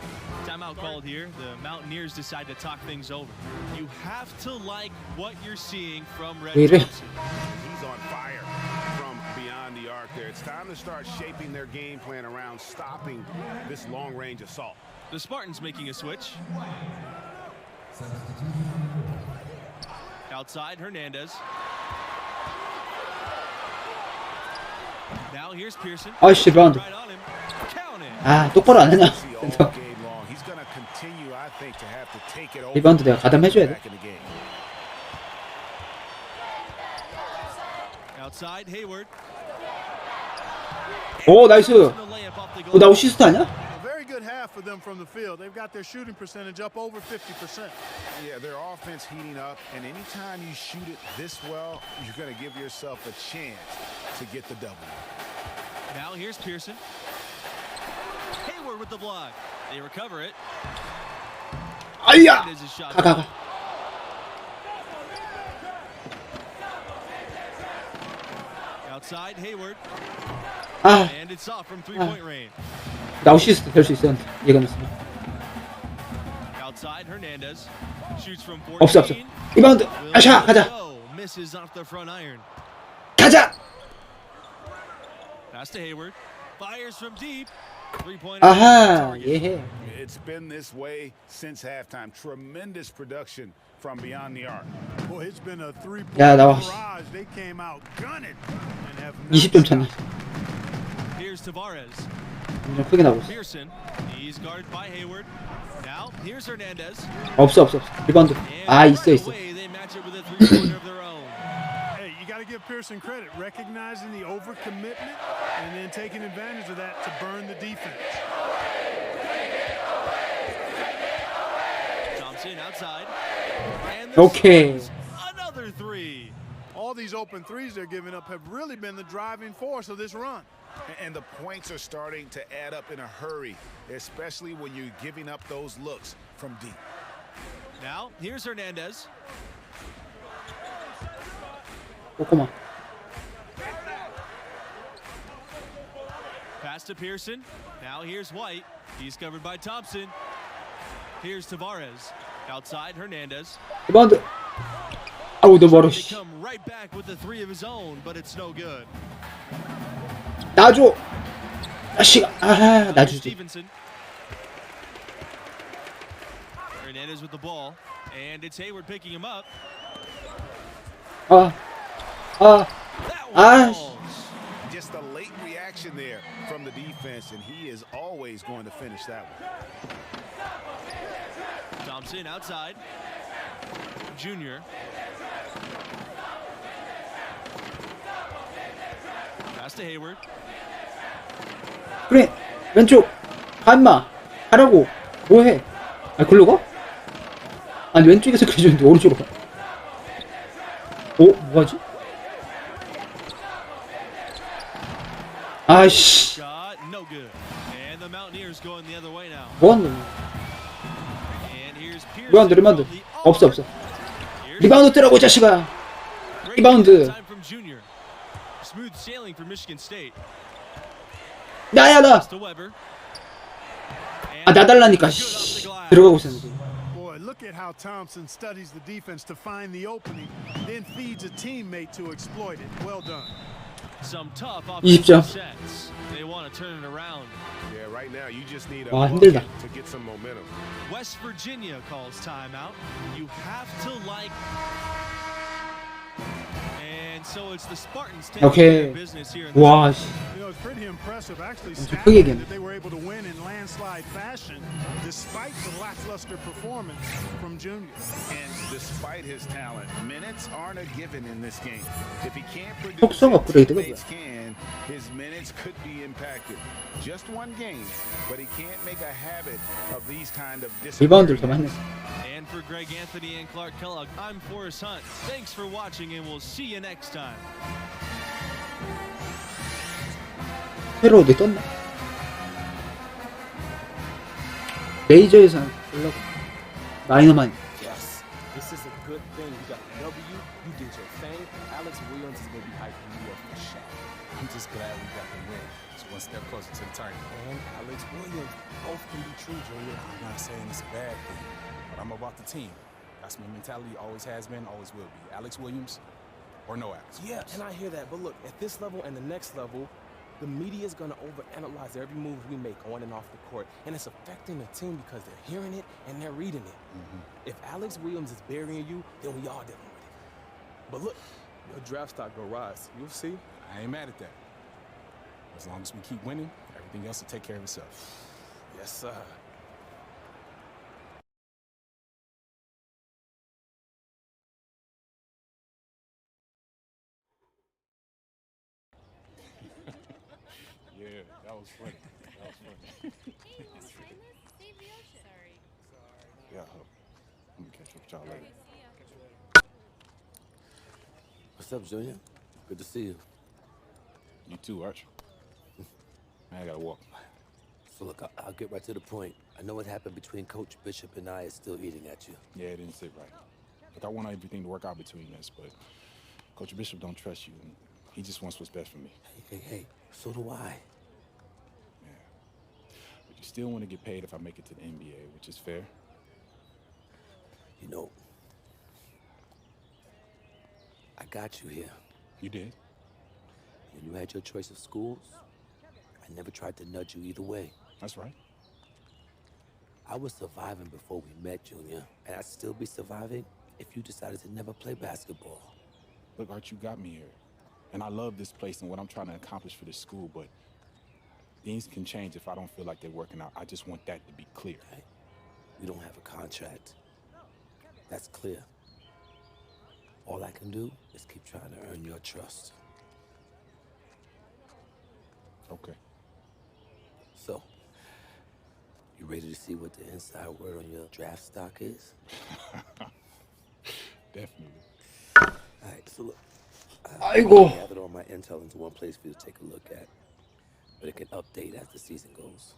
Timeout called here. The Mountaineers decide to talk things over. You have to like what you're seeing from Red Thompson. He's on fire from beyond the arc there. It's time to start shaping their game plan around stopping this long-range assault. The Spartans making a switch. Outside, Hernandez. Now here's Pearson. 아이씨 리바운드. 아 똑바로 안 하냐. 리바운드 내가 가담해줘야 돼. Outside, Hayward. 오 나이스. 나 어시스트 아니야? A very good half for them from the field. They've got their shooting percentage up over 50%. Yeah, their offense heating up, and anytime you shoot it this well, you're going to give yourself a chance to get the W. Now here's Pearson. Hayward with the block. They recover it. 아이야. 가. Outside Hayward. 아. And it's off from 3-point range. 나 어시스트 될 수 있었는데 얘가 넣었으면. Outside Hernandez. Shoots from 14. 없어. 리바운드. 아샤 가자. Misses off the front iron. 가자. Pass to Hayward. Fires from deep. 아하. 예. It's been this way since halftime. Tremendous production from beyond the arc. Boy, it's been a 3-point 야 나와. They came out gunning and have 20점 찼네. Here's Tavares. 좀 크게 나고 있어. Pearson. He's guarded by Hayward. Now, here's Hernandez. 없어. 리바운드. 아, 있어. They match it with a three-pointer of their own. Hey, you got to give Pearson credit, recognizing the overcommitment and then taking advantage of that to burn the defense. Thompson outside. And Okay. Another three. All these open threes they're giving up have really been the driving force of this run. And the points are starting to add up in a hurry, especially when you're giving up those looks from deep. Now, here's Hernandez. 꼬꼬마. Pass to Pearson. Now here's White. He's covered by Thompson. Here's Tavares. Outside, Hernandez. 리바운드. 아우, 너무 멀어. They come right back with the three of his own, but it's no good. 놔줘. 아씨가. 아, 놔주지. Stevenson. Hernandez with the ball, and it's Hayward picking him up. Just a late reaction there from the defense, and he is always going to finish that one. Thompson outside. Junior. Pass to Hayward. 그래, 왼쪽. 가 임마. 가라고. 뭐해? 아, 글로 가? 아니, 왼쪽에서 그려줬는데 오른쪽으로 가. 오, 뭐하지? 아이씨. Shot, no good. And the Mountaineers going the other way now. 뭐하는 거야? And here's Pearson. 리바운드. 없어. 리바운드 뜨라고, 이 자식아. 리바운드. Time from Junior. Smooth sailing for Michigan State. 나야, 나. 아, 나 달라니까. 들어가고 있었는데. Boy, look at how Thompson studies the defense to find the opening, then feeds a teammate to exploit it. Well done. Some tough 20점. sets. They want to turn it around. Yeah, right now you just need a 와, 힘들다. bucket to get some momentum. West Virginia calls timeout. You have to like. And so it's the Spartans taking care of business here in the 와, 씨. You know, it's pretty impressive, actually, 엄청 크게 얘기했네. that they were able to win in landslide fashion despite the lackluster performance from Junior. And despite his talent, minutes aren't a given in this game. If he can't produce 속성 what 업그레이드가 teammates 뭐야? can, his minutes could be impacted. Just one game, but he can't make a habit of these kind of 리바운드를 더 많이 했어. And for Greg Anthony and Clark Kellogg, I'm Forrest Hunt. Thanks for watching, and we'll see you next time. 새로 어디 떴나? 레이저에서 올라가. 마이너만. Yes, this is a good thing. You got the W, you did your thing. Alex Williams is going to be hyping you up for sure. I'm just glad we got the win. It's one step closer to the tournament. And Alex Williams, both can be true, Junior. I'm not saying it's a bad thing, but I'm about the team. That's my mentality, always has been, always will be. Alex Williams or no Alex Yeah, Williams. and I hear that. But look, at this level and the next level, the media is going to overanalyze every move we make on and off the court. And it's affecting the team because they're hearing it and they're reading it. If Alex Williams is burying you, then we all dealing with it. But look, your draft stock will rise. You'll see. I ain't mad at that. As long as we keep winning, everything else will take care of itself. Yes, sir. Yeah, that was funny. That was funny. Yeah, I hope. I'm gonna catch up with y'all later. What's up, Junior? Good to see you. You too, Arch. I gotta walk. So look, I'll get right to the point. I know what happened between Coach Bishop and I is still eating at you. Yeah, it didn't sit right. Look, I want everything to work out between us, but Coach Bishop don't trust you, and he just wants what's best for me. Hey, so do I. But you still want to get paid if I make it to the NBA, which is fair. You know, I got you here. You did? And you had your choice of schools. I never tried to nudge you either way. That's right. I was surviving before we met, Junior, and I'd still be surviving if you decided to never play basketball. Look, Art, you got me here. And I love this place and what I'm trying to accomplish for this school, but things can change if I don't feel like they're working out. I just want that to be clear. We don't have a contract. That's clear. All I can do is keep trying to earn your trust. Okay. So, you ready to see what the inside word on your draft stock is? Definitely. All right, so look. I gathered all my intel into one place for you to take a look at. But it can update as the season goes.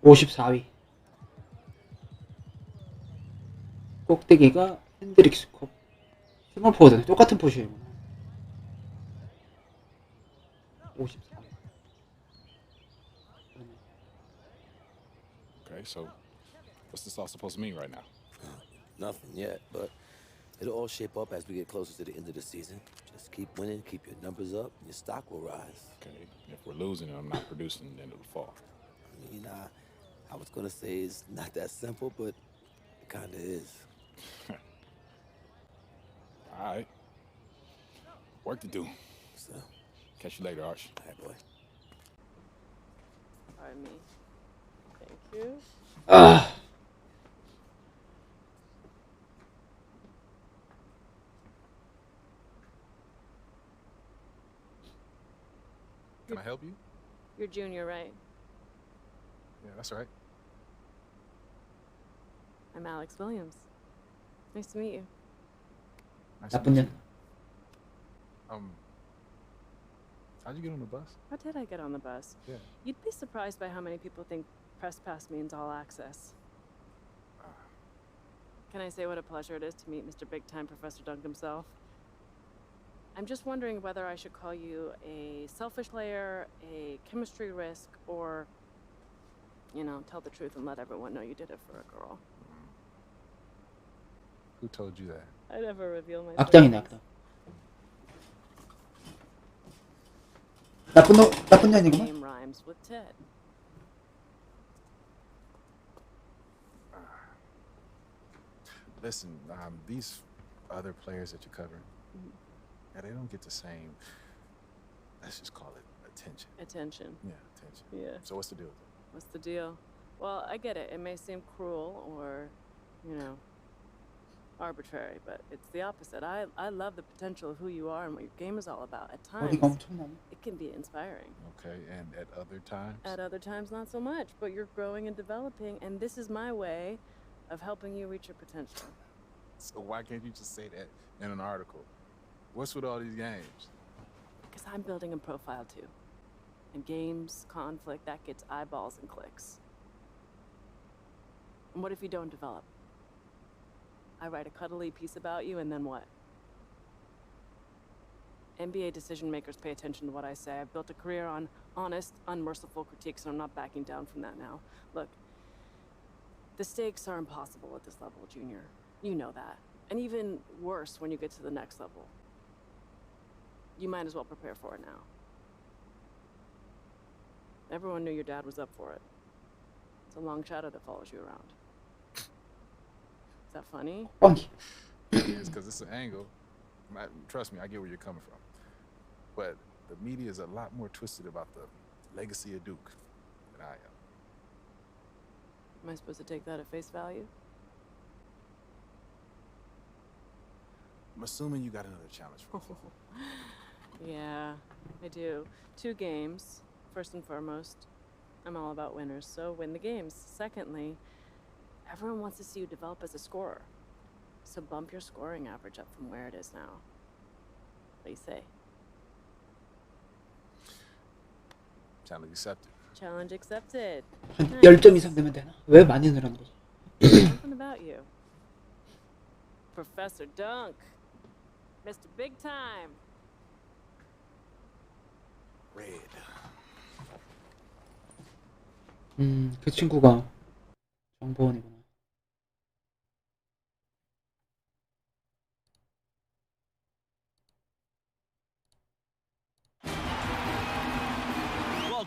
(54위) 꼭대기가 핸드릭스 컵. 스몰 포워드네. 똑같은 포지션이구나. 54위. Okay, so what's this all supposed to mean right now? Nothing yet, but it'll all shape up as we get closer to the end of the season. Just keep winning, keep your numbers up, and your stock will rise. Okay, if we're losing and I'm not producing, then it'll fall. I mean, I was gonna say it's not that simple, but it kinda is. All right. Work to do. So, catch you later, Arch. All right, boy. Pardon me. Thank you. Can I help you? You're Junior, right? Yeah, that's right. I'm Alex Williams. Nice to meet you. Nice to 나쁜 meet 년. you. How'd you get on the bus? How did I get on the bus? Yeah. You'd be surprised by how many people think Press Pass means all access. Can I say what a pleasure it is to meet Mr. Big Time Professor Dunk himself? I'm just wondering whether I should call you a selfish player, a chemistry risk, or, you know, tell the truth and let everyone know you did it for a girl. Who told you that? I never reveal my 악당이네, 악당. 나쁜 년이구나. Name rhymes with Ted. Listen, these other players that you're covering, yeah, they don't get the same, let's just call it attention. Attention. Yeah, attention. Yeah. So what's the deal with it? What's the deal? Well, I get it. It may seem cruel or, you know, arbitrary, but it's the opposite. I love the potential of who you are and what your game is all about. At times, 어디가 엄청나네. it can be inspiring. Okay, and at other times? At other times, not so much, but you're growing and developing, and this is my way of helping you reach your potential. So why can't you just say that in an article? What's with all these games? Because I'm building a profile too. And games, conflict, that gets eyeballs and clicks. And what if you don't develop? I write a cuddly piece about you, and then what? NBA decision makers pay attention to what I say. I've built a career on honest, unmerciful critiques, and I'm not backing down from that now. Look, the stakes are impossible at this level, Junior. You know that. And even worse when you get to the next level. You might as well prepare for it now. Everyone knew your dad was up for it. It's a long shadow that follows you around. Is that funny? Funny. It is, because it's an angle. Trust me, I get where you're coming from. But the media is a lot more twisted about the legacy of Duke than I am. Am I supposed to take that at face value? I'm assuming you got another challenge for me. Yeah, I do. 2 games, first and foremost. I'm all about winners, so win the games. Secondly, everyone wants to see you develop as a scorer. So bump your scoring average up from where it is now. What do you say? Challenge accepted. Challenge accepted. 한 10점 이상 되면 되나? 왜 많이 늘어난 거지? Something about you. Professor Dunk. Mr. Big Time. Red. 그 친구가 정보원이구나.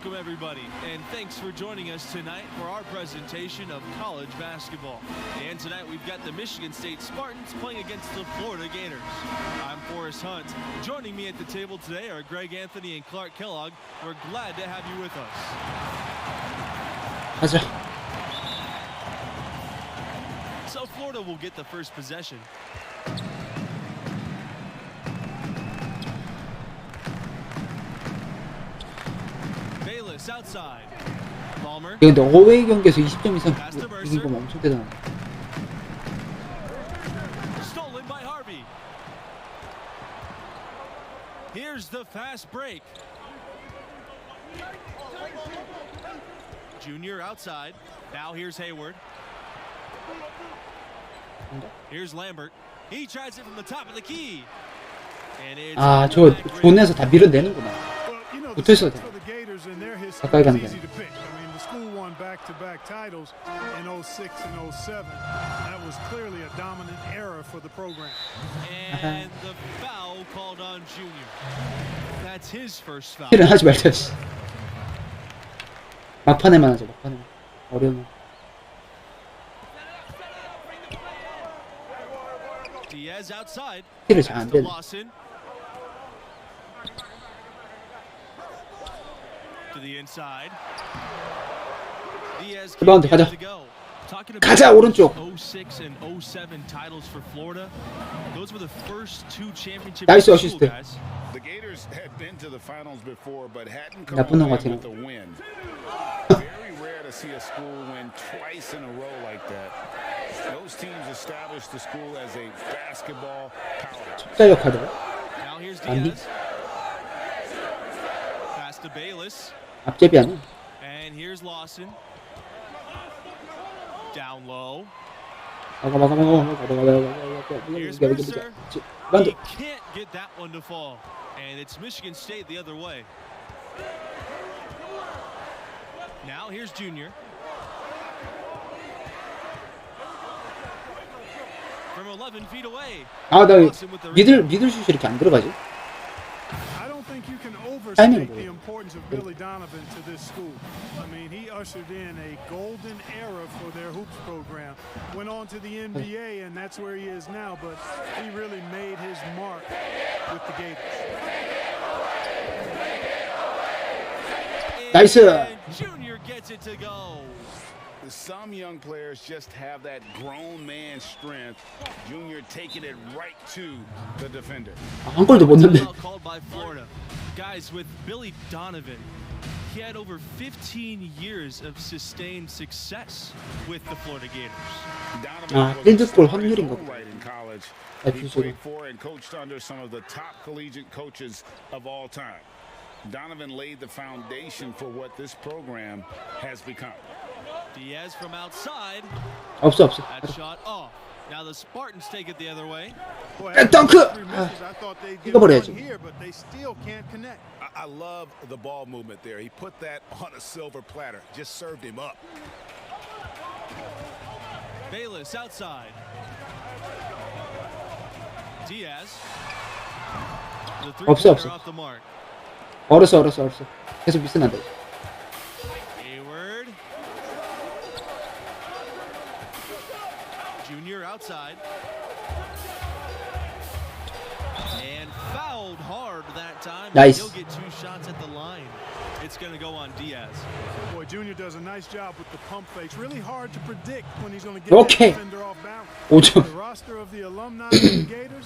Welcome everybody, and thanks for joining us tonight for our presentation of college basketball. And tonight we've got the Michigan State Spartans playing against the Florida Gators. I'm Forrest Hunt. Joining me at the table today are Greg Anthony and Clark Kellogg. We're glad to have you with us. 가자. So Florida will get the first possession. Bayless outside. Palmer. 근데 어웨이 경기에서 20점 이상 이긴 거 엄청 대단하다. Stolen by Harvey. Here's the fast break. Junior outside. Now here's Hayward. Here's Lambert. He tries it from the top of the key. And it's 아, 저 존에서 다 밀어내는구나. 붙어 있어야 돼. 가까이 가는 게 아니야. The school won back-to-back titles in 06 and 07. That was clearly a dominant era for the program. And the foul called on Junior. That's his first foul. 실은 하지 말자. 막판에만 하자. 막판에. 어려우면. Diaz outside. 실을 잘 안 되네. To the inside. Diaz 리바운드 가자. 가자 오른쪽. 06 and 07 titles for Florida. Those were the first two championships. 나이스 어시스트. The Gators had been to the finals before, but hadn't come 나쁜 놈 away 같아요. with a win. Very rare to see a school win twice in a row like that. Those teams established the school as a basketball powerhouse. 숫자 역할을. Now here's 아니. Diaz. Pass to Bayless. 앞제비 아니야. And here's Lawson. Down low. Here's Mercer. He can't get that one to fall. And it's Michigan State the other way. Now here's Junior. From 11 feet away. 아, 나 미들 슛이 이렇게 안 들어가지? I don't think you can 타이밍을 overstate the importance of Billy Donovan to this school. I mean, he ushered in a golden era for their hoops program. Went on to the NBA, and that's where he is now. But he really made his mark with the Gators. 나이스. Junior gets it to go. Some young players just have that grown man strength. Junior taking it right to the defender. 한 골도 못 넣네. Called by Florida. Guys, with Billy Donovan, he had over 15 years of sustained success with the Florida Gators. 아, 필드골 확률인가 보다. Right in college. 아, He played for and coached under some of the top collegiate coaches of all time. Donovan laid the foundation for what this program has become. Diaz from outside. 없어. That shot off. Now the Spartans take it the other way. 덩크. 찍어버려야지. I love the ball movement there. He put that on a silver platter. Just served him up. Bayless outside. Diaz. The three-pointer off the mark. 얼었어. 계속 미스는 안 돼. Hayward. Junior outside. And fouled hard that time. Nice. He'll get two shots at the line. It's going to go on Diaz. Boy, Junior does a nice job with the pump fakes. Really hard to predict when he's going to get Okay. that defender off balance. 5점. The roster of the alumni of the Gators,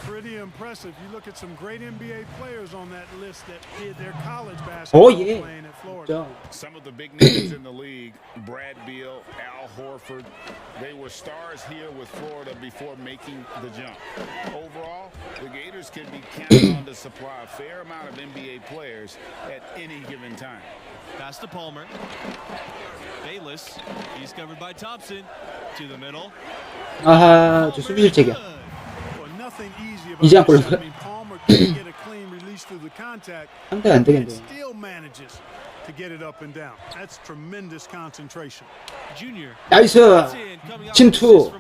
pretty impressive. You look at some great NBA players on that list that did their college basketball playing at Florida. Some of the big names in the league, Brad Beal, Al Horford, they were stars here with Florida before making the jump. Overall, the Gators can be counted on to supply a fair amount of NBA players at any given time. Pass to Palmer. Bayless. He's covered by Thompson. To the middle. 아하, 저 수비 실책이야. Well, nothing easy about 이제 안 this. 골. I mean, Palmer couldn't get a clean release through the contact. 상대가 안 되겠네. Still manages to get it up and down. That's tremendous concentration. Junior. 나이스. 침투.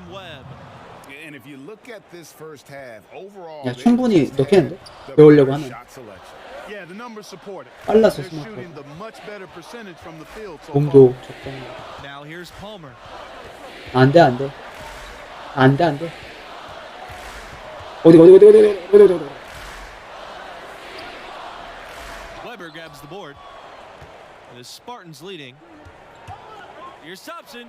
And if you look at this first half, overall, 야, 충분히 넣겠는데? 배우려고 하면. shot selection. Yeah, the numbers support it. 빨라서 They're 스마트. shooting the much better percentage from the field so far. 몸도 적당히. Now here's Palmer. 안 돼, 안 돼. 안 돼, 안 돼. 어디. Weber grabs the board. And the Spartans leading. Here's Thompson.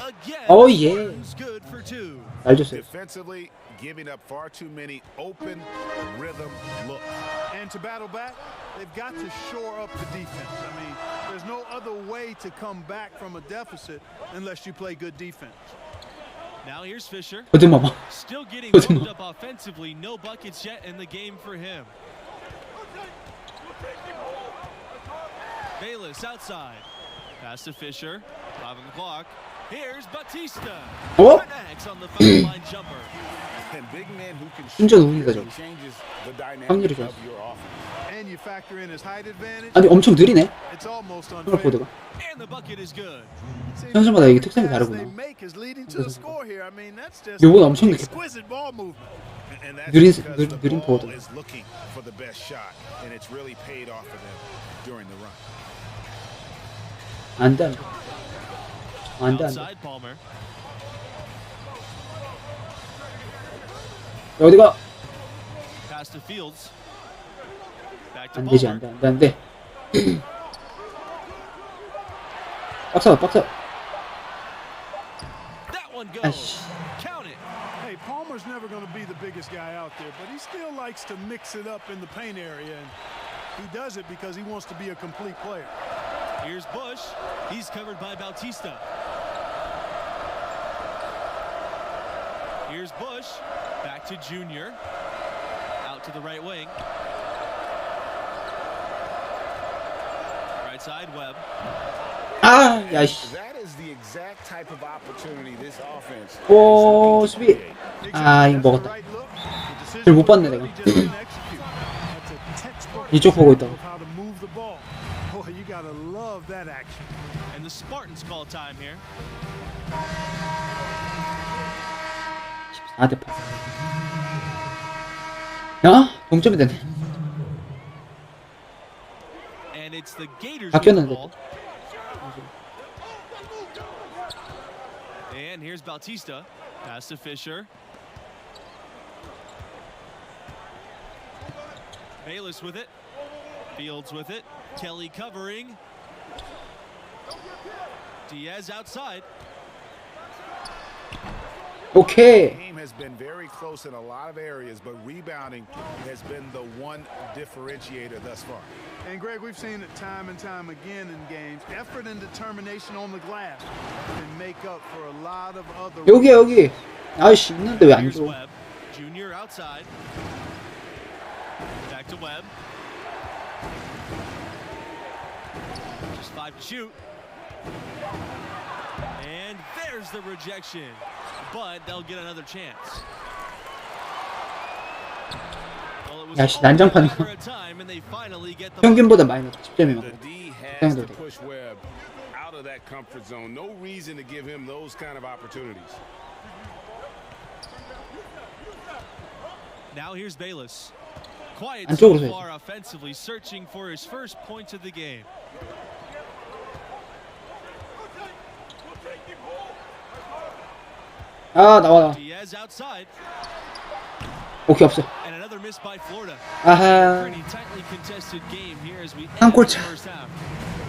Again. Oh yeah. Spartans good for 2. 잘 줬어요. Defensively, giving up far too many open rhythm looks. And to battle back, they've got to shore up the defense. I mean, there's no other way to come back from a deficit unless you play good defense. Now here's Fisher. 거짓말. Still getting 거짓말. hooked up offensively. No buckets yet in the game for him. Bayless outside. Pass to Fisher. 5 on the clock. Here's Batista. 어? Connects on the foul line jumper. And big men who can 완전 우기가 저. changes the dynamic 확률이 of 좋았어. your offense. And you factor in his height advantage. 아니 엄청 느리네. It's almost unfair. 스마트보드가. And the bucket is good. 선수마다 이게 특성이 다르구나. They make is leading to the score here. I mean, that's just 요건 엄청 느꼈다. exquisite ball movement. And that's 느린 because the 느린 ball 포워드. is looking for the best shot, and it's really paid off for them during the run. 안 돼, 안 돼. 안 돼, 안 돼. Outside Palmer. 어디가? Pass to Fields. Back to 안 되지, Palmer. 안 돼, 안 돼, 안 돼. 박사. That one goes. 아이씨. Count it. Hey, Palmer's never going to be the biggest guy out there, but he still likes to mix it up in the paint area, and he does it because he wants to be a complete player. Here's Bush. He's covered by Bautista. Here's Bush. Back to Junior. Out to the right wing. Right side, Webb. 아, 야씨. That is the exact type of opportunity this offense. 오, 수비. 아, 이거 먹었다. 잘 못 봤네, 내가. 이쪽 보고 있다고. Boy, you gotta love that action. And the Spartans call time here. 14대 8. 야, 동점이 되네. And it's the Gators 바뀌었는데. ball. And here's Bautista. Pass to Fisher. Bayless with it. Fields with it. Kelly covering. Diaz outside. 오케이. The game has been very close in a lot of areas, but rebounding has been the one differentiator thus far. And Greg, we've seen it time and time again in games. Effort and determination on the glass can make up for a lot of other. 여기. 아이씨, 있는데 왜 안 Here's 줘? Webb. Junior outside. Back to Webb. Just 5 to shoot. And there's the rejection. But they'll get another chance. Well, it was 야씨, 난장판. for a time and they finally get the 평균보다 많이 넣었다. 10점이 The 많고. D has to 돼. push Webb out of that comfort zone. No reason to give him those kind of opportunities. Now here's Bayless. Quiet 안쪽으로 so 서야지. far offensively, searching for his first points of the game. 아, 나와. Diaz outside. 오케이, 없어. And another miss by Florida. 아하. Pretty tightly contested game here as we 한 end 골 the 차. first half.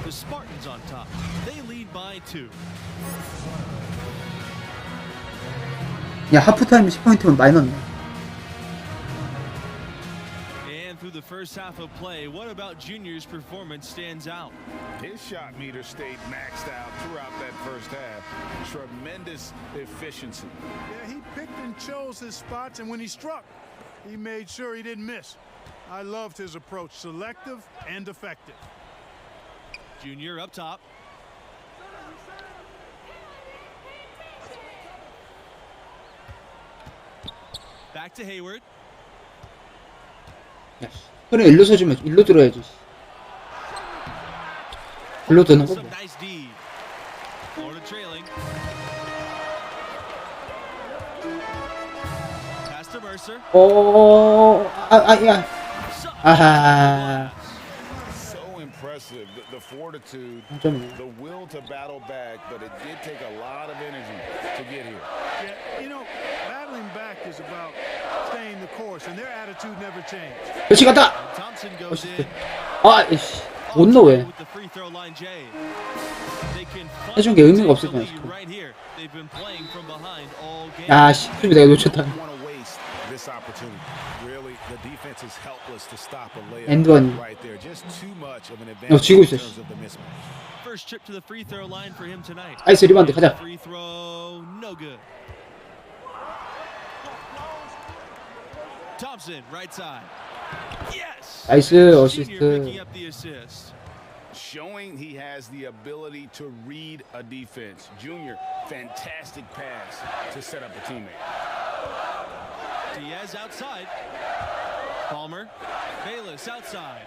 The Spartans on top. They lead by 2. 야, 하프타임 10포인트면 많이 넣네. And through the first half of play, what about Junior's performance stands out? His shot meter stayed maxed out throughout that first half. Tremendous efficiency. Yeah, he picked and chose his spots, and when he struck, he made sure he didn't miss. I loved his approach, selective and effective. Junior up top. Back to Hayward. 야, 그래, 일로 서주면 일로 들어야지. 일로 드는 거. Some nice D. Florida trailing. Pass to Mercer. 야. Something 아하. So impressive, the fortitude, 점이네. the will to battle back, but it did take a lot of energy to get here. Yeah, you know, battling back is about staying the course, and their attitude never changed. 그렇지 갔다. Thompson goes in. 아, 이씨. 못 넣어 왜? With the free throw line, Jay. They can 해준 게 의미가 없을 뻔 lead right here. They've been playing from behind all game. 야, 씨. 수비 내가 놓쳤다. This opportunity. Really, the defense is helpless to stop a layup 엔드원. right there. Just too much of an 너 advantage 지고 in 있어. terms of the mismatch. First trip to the free throw line for him tonight. 아이스 리바운드 가자. Free throw, no good. Thompson, right side. Yes. 나이스 Junior 어시스트. picking up the assist. Showing he has the ability to read a defense. Junior, fantastic pass to set up a teammate. Diaz outside. Palmer. Bayless outside.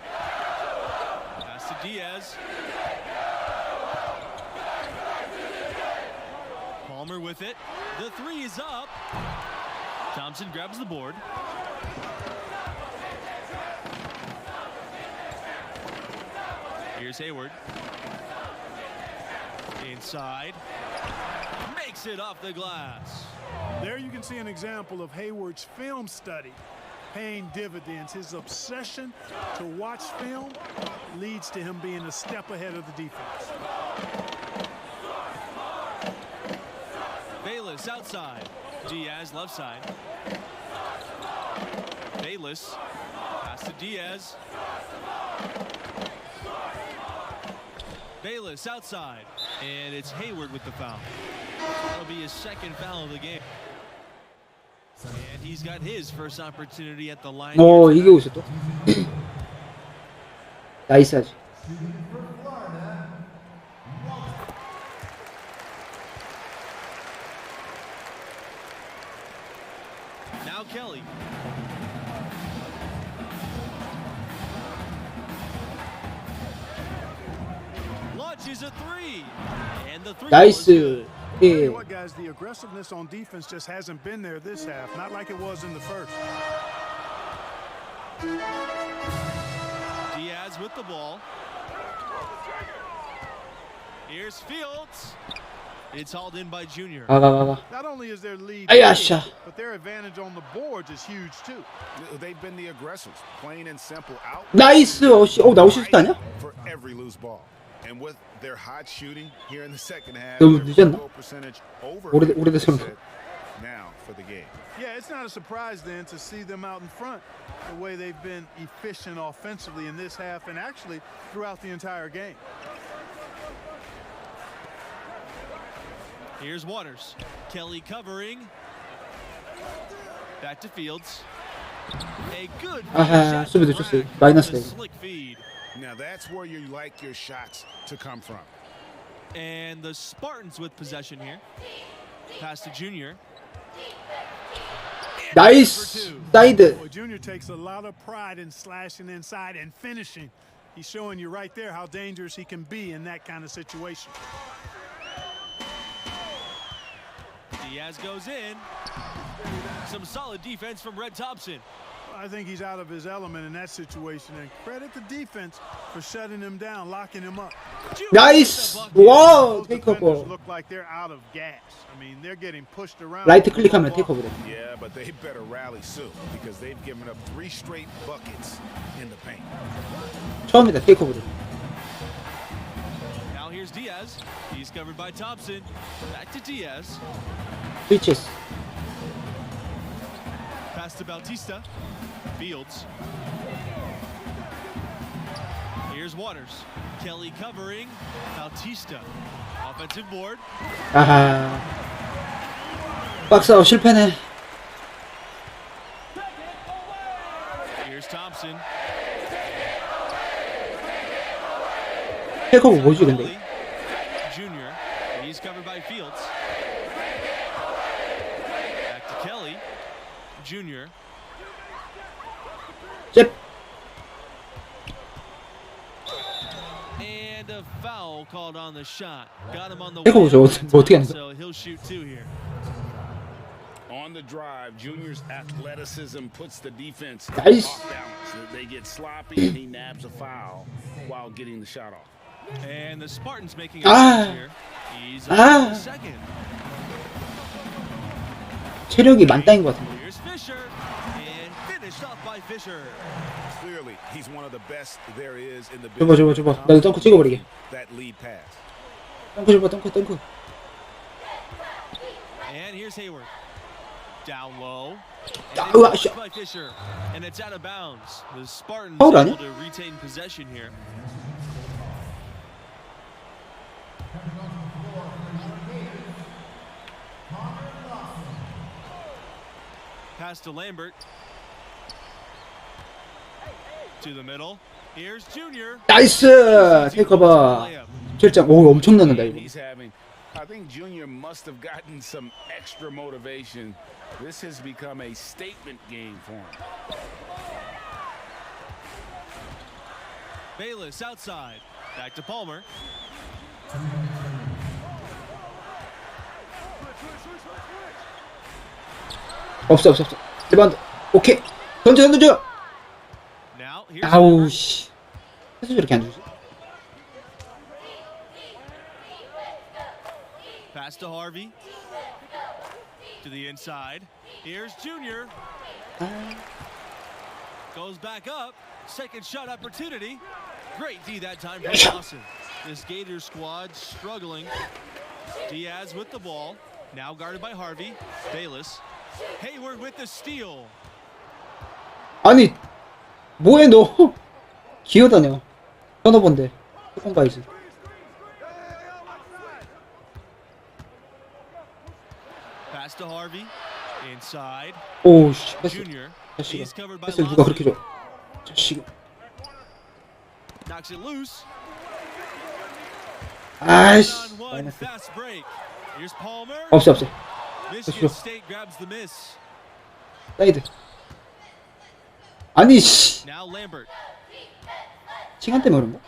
Pass to Diaz. Palmer with it. The three is up. Thompson grabs the board. Here's Hayward. Inside. Makes it off the glass. There you can see an example of Hayward's film study paying dividends. His obsession to watch film leads to him being a step ahead of the defense. Bayless outside. Diaz left side. Bayless. Pass to Diaz. Bayless outside. And it's Hayward with the foul. That'll be his second foul of the game. And he's got his first opportunity at the line. 어, 이기고 있어 또. 나이스하지. Now Kelly. Launches a three. And the three. 나이스. Tell you 예. what, guys, the aggressiveness on defense just hasn't been there this half, not like it was in the first. Diaz with the ball. Here's Fields. It's hauled in by Junior. 가. Not only is their lead 아야, big, 샤. but their advantage on the boards is huge too. They've been the aggressors, plain and simple. Out. 나이스 어시. 어, 나 어시스트 아니야? For every loose ball. And with their hot shooting here in the second half, 너무 their 늦었나? field goal percentage over 오래돼서 50% now for the game. Yeah, it's not a surprise then to see them out in front the way they've been efficient offensively in this half and actually throughout the entire game. Here's Waters. Kelly covering. Back to Fields. A good 아하, 수비 놓쳤어요. 마이너스 네. slick feed. Now that's where you like your shots to come from. And the Spartans with possession here. Pass to Junior. 나이스. 사이드. Well, Junior takes a lot of pride in slashing inside and finishing. He's showing you right there how dangerous he can be in that kind of situation. Diaz goes in. Some solid defense from Red Thompson. I think he's out of his element in that situation, and credit the defense for shutting him down, locking him up. 나이스. 와, 테이크오버. Look like they're out of gas. I mean, they're getting pushed around. 라이트 클릭하면 테이크오버래. Yeah, but they better rally soon because they've given up 3 straight buckets in the paint. 처음이다 테이크오버래. Now here's Diaz. He's covered by Thompson. Back to Diaz. 스위치스. Pass to Bautista. Fields. Here's Waters. Kelly covering. Bautista. Offensive board. 아하. 박스아웃 실패네. Here's Thompson. 테이크오버 뭐지 근데? Junior. He's covered by Fields. Back to Kelly. Junior. 잽. And a foul called on the shot. Got him on the 테이크오버 저 뭐 어떻게 하는 거야? so he'll shoot 2 here. On on the drive, Junior's athleticism puts the defense Nice. off balance. They get sloppy and he nabs a foul while getting the shot off. And the Spartans making a change here. He's on the second. 체력이 만땅인 것 같은데. Here's Fisher and finished off by Fisher. Clearly, he's one of the best there is in the 줘봐. 나도 덩크 찍어버리게. that lead pass. 덩크 줘봐, 덩크. And here's Hayward. Down low. 으아, 씨. By Fisher. And it's out of bounds. The Spartans 파울 able 아니야? to retain possession here. Pass to Lambert. To the middle. Here's Junior. 나이스. 테이크오버. 실장 오 엄청 넣는다 이거. He's having, I think Junior must have gotten some extra motivation. This has become a statement game for him. Bayless outside. Back to Palmer. 없어. 리바운드. 오케이. 던져. Now here's 아우 씨. 해서 저렇게 안 주지? Pass to Harvey. To the inside. Here's Junior. Goes back up. Second shot opportunity. Great D that time for Dawson. This Gator squad struggling. Diaz with the ball. Now guarded by Harvey. Bayless. Hayward with the steal. 아니 뭐해 너? 기어다녀. 턴오버인데. 조금 봐야지. Pass to Harvey. Inside. 오 씨. Junior. 자식아. 패스를 누가 그렇게 줘? 자식아. Knocks it loose. 아이씨. 마이너스. Fast break. Here's Palmer. 없어. Michigan State grabs the miss. 사이드. 아니 씨. Now Lambert. 시간 때문에 그런가?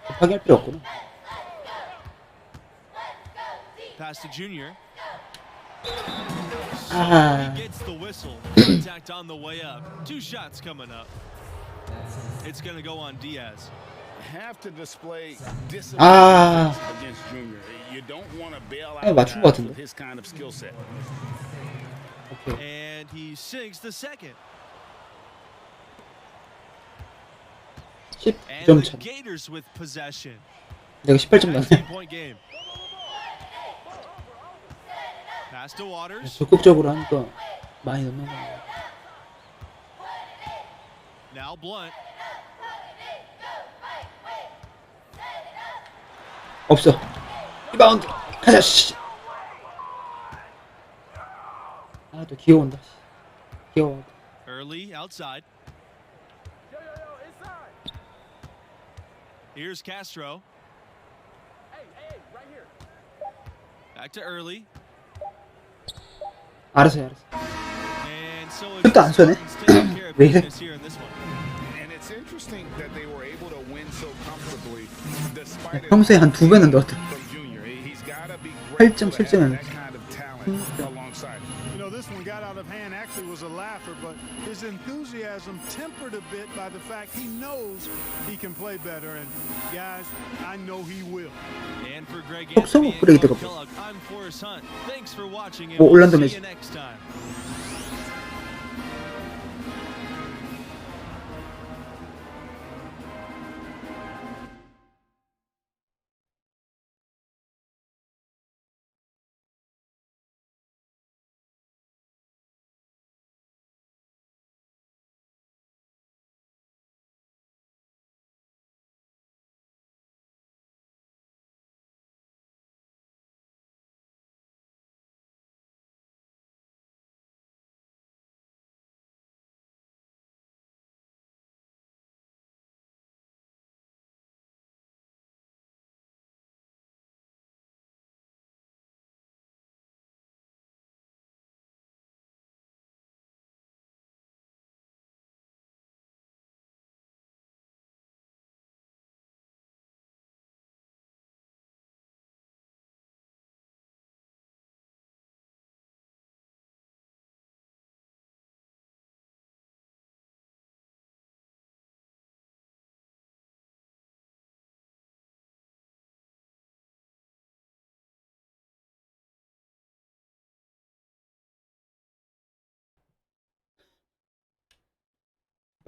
급하게 할 필요 없구나. Pass to Junior. 아. He gets the whistle. Contact on the way up. Two shots coming up. It's going to go on Diaz. Have to display discipline against Junior. You don't want to bail out 맞춘 것 guys 같은데. with his kind of skill set. And he sinks the second. 10점 차. Gators with possession. 내가 18점 났네. Point game. Pass to Waters. 적극적으로 하니까 많이 넣는 거야. Now Blunt. 없어. 리바운드. 가자 씨. 아 또 귀여운다. 귀여워. Early outside. Here's Castro. Back to Early. 알았어. And so 슛도 안 쏘네. 왜 이래? And it's interesting that they were able to win so comfortably despite 평소에 한 2배는 넣었다. from Junior. He's got to be 8점 7점은. that kind of talent alongside him. You know, this one got out of hand, actually was a laugher, but his enthusiasm tempered a bit by the fact he knows he can play better. And guys, I know he will. And for Greg 속성 Anthony 업그레이드 and 가 Kellogg, I'm Forrest Hunt. Thanks for watching and 오, we'll 올란도 see 메시. you next time.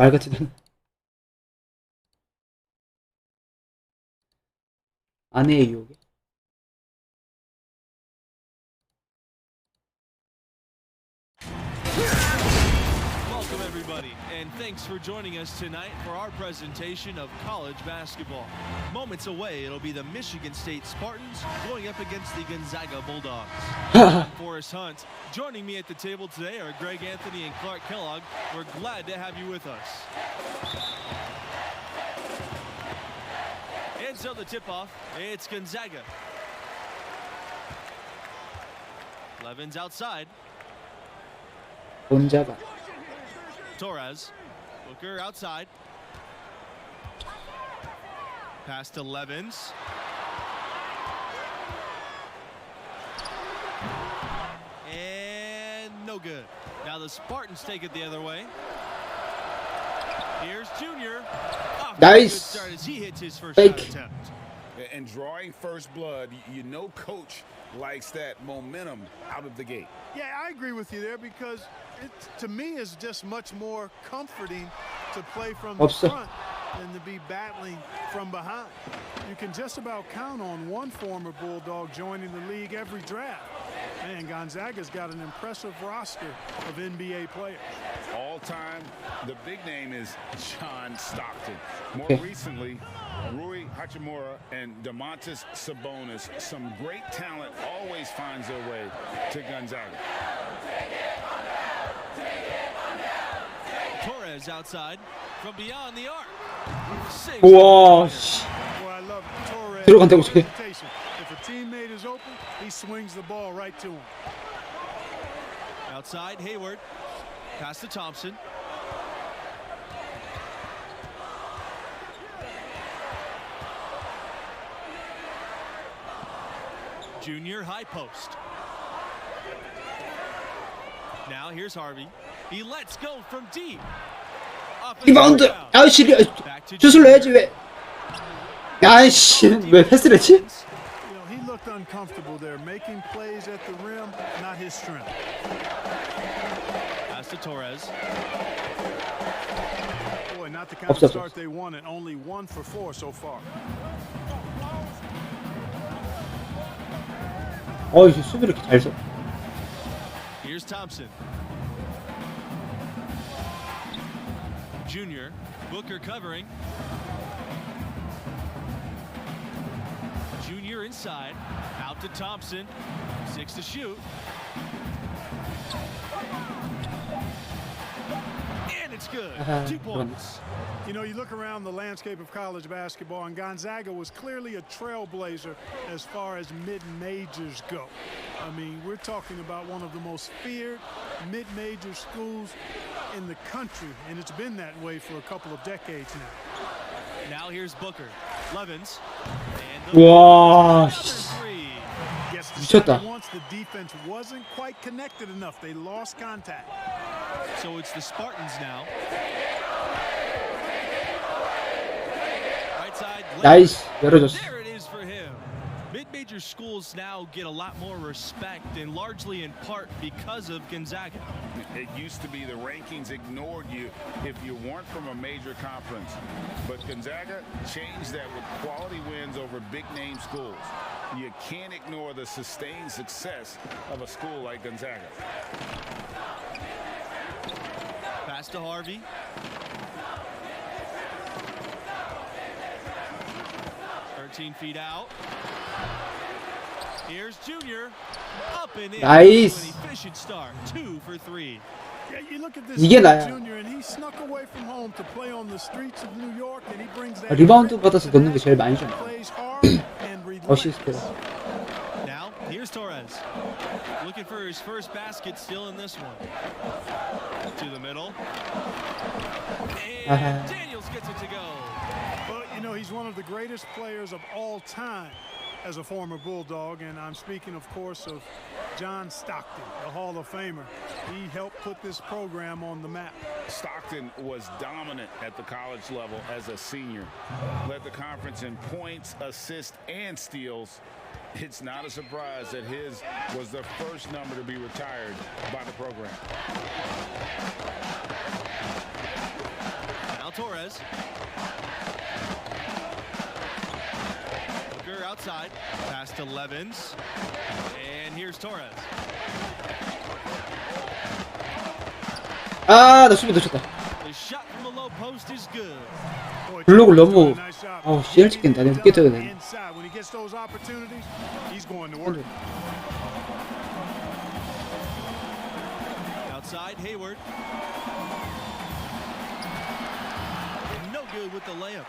말 같지도 않아. 아내의 유혹. Welcome, everybody, and thanks for joining us tonight for our presentation of college basketball. Moments away, it'll be the Michigan State Spartans going up against the Gonzaga Bulldogs. I'm Forrest Hunt. Joining me at the table today are Greg Anthony and Clark Kellogg. We're glad to have you with us. And so the tip-off, it's Gonzaga. Levin's outside. 곤자가. Torres. Booker outside. Pass to Levins. And no good. Now the Spartans take it the other way. Here's Junior. Nice. Start as he hits his first Fake. shot attempt. And drawing first blood, you know coach likes that momentum out of the gate. Yeah, I agree with you there because it, to me, is just much more comforting to play from the front than to be battling from behind. You can just about count on one former Bulldog joining the league every draft. Man, Gonzaga's got an impressive roster of NBA players. All time, the big name is John Stockton. More recently, Rui Hachimura and Domantas Sabonis. Some great talent always finds their way to Gonzaga. Torres outside from beyond the arc. 우와, 씨. Boy, I love Torres. 들어간다고 저게. If a teammate is open, he swings the ball right to him. Outside, Hayward. Pass to Thompson. Junior high post. Now here's Harvey. He lets go from deep. 리바운드. 아이씨, 슛을 내야지 왜? 아이씨, 왜 패스를 했지? You know, he looked uncomfortable there, making plays at the rim, not his strength. Pass to Torres. Boy, not the kind of start they wanted. Only 1 for 4 so far. 어이, 수비를 이렇게 잘 써. Here's Thompson. Junior. Booker covering. Junior inside. Out to Thompson. 6 to shoot. And it's good. 2 points. You know, you look around the landscape of college basketball, and Gonzaga was clearly a trailblazer as far as mid-majors go. I mean, we're talking about one of the most feared mid-major schools in the country, and it's been that way for a couple of decades now. Now here's Booker. Levins. 와, 미쳤다. Once the defense wasn't quite connected enough, they lost contact. So it's the Spartans now. Right side. 나이스, 열어줬어. There it is for him. Mid-major schools now get a lot more respect, and largely in part because of Gonzaga. It used to be the rankings ignored you if you weren't from a major conference. But Gonzaga changed that with quality wins over big-name schools. You can't ignore the sustained success of a school like Gonzaga. Pass to Harvey. Feet out. Here's Junior. Up and in. Nice. An efficient start. 2 for 3. Yeah, you look at this 이게 나야. Junior, and he snuck away from home to play on the streets of New York, and he brings that. 리바운드 받아서 넣는 게 제일 많이 줘. 어시스트. Now here's Torres. Looking for his first basket still in this one. To the middle. And Daniels gets it to go. Well, you know, he's one of the greatest players of all time as a former Bulldog, and I'm speaking, of course, of John Stockton, the Hall of Famer. He helped put this program on the map. Stockton was dominant at the college level as a senior. Led the conference in points, assists, and steals. It's not a surprise that his was the first number to be retired by the program. Torres. Booker outside. Pass to Levins. And here's Torres. 아, 나 수비 놓쳤다. The shot from the low post is good. 블록을 너무 CL 찍겠다. 내가 늦게 떠야 돼. Outside Hayward. No good with the layup.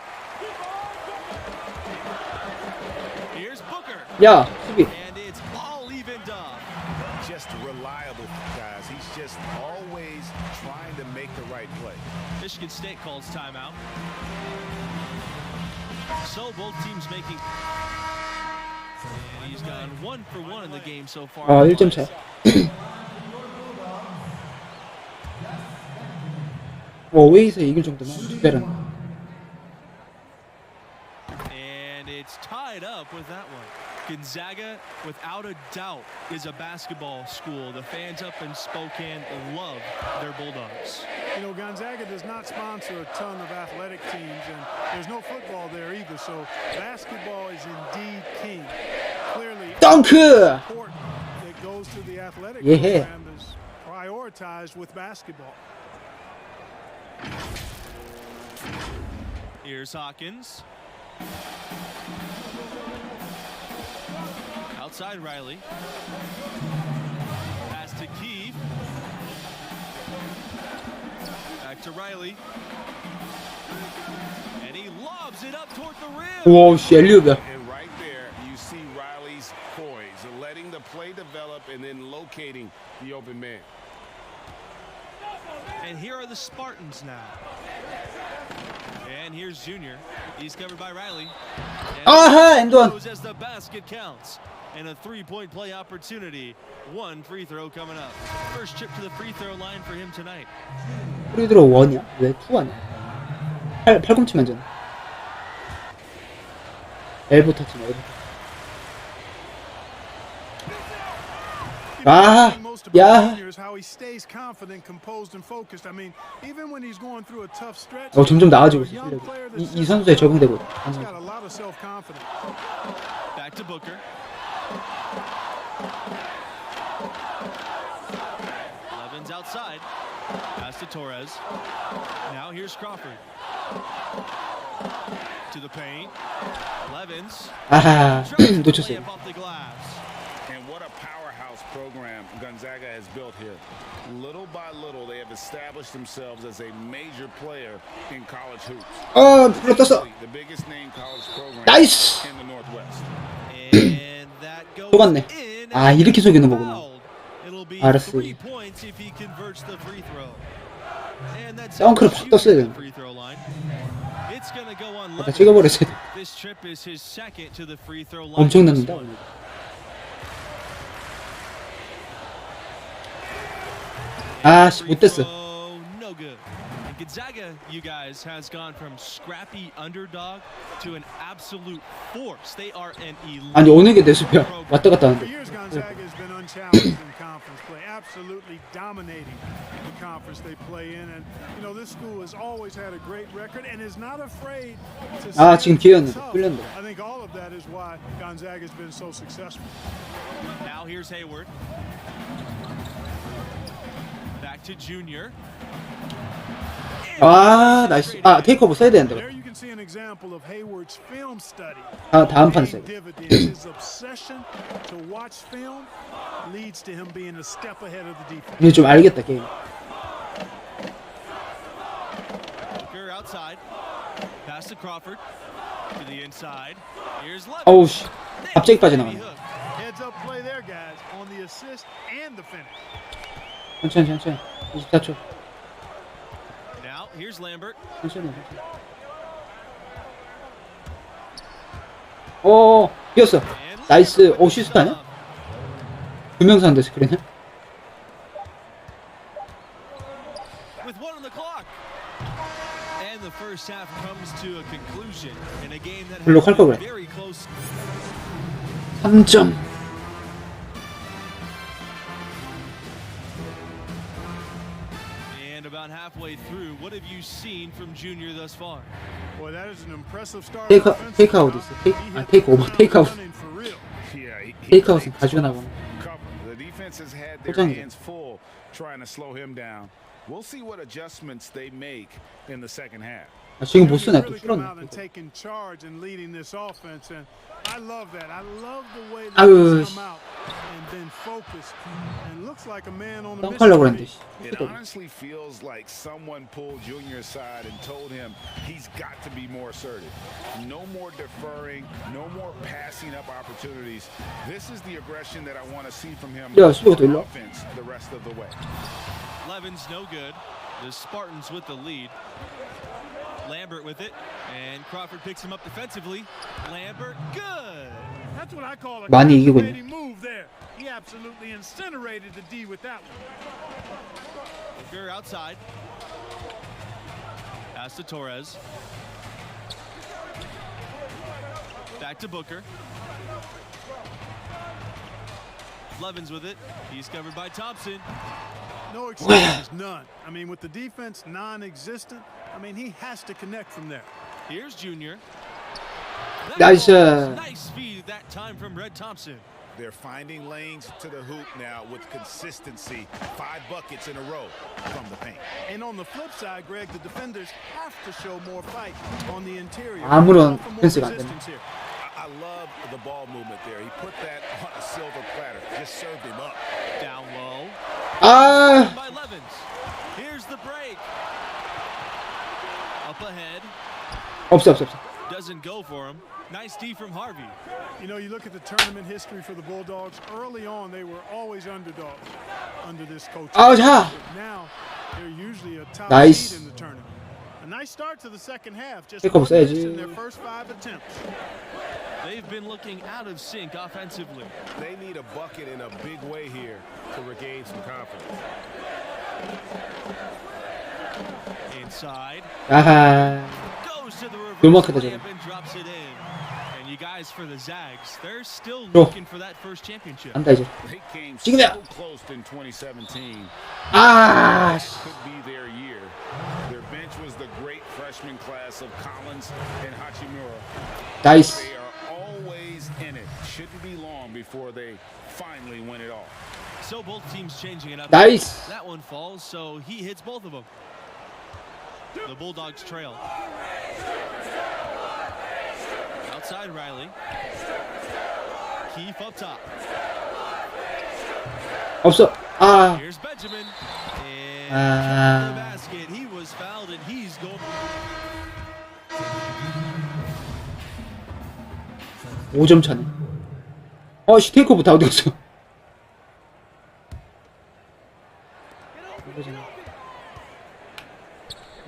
Here's Booker. 야, 수비. And it's all evened up. Just reliable, guys. He's just always trying to make the right play. Michigan State calls timeout. So both teams making. And he's gone 1 for 1 in the game so far. 아, 1점 차. 어웨이에서 이길 정도면 특별한. And it's tied up with that one. Gonzaga, without a doubt, is a basketball school. The fans up in Spokane love their Bulldogs. You know, Gonzaga does not sponsor a ton of athletic teams, and there's no football there either, so basketball is indeed king. Clearly, Dunk! support that goes to the athletic Yeah. program is prioritized with basketball. Here's Hawkins. Outside Riley. Pass to Keefe. Back to Riley. And he lobs it up toward the rim. 와, 씨, 엘리업이야. And right there, you see Riley's poise, letting the play develop and then locating the open man. And here are the Spartans now. And here's Junior. He's covered by Riley. 아하, 엔드원. Goes as the basket counts. And a three-point play opportunity. One free throw coming up. First trip to the free throw line for him tonight. 프리드로 1이야? 왜 2 아니야? 팔꿈치만 전. 엘보 터치네, 엘보 터치. 아, 야. 점점 나아지고 있어, 실력이. 이 선수에 적응되고 있다. Back to Booker. Levins outside. Pass to Torres. Now here's Crawford. To the paint. Levins. 아하, 놓쳤어요. And what a powerhouse program Gonzaga has built here. Little by little, they have established themselves as a major player in college hoops. 불렀었어. The biggest name college program 나이스. in the Northwest. 속았네. 아, 이렇게 속이는 거구나. 알았어. 덩크를 팍 떴어야 되는데. 아까 찍어버렸어야 돼. 엄청났는데 오늘. 아씨, 못됐어. Gonzaga, you guys, has gone from scrappy underdog to an absolute force. They are an elite. 아니, 어느 게 내 수비야? 왔다 갔다 하는데. For years, Gonzaga has been unchallenged in conference play, absolutely dominating the conference they play in. And you know, this school has always had a great record and is not afraid to. 아, 지금 기회였는데 끌렸는데. I think all of that is why Gonzaga has been so successful. Now here's Hayward. Back to Junior. 아, 나이스. 아, 테이크오버 써야 되는데. There you can see an example of Hayward's film study. 아, 다음 판 써야 돼. His obsession to watch film leads to him being a step ahead of the defense. 이제 좀 알겠다, 게임. Booker outside. Pass to Crawford. To the inside. Here's Levin. 어우 씨. 갑자기 빠져나가네. Heads up play there, guys, on the assist and the finish. 천천히. 24초. Now here's Lambert. 천천히. 오, 뛰었어. 나이스. 오, 슈스트 아니야? 두명사인데 스크린은? With 1 on the clock. And the first half comes to a conclusion in a game that 블록 할 걸 그래. very close. 3점. And a about halfway through. What have you seen from Junior thus far? Boy, that is an impressive start. 테이크아웃 있어. 테이크오버, 테이크아웃. 테이크아웃은 가지고 나가는. The defense has had their 포장이죠. hands full trying to slow him down. We'll see what adjustments they make in the second half. 아, 지금 못 쓰네. 또 Really come 줄었네. out and taking charge and leading this offense, and I love that. I love the way they 아유, come out and then focus and looks like a man on a 덩크하려고 mission. 그랬는데. It honestly feels like someone pulled Junior aside and told him he's got to be more assertive. No more deferring, no more passing up opportunities. This is the aggression that I want to see from him 야, 수비가 더 일로 와. offense the rest of the way. Levin's no good. The Spartans with the lead. Lambert with it, and Crawford picks him up defensively. Lambert, good. That's what I call a 많이 이기고 있네. captivating move there. He absolutely incinerated the D with that one. Booker outside. Pass to Torres. Back to Booker. Levin's with it. He's covered by Thompson. No excuses, none. I mean, with the defense non-existent, I mean, he has to connect from there. Here's Junior. Nice. Nice speed that time from Red Thompson. They're finding lanes to the hoop now with consistency. 5 buckets in a row from the paint. And on the flip side, Greg, the defenders have to show more fight on the interior. 아무런 펜스가 안 되네. I love the ball movement there. He put that on a silver platter. Just served him up. Down low. 아, By Levins. Here's the break. Up ahead. 없어. Doesn't go for him. Nice D from Harvey. You know, you look at the tournament history for the Bulldogs. Early on, they were always underdogs under this coach. 아, 자. Now, they're usually a top Nice. seed in the tournament. A nice start to the second half. Just 이거 one miss 써야지. in their first 5 attempts. They've been looking out of sync offensively. They need a bucket in a big way here to regain some confidence. Inside. 아하. Goes to the 요만하다, reverse 저거. layup and drops it in. And you guys for the Zags, they're still 줘. looking for that first championship. 안다 이제. They came 지금이야. so close in 2017. 아, 씨. Could be their year. Their bench was the great freshman class of Collins and Hachimura. 나이스. They are always in it. Shouldn't be long before they finally win it all. So both teams changing it up. Nice. That one falls, so he hits both of them. The Bulldogs trail. Outside Riley. Keefe up top. 없어. 아. Here's Benjamin. And 아. the basket. He was fouled and he's going. 5점 차네. 씨, 테이크오버 다 어디 갔어?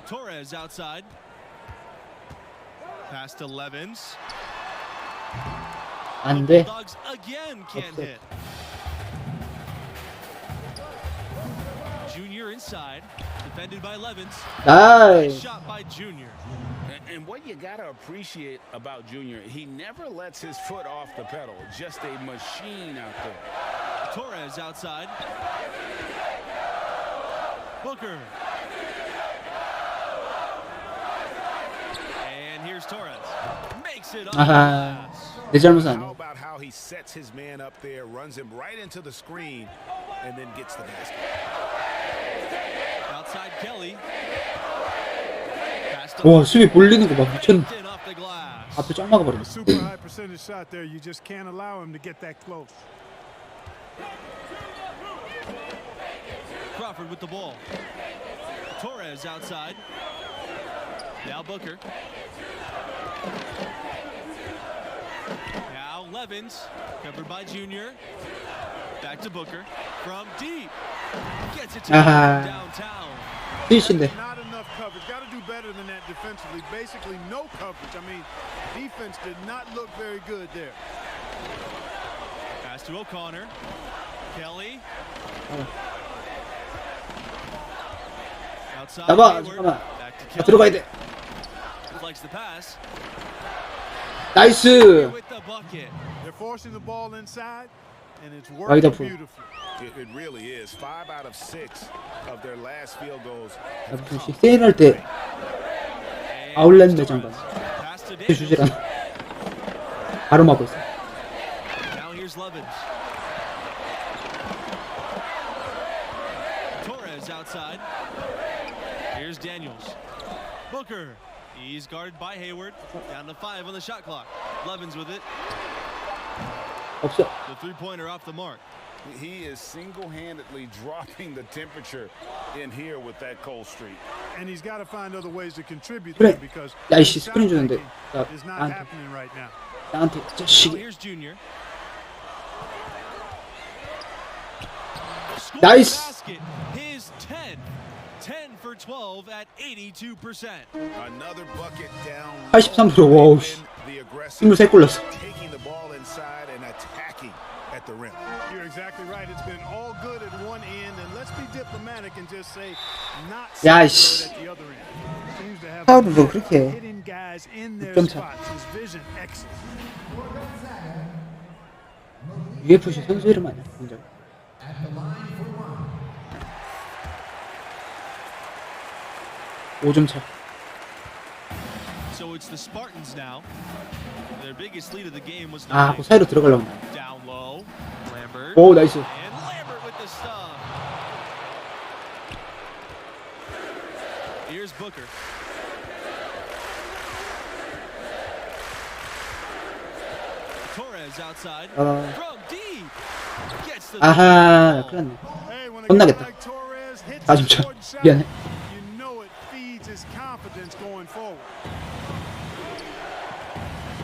Torres outside. Pass to Levins. 안 돼. Bulldogs again can't 없어. hit. Junior inside, defended by Levins. 나이스. Shot by Junior. And what you gotta appreciate about Junior, he never lets his foot off the pedal. Just a machine out there. Torres outside. Booker. And here's Torres. Makes it on 아하. glass. 내 잘못은 How 아니야. about how he sets his man up there, runs him right into the screen, and then gets the basket. Outside Kelly. Pass to 와, 수비 몰리는 거 봐. 미쳤네. in off the glass. 앞에 짱 막아버리네. A super high percentage shot there. You just can't allow him to get that close. Crawford with the ball. Torres outside. Now Booker. Now Levins, covered by Junior. Back to Booker. From deep. Gets it to 아하. downtown. 스위치인데. Not enough coverage. Got to do better than that defensively. Basically, no coverage. I mean, defense did not look very good there. Pass to O'Connor. Kelly. Outside 나봐, Hayward. 잠깐만. Back to 아, Kelly. 들어가야 돼. Deflects the pass. 나이스. With the bucket. They're forcing the ball inside. and it's 와이드 working 아프. beautifully. It really is. 5 out of 6 of their last field goals. 혹시 세일할 때 아울렛 매장 가. 주질 않아. 바로 막고 있어. Now here's Levins. Torres outside. Here's Daniels. Booker. He's guarded by Hayward. Down to 5 on the shot clock. Levins with it. 없어. The three-pointer off the mark. He is single-handedly dropping the temperature in here with that cold streak. And he's got to find other ways to contribute 그래. there because 야 이씨 스크린 주는데. 야 it's not 나한테 happening right now. 나한테 자식이. Here's Junior. 나이스. Basket. His 10. 10 for 12 at 82%. Another bucket down. 83%. 와우 씨. 23골 넣었어. Taking the ball inside and attacking at the rim. You're exactly right. It's been all good at one end, and let's be diplomatic and just say not so 야 good 씨. at the other end. Seems to have 파울을 뭐 그렇게 해. hitting guys in their 6점 차. spots. His vision excellent. UFC 선수 이름 아니야? 완전. (5점) 차. So it's the Spartans now. Their biggest lead of the game was 아, 그 사이로 들어가려고. down low. Lambert. 오, 나이스. And Lambert with the stop. Here's Booker. Torres outside. From deep. Gets the 아하, 큰일 났네. 혼나겠다. 4점 차. 미안해. You know it feeds his confidence going forward.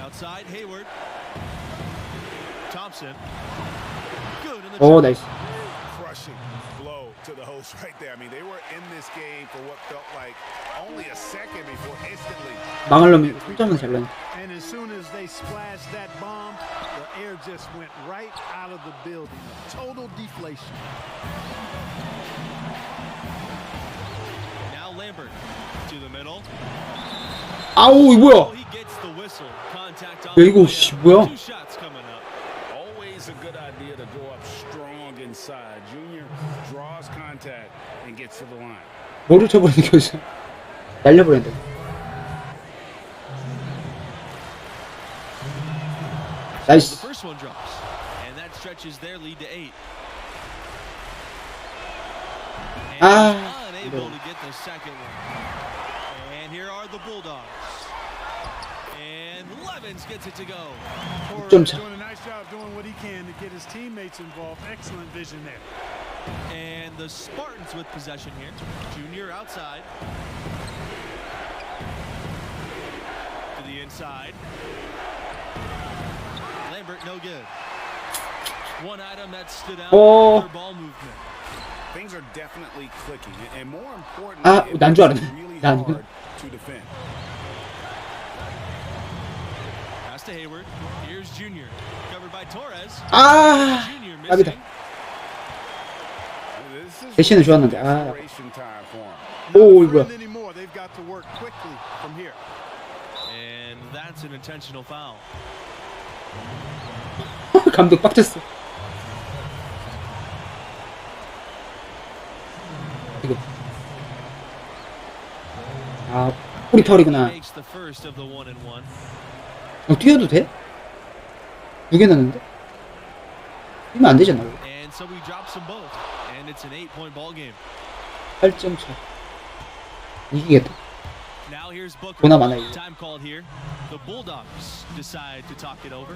Outside Hayward. Thompson. Good in the 오, 나이스. Crushing blow to the host right there. I mean, they were in this game for what felt like only a second before instantly. 망할 놈이 3점은 잘 넣네. And as soon as they splashed that bomb, the air just went right out of the building. Total deflation. Now Lambert to the middle. 아우, 이 뭐야? He gets the whistle. Contact on 야, 이거 씨 뭐야? Two shots coming up. Always a good idea to go up strong inside. Junior draws contact and gets to the line. 뭐를 쳐버리는 게 어디서? 날려버린다. 나이스. The first one drops, and that stretches their lead to 8. And unable to get the second one. And here are the Bulldogs. And Levins gets it to go. Doing a nice job doing what he can to get his teammates involved. Excellent vision there. And the Spartans with possession here. Junior outside. To the inside. Lambert no good. One item that stood out for ball movement. Things are definitely clicking, and more importantly, 아, 난 줄 알았네. really 난. hard to defend. Pass to Hayward. Here's Junior. Covered by Torres. 아, Junior 깜이다. missing. 대신은 좋았는데. 아, Celebration time for him. 오, 이거야. Anymore. They've got to work quickly from here. And that's an intentional foul. 감독 빡쳤어. 이거. 아, 뿌리 파울이구나. Makes the first of the 1-and-1. 뛰어도 돼? 2개 넣는데? 뛰면 안 되잖아. And so he drops them both. And it's an 8-point ball game. 8점 차. 이기겠다. Now here's Booker. 보나 마나 이거. Time called here. The Bulldogs decide to talk it over.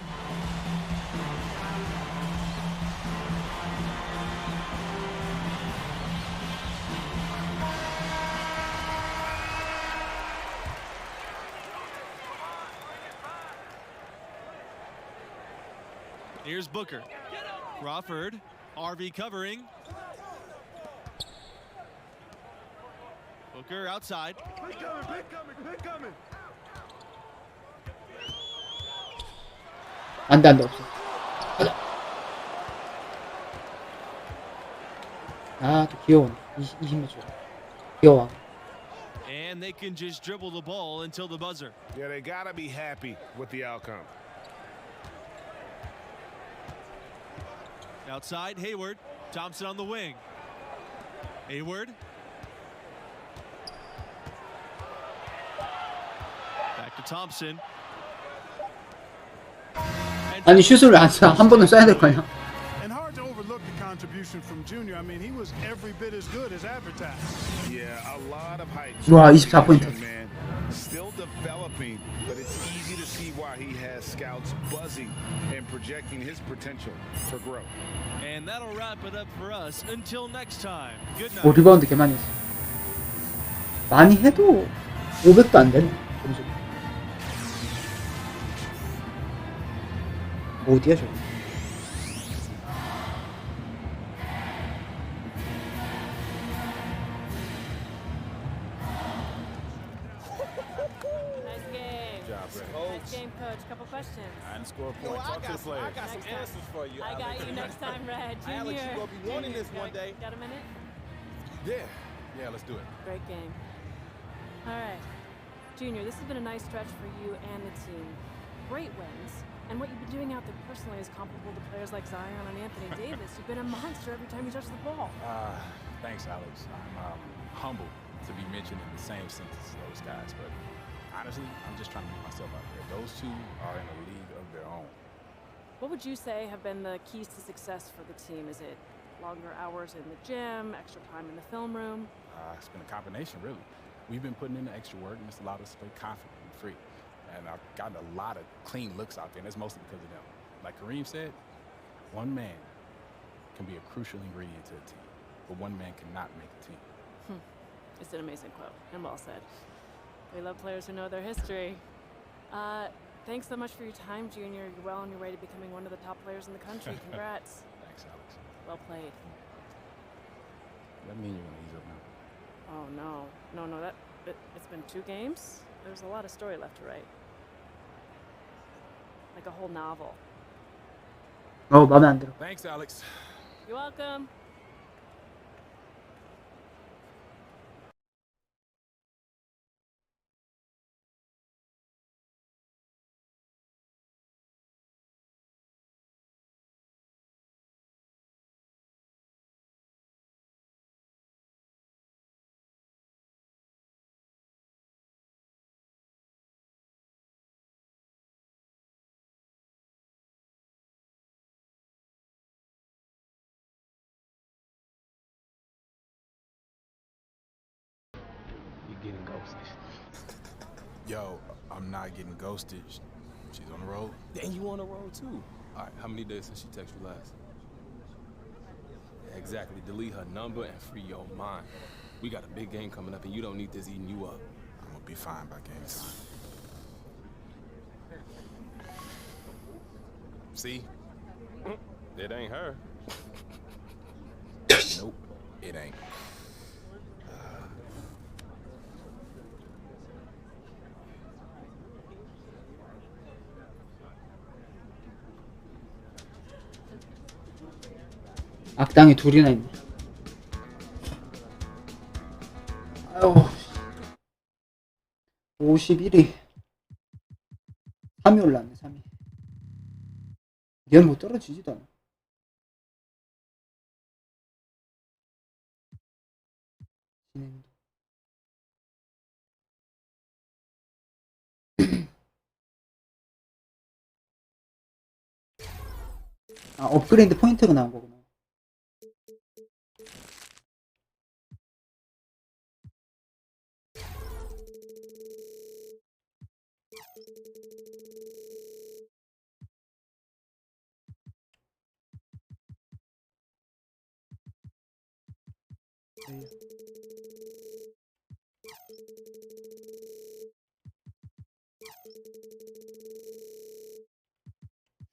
Here's Booker. Crawford. RV covering. Booker outside. 안 돼, 없어. 가자. 아, 또 귀여워. 이 힘을 줘. 귀여워. And they can just dribble the ball until the buzzer. Yeah, they gotta be happy with the outcome. Outside, Hayward. Thompson on the wing. Hayward. Back to Thompson. 아니 슛을 안 쏴. 한 번은 쏴야 될 거 아니야. And hard to overlook the contribution from Junior. I mean, he was every bit as good as advertised. Yeah, a lot of height. 와 24포인트. Still developing, but it's easy to see why he has scouts buzzing and projecting his potential for growth. And that'll wrap it up for us. Until next time. Good night. 오 리바운드 개 많이 했어. 많이 해도 500도 안 되네. 점수. 어디야 저거? Nice game. Good job, Brett. Nice game, coach. Couple questions. I didn't score a point. Talk to the players. I got some answers for you. I got you next time, Red. Junior. Alex, you gonna be wanting this one day. Got a minute? Yeah. Yeah, let's do it. Great game. All right. Junior, this has been a nice stretch for you and the team. Great wins. And what you've been doing out there personally is comparable to players like Zion and Anthony Davis. You've been a monster every time you touch the ball. Thanks, Alex. I'm humbled to be mentioned in the same sentence as those guys, but honestly, I'm just trying to get myself out there. Those two are in a league of their own. What would you say have been the keys to success for the team? Is it longer hours in the gym, extra time in the film room? It's been a combination, really. We've been putting in the extra work, and it's allowed us to play confident and free. And I've gotten a lot of clean looks out there, and that's mostly because of them. Like Kareem said, one man can be a crucial ingredient to a team, but one man cannot make a team. It's an amazing quote, and well said. We love players who know their history. Thanks so much for your time, Junior. You're well on your way to becoming one of the top players in the country. Congrats. Thanks, Alex. Well played. That mean you're gonna ease up now? Oh, no. No, it's been 2 games? There's a lot of story left to write. Like a whole novel. 마음에 안 들어. Thanks, Alex. You're welcome. Getting ghosted. Yo, I'm not getting ghosted. She's on the road. And you on the road too. All right, how many days since she texted you last? Yeah, exactly. Delete her number and free your mind. We got a big game coming up, and you don't need this eating you up. I'm gonna be fine by game time. See? It ain't her. Nope, it ain't. 악당이 둘이나 있네. 아유. 51위. 3위 올랐네, 3위. 얘는 뭐 떨어지지도 않아. 아, 업그레이드 포인트가 나온 거구나.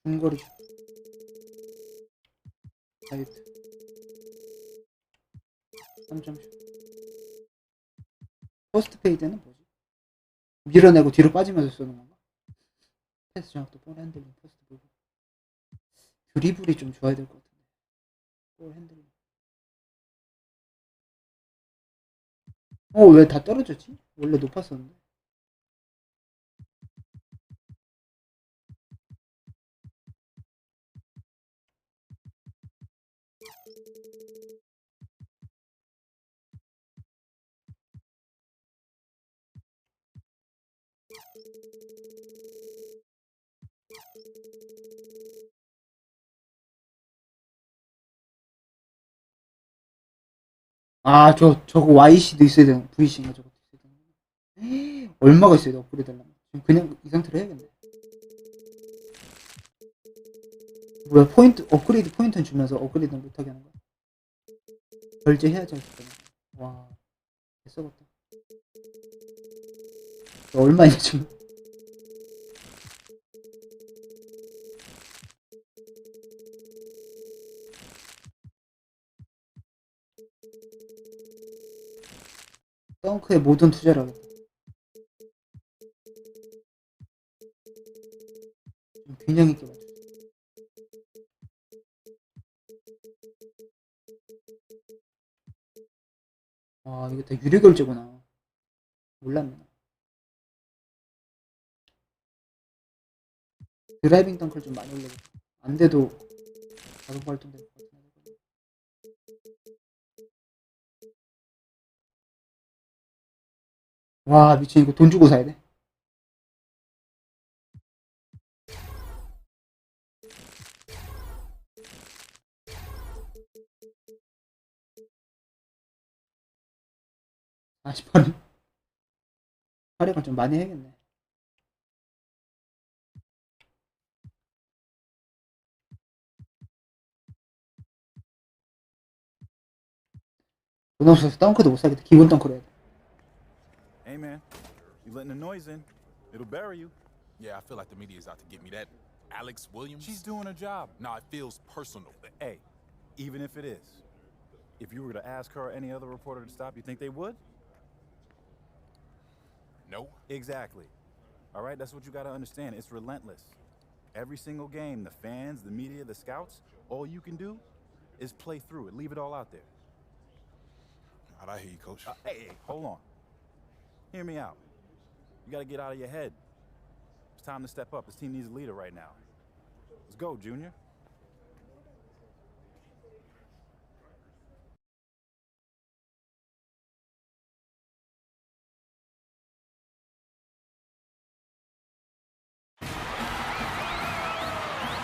중거리 다이어트 3점슛 퍼스트 페이드는 뭐지? 밀어내고 뒤로 빠지면서 쏘는 건가? 패스 정확도 볼 핸들링 퍼스트 보고 드리블이 좀 좋아야 될 것 같은데 볼 핸들링 왜 다 떨어졌지? 원래 높았었는데 아, 저거 YC도 있어야 되는, VC인가 저것도 있어야 되는. 얼마가 있어야 돼, 업그레이드 하려면. 지금 그냥 이 상태로 해야겠네. 뭐야, 업그레이드 포인트는 주면서 업그레이드는 못하게 하는 거야. 결제해야지 할 수 있잖아. 와, 개썩었다. 얼마냐, 지금. 덩크에 모든 투자를 하겠다. 균형 있게 맞춰. 아, 이거 다 유료 결제구나. 몰랐네. 드라이빙 덩크를 좀 많이 올려볼까. 안 돼도 자동 발동될 것 같은데. 와, 미친, 이거 돈 주고 사야 돼? 아, 18원? 할인을 좀 많이 해야겠네. 돈 없어서 덩크도 못 사겠다. 기본 덩크로 해야 돼. Hey man, you letting the noise in? It'll bury you. Yeah, I feel like the media is out to get me. That Alex Williams? She's doing her job. No, it feels personal. Hey, even if it is, if you were to ask her or any other reporter to stop, you think they would? No. Exactly. All right, that's what you got to understand. It's relentless. Every single game, the fans, the media, the scouts, all you can do is play through it. Leave it all out there. I hear you, Coach. Hey, hold on. Hear me out. You got to get out of your head. It's time to step up. This team needs a leader right now. Let's go, Junior.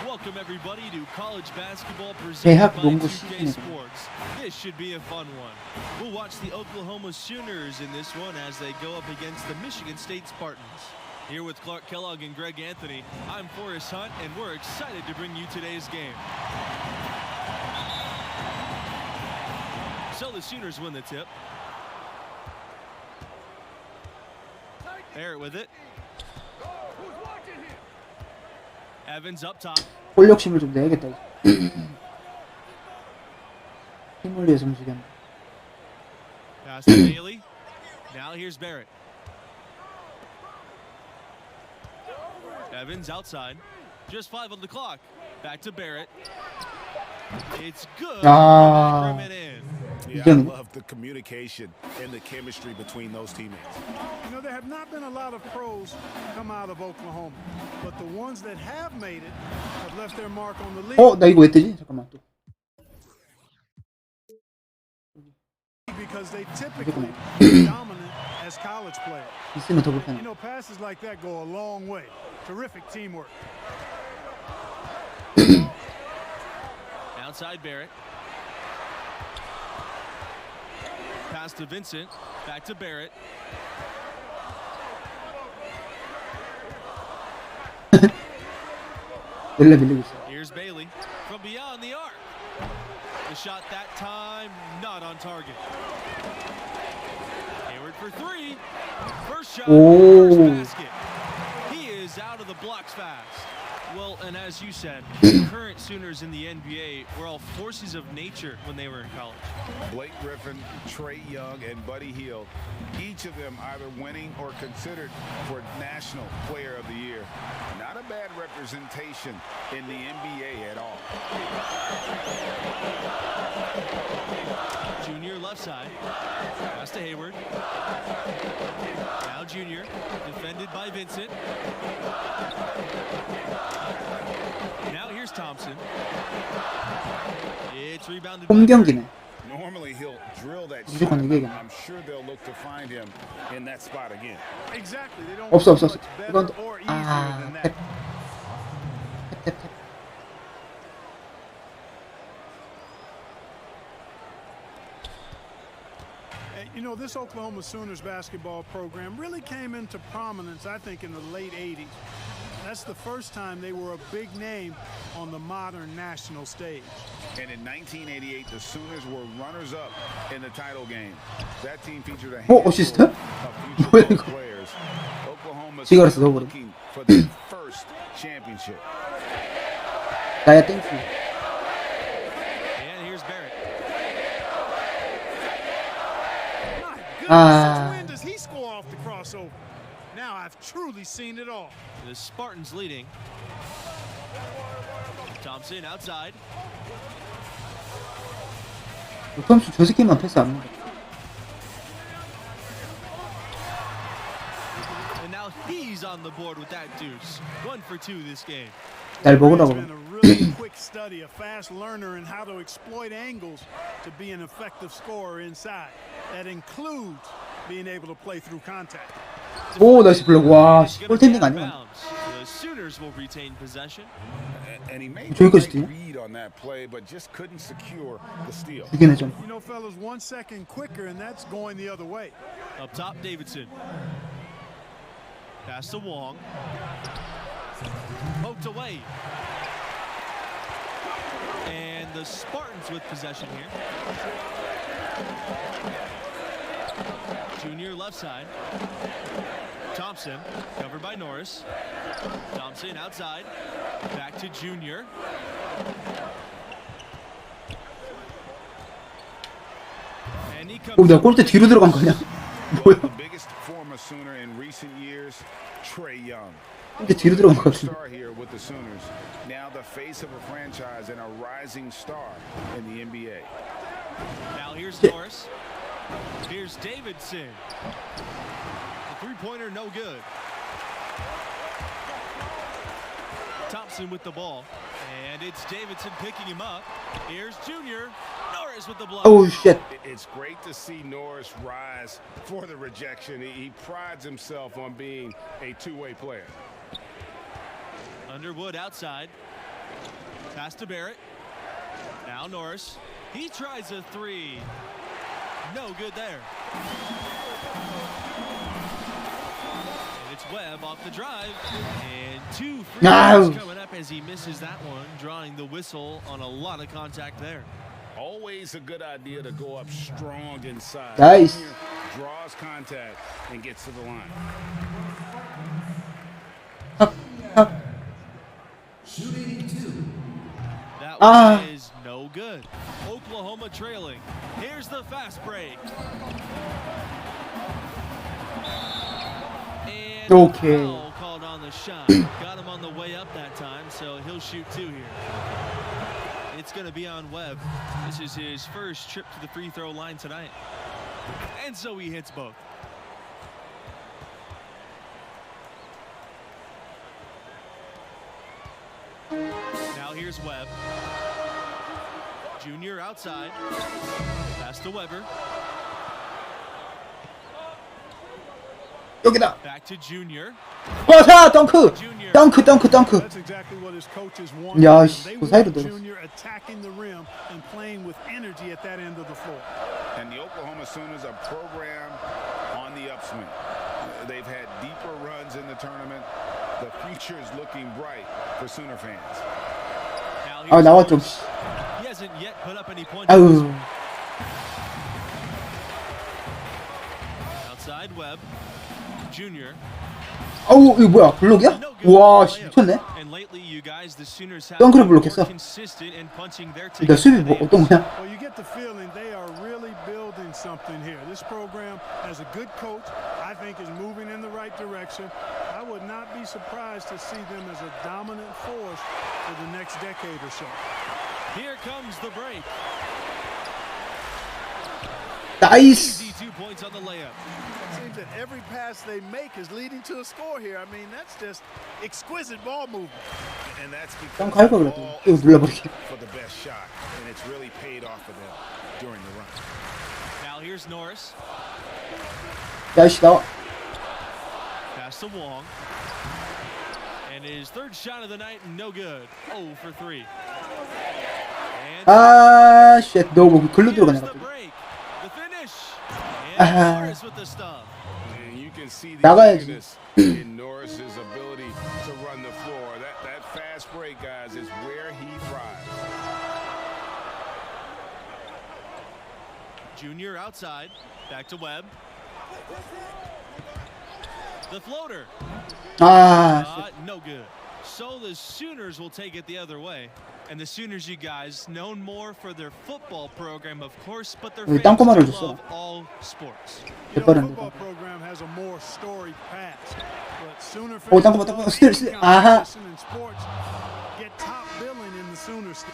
Welcome everybody to college basketball 대학 presented by 농구 2K 시즌이다. Sports. This should be a fun one. We'll watch the Oklahoma Sooners in this one as they go up against the Michigan State Spartans. Here with Clark Kellogg and Greg Anthony, I'm Forrest Hunt, and we're excited to bring you today's game. So the Sooners win the tip. Barrett with it. Evans up top. 골 욕심을 좀 내야겠다. 힘을 위해서 움직였네. Pass to Bailey. Now here's Barrett. Evans outside. Just 5 on the clock. Back to Barrett. It's good. 아, Yeah, I love the communication and the chemistry between those teammates. You know, there have not been a lot of pros come out of Oklahoma, but the ones that have made it have left their mark on the league. 나 이거 왜 뜨지? 잠깐만 또. Because they typically are dominant as college players. 있으면 더 You 불편해. know, passes like that go a long way. Terrific teamwork. Outside Barrett. Pass to Vincent. Back to Barrett. 밀리고 있어. Here's Bailey from beyond the arc. The shot that time not on target. Hayward for 3. First shot, 오. first basket. He is out of the blocks fast. Well, and as you said, current Sooners in the NBA were all forces of nature when they were in college. Blake Griffin, Trae Young, and Buddy Hield, each of them either winning or considered for National Player of the Year. Not a bad representation in the NBA at all. Junior left side. Pass to Hayward. Now Junior, defended by Vincent. Now here's Thompson. It's rebounded. 홈 경기네. Normally he'll drill that 무조건 shot. 이기겠네. I'm sure they'll look to find him in that spot again. Exactly. They don't 없어. much better 이건 or easier than that. 탭. You know, this Oklahoma Sooners basketball program really came into prominence, I think, in the late 80s. That's the first time they were a big name on the modern national stage. And in 1988, the Sooners were runners-up in the title game. That team featured a 어시스트? 뭐야 이거? Oklahoma's 시가레스 넣어버려. looking for their first championship. 나야 땡큐. And here's Barrett. 아. When does he score off the crossover? Now I've truly seen it all. The Spartans leading. Thompson outside. 톰슨 저 새끼만 패스 안 먹어. And now he's on the board with that deuce. 1 for 2 this game. 날 먹으라고. He's been a really quick study, a fast learner in how to exploit angles to be an effective scorer inside. That includes being able to play through contact. 오 나이스 블록. 와 골텐딩 아니야? The Sooners will retain possession. And he made 저기까지 a 뛰네? read on that play, but just couldn't secure the steal. 이게네 좀. You know, fellas, 1 second quicker, and that's going the other way. Up top, Davidson. Pass to Wong. Poked away. And the Spartans with possession here. Junior left side. Thompson covered by Norris. Thompson outside. Back to Junior. And he comes. 오 내가 골대 뒤로 들어간 거냐? 뭐야? The biggest former Sooner in recent years, Trae Young. 골대 뒤로 들어간 거 같은데. Star here with the Sooners. Now the face of a franchise and a rising star in the NBA. Now here's Norris. Here's Davidson. The three-pointer no good. Thompson with the ball. And it's Davidson picking him up. Here's Junior. Norris with the block. Oh shit. It's great to see Norris rise for the rejection. He prides himself on being a two-way player. Underwood outside. Pass to Barrett. Now Norris. He tries a three. No good there. And it's Webb off the drive. And 2 free throws coming up as he misses that one, drawing the whistle on a lot of contact there. Always a good idea to go up strong inside. Nice. Draws contact and gets to the line. Shooting 2. That one is no good. Oklahoma trailing. Here's the fast break. And okay. Foul called on the shot. Got him on the way up that time, so he'll shoot 2 here. It's going to be on Webb. This is his first trip to the free throw line tonight. And so he hits both. Now here's Webb. Junior outside. Pass to Weber. 여기다. Back to Junior. 와사 덩크. 덩크. That's exactly what his coaches want. 야, 씨, They 그 사이로 want 들었어. Junior attacking the rim and playing with energy at that end of the floor. And the Oklahoma Sooners are programmed on the upswing. They've had deeper runs in the tournament. The future is looking bright for Sooner fans. 아 나와 좀. He hasn't yet put up any points. 아유. Outside Webb. Junior. 아우 이거 뭐야 블록이야? 와 씨, 미쳤네. And lately you guys the Sooners have 덩크를 been more 블록했어. consistent in punching their 일단 수비 뭐 어떤 거냐? Well, you get the feeling they are really building something here. This program has a good coach. I think is moving in the right direction. I would not be surprised to see them as a dominant force for the next decade or so. Here comes the break. 나이스. Easy 2 points on the layup. It seems that every pass they make is leading to a score here. I mean, that's just exquisite ball movement. And that's 덩크 because 할 the 걸 그랬더니 ball 이거 is 눌러버리게. for the best shot, and it's really paid off for them during the run. Now here's Norris. 야씨 나와. Pass to Wong. And his third shot of the night, no good. 0 for 3. 아 쉣, 너 뭐 글로 들어가냐 갑자기. Norris with the stop. And you can see the 나가야지. eagerness in Norris's ability to run the floor. That fast break, guys, is where he thrives. Junior outside, back to Webb. The floater. No good. So the Sooners will take it the other way. And the Sooners, you guys, known more for their football program, of course, but their fans love all sports. The football program has a more storied past, but Sooner fans in sports get top billing in the Sooners.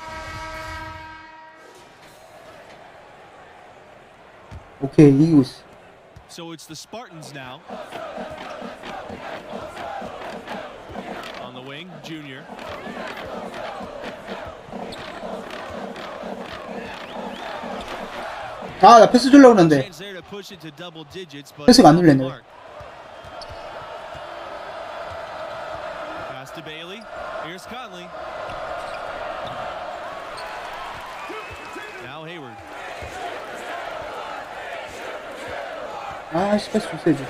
오케이, 이기고 있어. So it's the Spartans now. On the wing, Junior. 아, 나 패스 주려고 그러는데 패스가 안 눌렸네. Pass to Bailey. Here's Conley. Now Hayward. 아, 씨, 패스 줬어야지.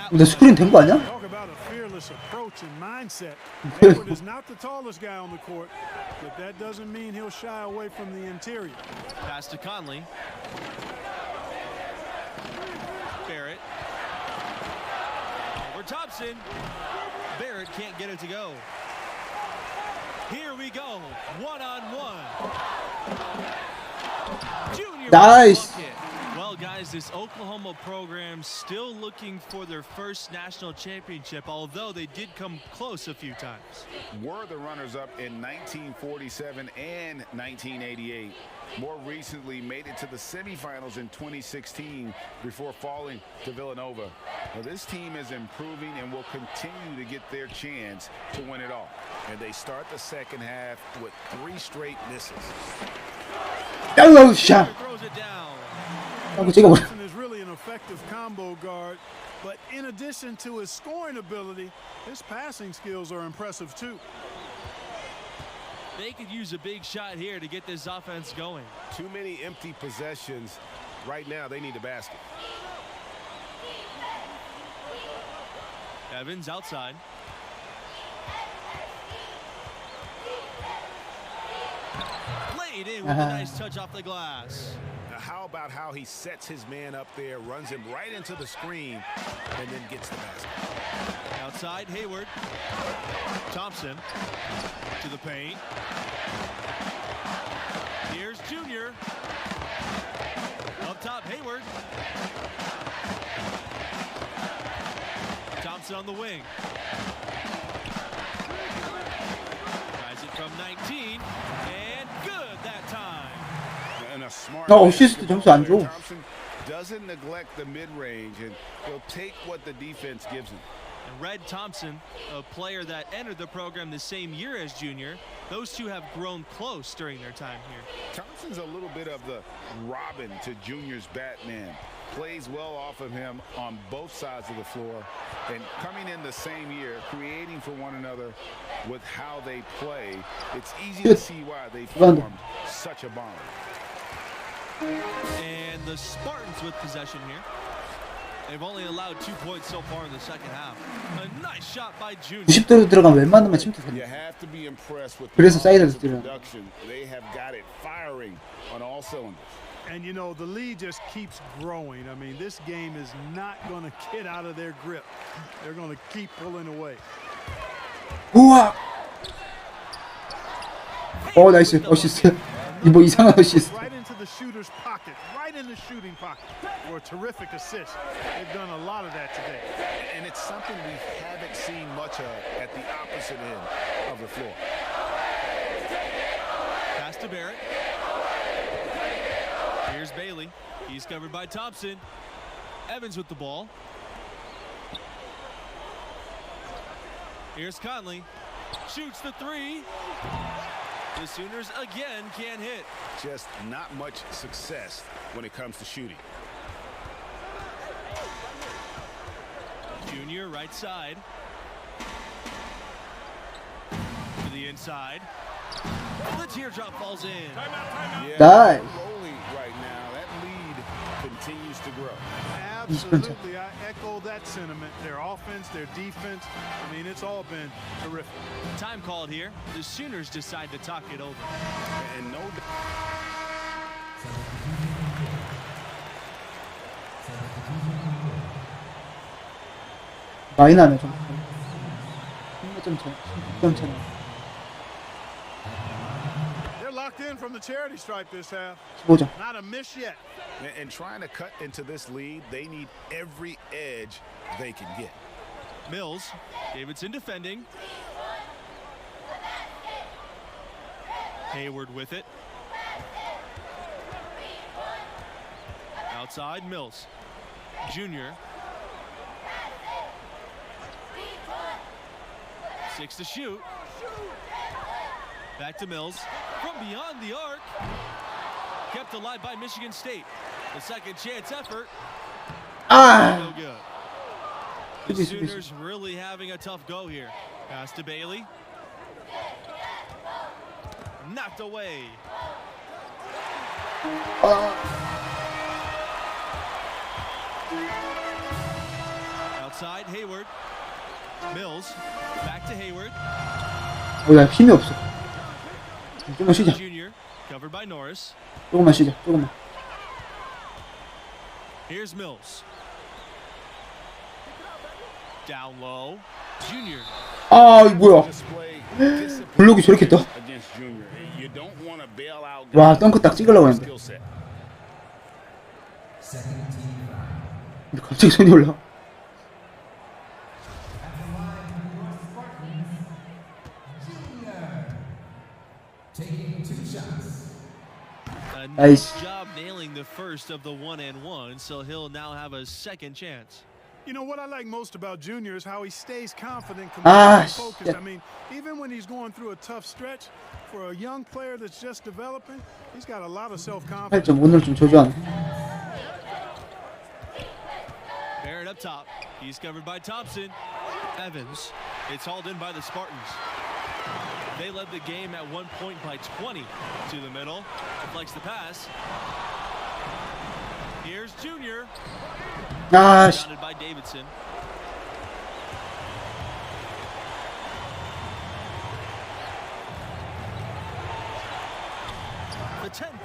근데 스크린 된 거 아니야? Talk about a fearless approach and mindset. Hayward is not the tallest guy on the court, but that doesn't mean he'll shy away from the interior. Pass to Conley. Barrett. Over Thompson. Barrett can't get it to go. Here we go. One-on-one. Junior. Nice. Well, guys, this Oklahoma program still looking for their first national championship, although they did come close a few times. Were the runners-up in 1947 and 1988. More recently, made it to the semifinals in 2016 before falling to Villanova. Now, this team is improving and will continue to get their chance to win it all. And they start the second half with 3 straight misses. Throws it down. Johnson is really an effective combo guard, but in addition to his scoring ability, his passing skills are impressive too. They could use a big shot here to get this offense going. Too many empty possessions. Right now, they need a basket. Evans outside. Laid in with a nice touch off the glass. Now, how about how he sets his man up there, runs him right into the screen, and then gets the basket. Outside, Hayward. Thompson to the paint. Here's Junior. Up top, Hayward. Thompson on the wing. Tries it from 19, and good that time. And a smart 어시스트 점수 안 줘. Thompson doesn't neglect the mid-range, and he'll take what the defense gives him. And Red Thompson, a player that entered the program the same year as Junior, those two have grown close during their time here. Thompson's a little bit of the Robin to Junior's Batman. Plays well off of him on both sides of the floor, and coming in the same year, creating for one another with how they play. It's easy to see why they formed such a bond. And the Spartans with possession here. They've only allowed 2 points so far in the second half. A nice shot by Junior. 90도로 들어가면 웬만하면 침투됩니다. You have to be impressed with 그래서 the 사이드에서 뛰는. production. They have got it firing on all cylinders. And you know, the lead just keeps growing. I mean, this game is not going to get out of their grip. They're going to keep pulling away. 우와. 나이스. 어시스트. 이거 이상한 어시스트. Right into the shooter's pocket. Right in the shooting pocket for a terrific assist. They've done a lot of that today. And it's something we haven't seen much of at the opposite end of the floor. Pass to Barrett. Here's Bailey. He's covered by Thompson. Evans with the ball. Here's Conley. Shoots the 3. The Sooners again can't hit. Just not much success when it comes to shooting. Junior right side. To the inside. The teardrop falls in. Nice. Right now, that lead continues to grow. Absolutely, I echo that sentiment. Their offense, their defense, I mean, it's all been terrific. Time called here. The Sooners decide to talk it over. And no. 많이 나네 좀. 16점 차. 16점 차. They're locked in from the charity stripe this half. 15점. Not a miss yet. And trying to cut into this lead, they need every edge they can get. Mills, Davidson defending. Hayward with it. Outside, Mills. Junior. 6 to shoot. Back to Mills. From beyond the arc. Kept alive by Michigan State. The second chance effort. No good. The Sooners really having a tough go here. Pass to Bailey. Knocked away. Outside, Hayward. Mills. Back to Hayward. 나 힘이 없어. 조금만 쉬자. Junior, covered by Norris. 조금만 쉬자. 조금만. Here's Mills. Down low. Junior. 아, 이거 뭐야? 블록이 저렇게 떠? 와, 덩크 딱 찍으려고 했는데. 근데 갑자기 손이 올라. Nice job nailing the first of the 1-and-1, so he'll now have a second chance. You know what I like most about Junior is how he stays confident, committed, and focused. I mean, even when he's going through a tough stretch, for a young player that's just developing, he's got a lot of self-confidence. 오늘 좀 조조하네. Barrett up top. He's covered by Thompson. Evans. It's hauled in by the Spartans. They led the game at one point by 20. To the middle. Deflects the pass. Here's Junior. Surrounded by Davidson.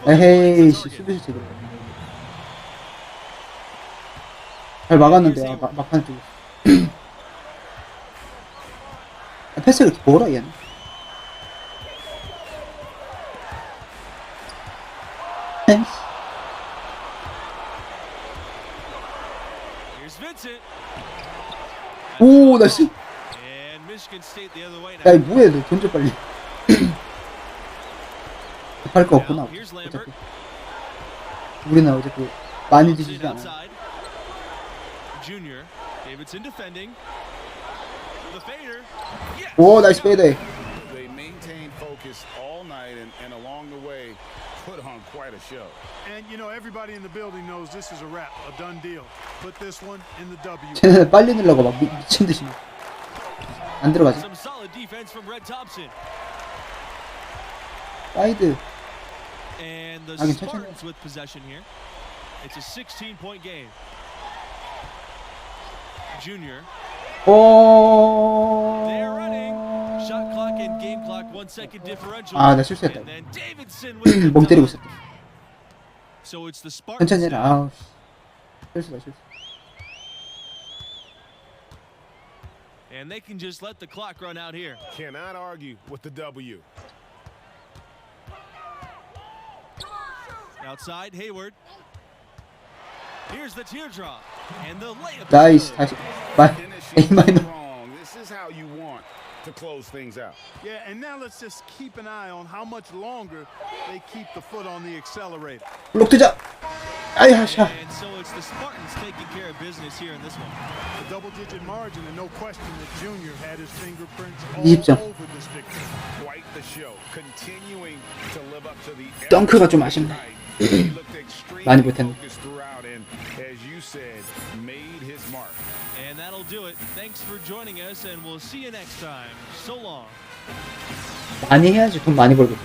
에헤이, 수비수 제대로. 잘 막았는데, 아, 막판에 또. 패스가 이렇게 뭐라 얘는. 오, 나이스. 야, 이 뭐해, 너 던져 빨리. 할 거 없구나. 어차피. 우리는 어차피 많이 뒤지지 않아. 오, 나이스 페이드. They maintained focus all night and along the way put on quite a show. And you know, everybody in the building knows this is a wrap, a done deal. Put this one in the W. 쟤네 빨리 넣으려고 막 미친 듯이 안 들어가지. Some solid defense from Red Thompson. 사이드. And the Spartans with possession here. It's a 16-point game. Junior. 오. They're running. Shot clock and game clock 1 second differential. 아, 나 실수했다. 멍 때리고 있었다. So it's the Spartans. 천천히 해라. 아우. 실수다, 실수. And they can just let the clock run out here. Cannot argue with the W. Outside, Hayward. Here's the teardrop. And the layup. 나이스. 다시. A 마이너. This is how you want to close things out. Yeah, and now let's just keep an eye on how much longer they keep the foot on the accelerator. 블록 투자. 아야, 샤. And so it's the Spartans taking care of business here in this one. A double-digit margin, and no question that Junior had his fingerprints all 20점. over this victory. Quite the show, continuing to live up to the 덩크가 좀 아쉽네. 많이 못했네. throughout, and as you said, made his mark. And that'll do it. Thanks for joining us, and we'll see you next time. So long. 많이 해야지 돈 많이 벌거든.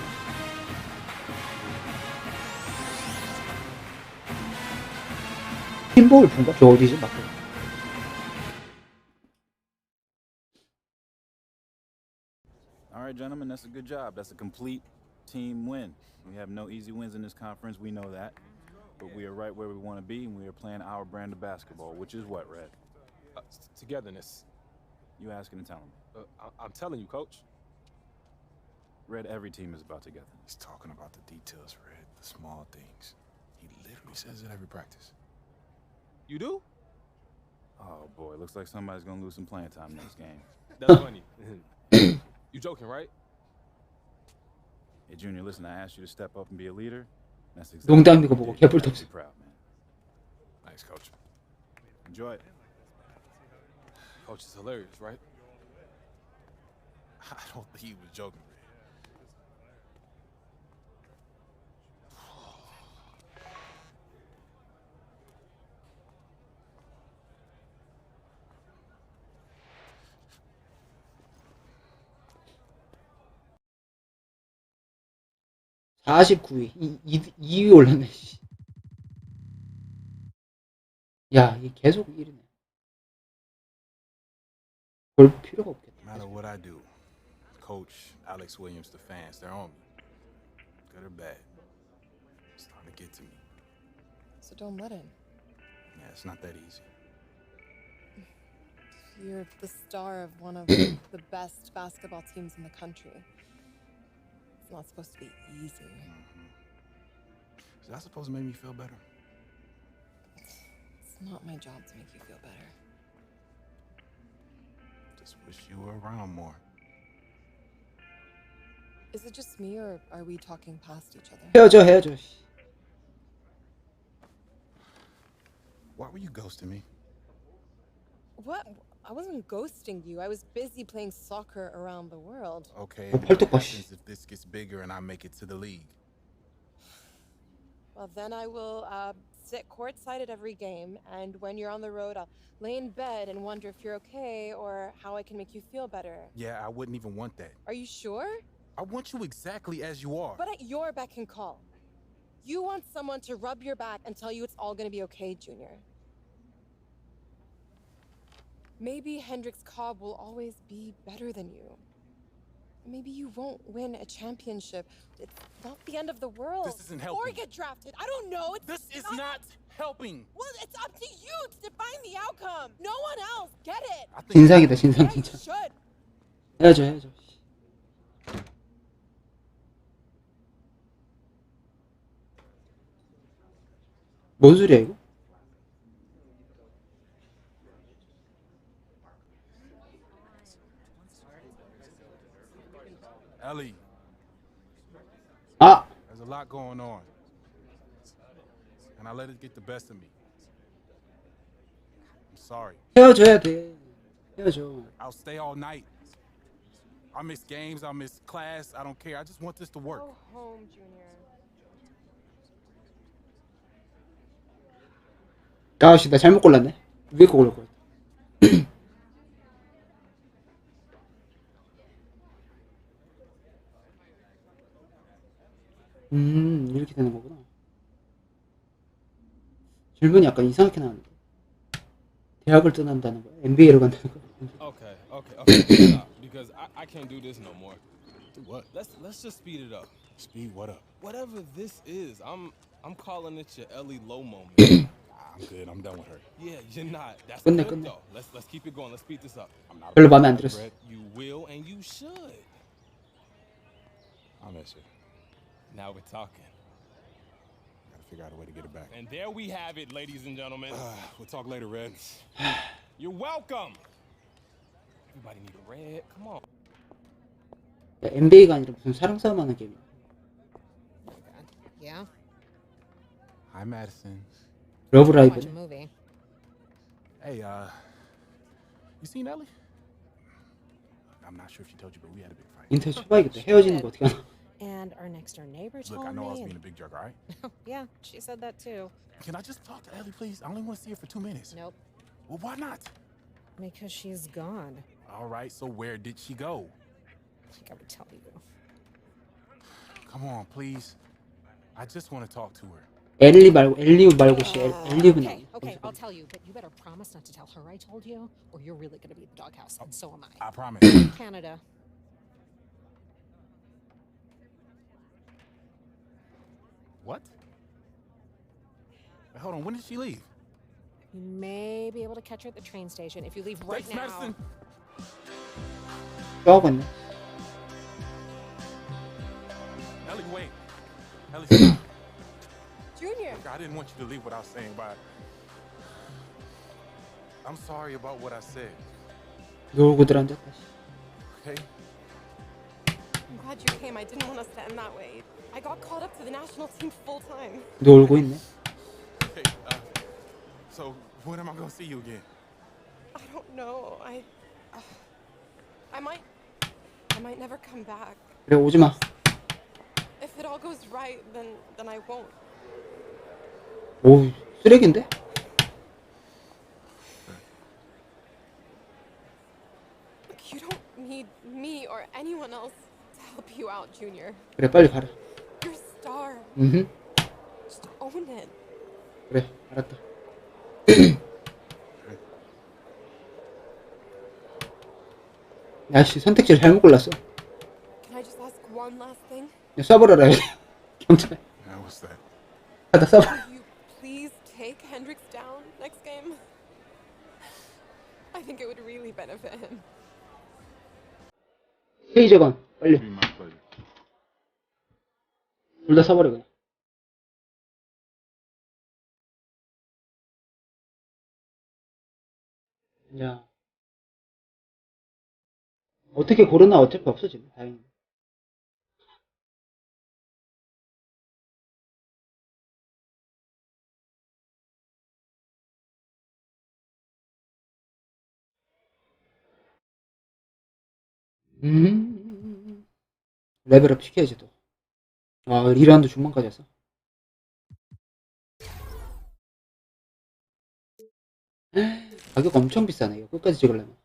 팀볼 분가? 저 어디지? 맞고. All right, gentlemen, that's a good job. That's a complete team win. We have no easy wins in this conference. We know that. But we are right where we want to be, and we are playing our brand of basketball, which is what, Red? Togetherness. You asking and telling me. I'm telling you, Coach. Red, every team is about together. He's talking about the details, Red, the small things. He literally says it every practice. You do? Oh, boy, looks like somebody's going to lose some playing time next game. That's funny. You joking, right? Hey, Junior, listen, I asked you to step up and be a leader. That's exactly what 농담이고 you 뭐고 did. 개뿔도 없어. Proud, man. Thanks, Coach. Enjoy it. Coach is hilarious, right? I don't think he was joking, Red. 위 2위 올랐네. 야, 이게 계속 1위네. 볼 필요가 없겠다. No matter what I do, Coach, Alex Williams, the fans, they're on me. Good or bad. It's starting to get to me. So don't let him. Yeah, it's not that easy. You're the star of one of the best basketball teams in the country. It's not supposed to be easy. Is that supposed to make me feel better? It's not my job to make you feel better. Just wish you were around more. Is it just me, or are we talking past each other? 헤어져. Why were you ghosting me? What? I wasn't ghosting you. I was busy playing soccer around the world. Okay, 어, and what 팔뚝 봐. happens if this gets bigger and I make it to the league? Well, then I will sit courtside at every game, and when you're on the road, I'll lay in bed and wonder if you're okay or how I can make you feel better. Yeah, I wouldn't even want that. Are you sure? I want you exactly as you are. But at your beck and call. You want someone to rub your back and tell you it's all gonna be okay, Junior. Maybe Hendrix Cobb will always be better than you. Maybe you won't win a championship. It's not the end of the world. This isn't helping. Or get drafted. I don't know. This is not helping. Well, it's up to you to define the outcome. No one else. Get it? 진상이다, 진상 Yeah, you 진짜. should. 헤어져. 뭔 소리야 이거? Ellie. 아! There's a lot going on. And I let it get the best of me. I'm sorry. 헤어져야 돼. 헤어져. I'll stay all night. I'll miss games, I'll miss class, I don't care. I just want this to work. Go home, Junior. 아씨, 나 잘못 골랐네. 위에 거 골랐거든. 이렇게 되는 거구나. 질문이 약간 이상하게 나왔는데. 대학을 떠난다는 거야? NBA로 간다는 거야? Okay. Stop, because I can't do this no more. Do what? Let's just speed it up. Speed what up? Whatever this is, I'm calling it your Ellie Low moment. I'm good. I'm done with her. Yeah, you're not. That's 끝내, good 끝내. though. Let's keep it going. Let's speed this up. I'm not. 별로 마음에 안 들었어. You will and you should. I miss her. Now we're talking. Gotta figure out a way to get it back. And there we have it, ladies and gentlemen. We'll talk later, Red. You're welcome. Everybody need a red. Come on. NBA가 아니라 무슨 사랑 싸움하는 게임이야. Yeah. Hi, Madison. 러브 Watch a 라이브네. movie. Hey, you seen Ellie? I'm not sure if she told you, but we had a big fight. 인터넷 쳐봐야겠다. 헤어지는 거 어떻게 하나? And our next door neighbor told Look, I know I was me. being a big jerk, all right? Yeah, she said that too. Can I just talk to Ellie, please? I only want to see her for 2 minutes. Nope. Well, why not? Because she's gone. All right, so where did she go? I think I would tell you. Come on, please. I just want to talk to her. 엘리브 말고 씨 엘리브는 Okay, okay, I'll tell you, but you better promise not to tell her I told you, or you're really gonna be at the doghouse, and so am I. I promise. Canada. What? Wait, hold on, when did she leave? You may be able to catch her at the train station if you leave right Thanks, now. Madison. 싸우겠네. Ellie, wait. Ellie, stop. Junior. Look, I didn't want you to leave without saying bye. I'm sorry about what I said. 놀고 들어앉았다. Okay? I'm glad you came. I didn't want us to end that way. I got called up to the national team full time. 놀고 있네. Hey, so when am I gonna see you again? I don't know. I might never come back. 그래 오지 마. If it all goes right, then I won't. 오 쓰레기인데? You don't need me or anyone else to help you out, Junior. 그래 빨리 가라. You're a star. Just own it. 그래 알았다. 야씨 선택지를 잘못 골랐어. Can I just ask one last thing? 야, 쏴버려라 경찰. Yeah, what's that? 나 쏴버려. Will you please take Hendricks down next game? I think it would really benefit him. 헤이저건 빨리. 둘 다 쏴버려 그냥. 야 어떻게 고르나 어차피 없어 지금 다행히. 레벨업 시켜야지 또. 아 2라운드 중반까지 했어. 가격 엄청 비싸네 이거 끝까지 찍으려면.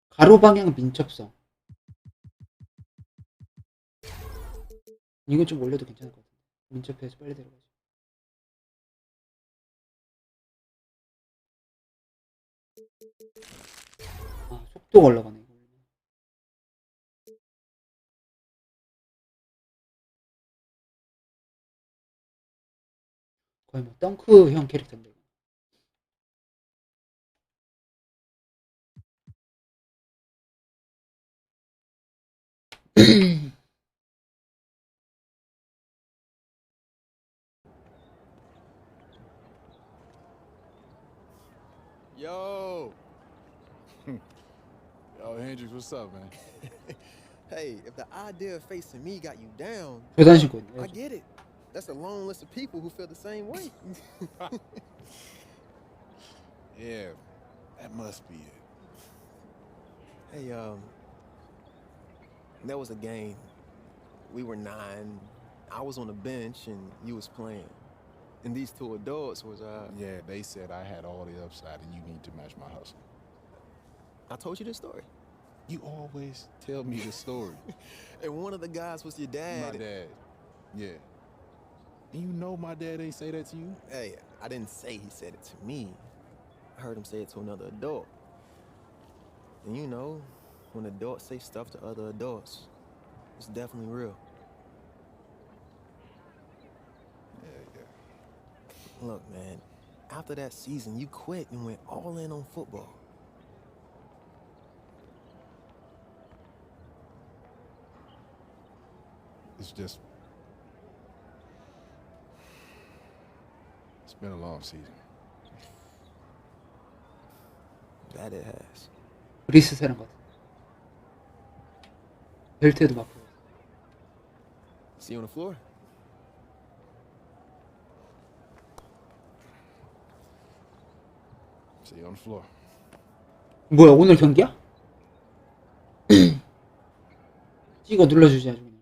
가로 방향 민첩성. 이건 좀 올려도 괜찮을 것 같아. 민첩해서 빨리 들어가지. 아 속도가 올라가네 이거. 거의 뭐 덩크형 캐릭터인데. Yo. Yo, Hendrix, what's up, man? Hey, if the idea of facing me got you down, 교단 신고 있네. I get it. That's a long list of people who feel the same way. Yeah, that must be it. Hey, there was a game. We were 9. I was on the bench and you was playing. And these two adults was Yeah, they said I had all the upside and you need to match my hustle. I told you this story. You always tell me the story. And one of the guys was your dad. My dad. Yeah. And you know my dad ain't say that to you? Hey, I didn't say he said it to me. I heard him say it to another adult. And you know, when adults say stuff to other adults, it's definitely real. Yeah. Look, man, after that season, you quit and went all in on football. It's It's been a long season. That it has. 그리스 사람 같아. 벨트에도 맞고. See you on the floor. See you on the floor. 뭐야 오늘 경기야? 찍어 눌러주지 아주 그냥.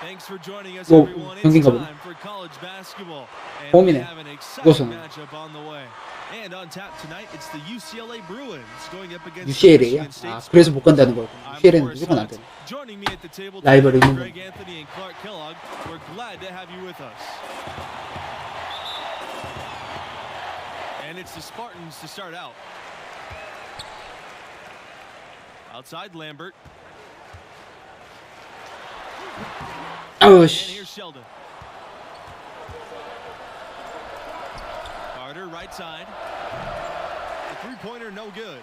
Thanks for joining us, 뭐 everyone. It's 경기인가 보네. time for college basketball, and we 홈이네. have an exciting 이것은 matchup on the way. And on tap tonight, it's the UCLA Bruins going up against UCLA야? Michigan State. 아 그래서 못 간다는 거고. UCLA는 무조건 안 되네. Joining me at the table 라이벌 tonight, 있는 거. Greg Anthony and Clark Kellogg. We're glad to have you with us. And it's the Spartans to start out. Outside Lambert. 아우 And 씨. here's Sheldon. Carter, right side. The three-pointer, no good.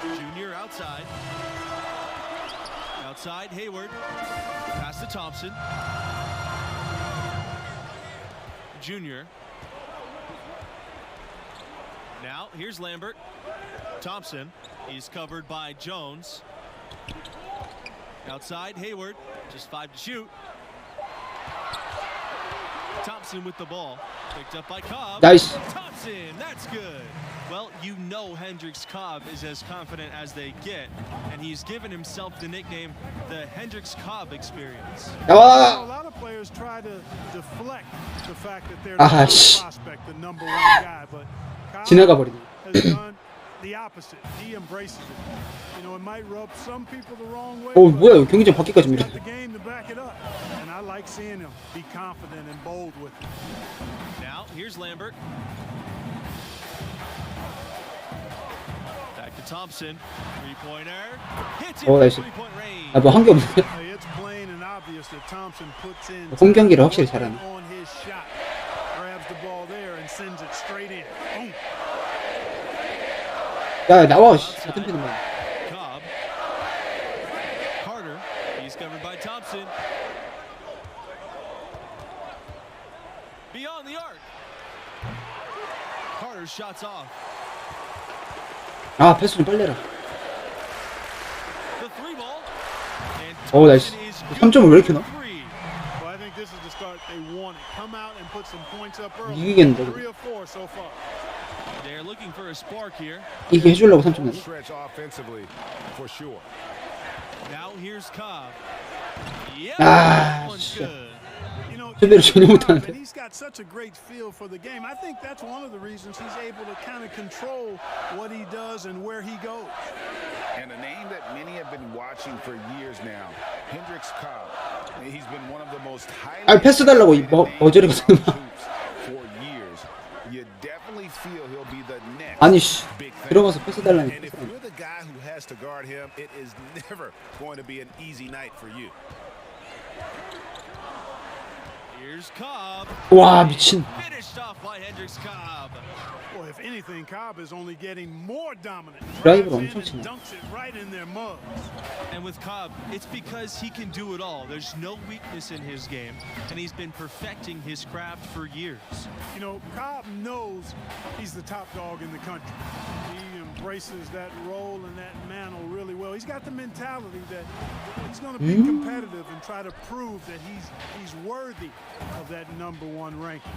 Junior outside. Outside, Hayward. Pass to Thompson. Junior. Now, here's Lambert. Thompson. He's covered by Jones. Outside, Hayward. Just 5 to shoot. Thompson with the ball. Picked up by Cobb. Nice. Thompson, that's good. Well, you know Hendricks Cobb is as confident as they get, and he's given himself the nickname the Hendricks Cobb experience. A lot of players try to deflect the fact that they're the prospect, the number one guy, but 지나가 버리네. has done the opposite. He embraces it. You know, it might rub some people the wrong way. 어 뭐야 경기장 바뀌까지 He's 밀어. got the game to back it up, and I like seeing him be confident and bold with it. Now, here's Lambert. Back to Thompson. Three-pointer. Hits it 어 from 나이스. three-point range. 아뭐 한 게 없는데. Hey, it's plain and obvious that Thompson puts in 홈 경기를 확실히 잘하네. on his shot. Grabs the ball there and sends it straight in. Boom. 야 나와 씨. 같은 편이만. Cobb. Carter. He's covered by Thompson. Beyond the arc. Carter shots off. 아 패스 좀 빨리 해라. The three ball. And 어 나이스. 3점을 왜 이렇게 넣어? Well, I think this is the start they wanted. Come out and put some points up early. 이기겠는데. 3 or 4 so far. They're looking for a spark here. 이게 해주려고 3점 넣어. Stretch offensively, for sure. Now here's Cobb. Yep, 아 that one's 진짜. good. You know, 수비를 전혀 못하는데. and he's got such a great feel for the game. I think that's one of the reasons he's able to kind of control what he does and where he goes. And a name that many have been watching for years now, Hendricks Cobb. He's been one of the most highly 아 패스 달라고 뭐 저리가 for years. You definitely feel he'll be the next 아니 씨 big thing. 들어가서 패스 달라니까. And if you're the guy who has to guard him, it is never going to be an easy night for you. Here's Cobb. 와 미친. Finished off by Hendricks Cobb. Well, if anything, Cobb is only getting more dominant. 드라이브를 Drives in 엄청 and 치네. dunks it right in their mugs. And with Cobb, it's because he can do it all. There's no weakness in his game, and he's been perfecting his craft for years. You know, Cobb knows he's the top dog in the country. He embraces that role and that mantle really well. He's got the mentality that he's going to be competitive and try to prove that he's worthy of that number one ranking.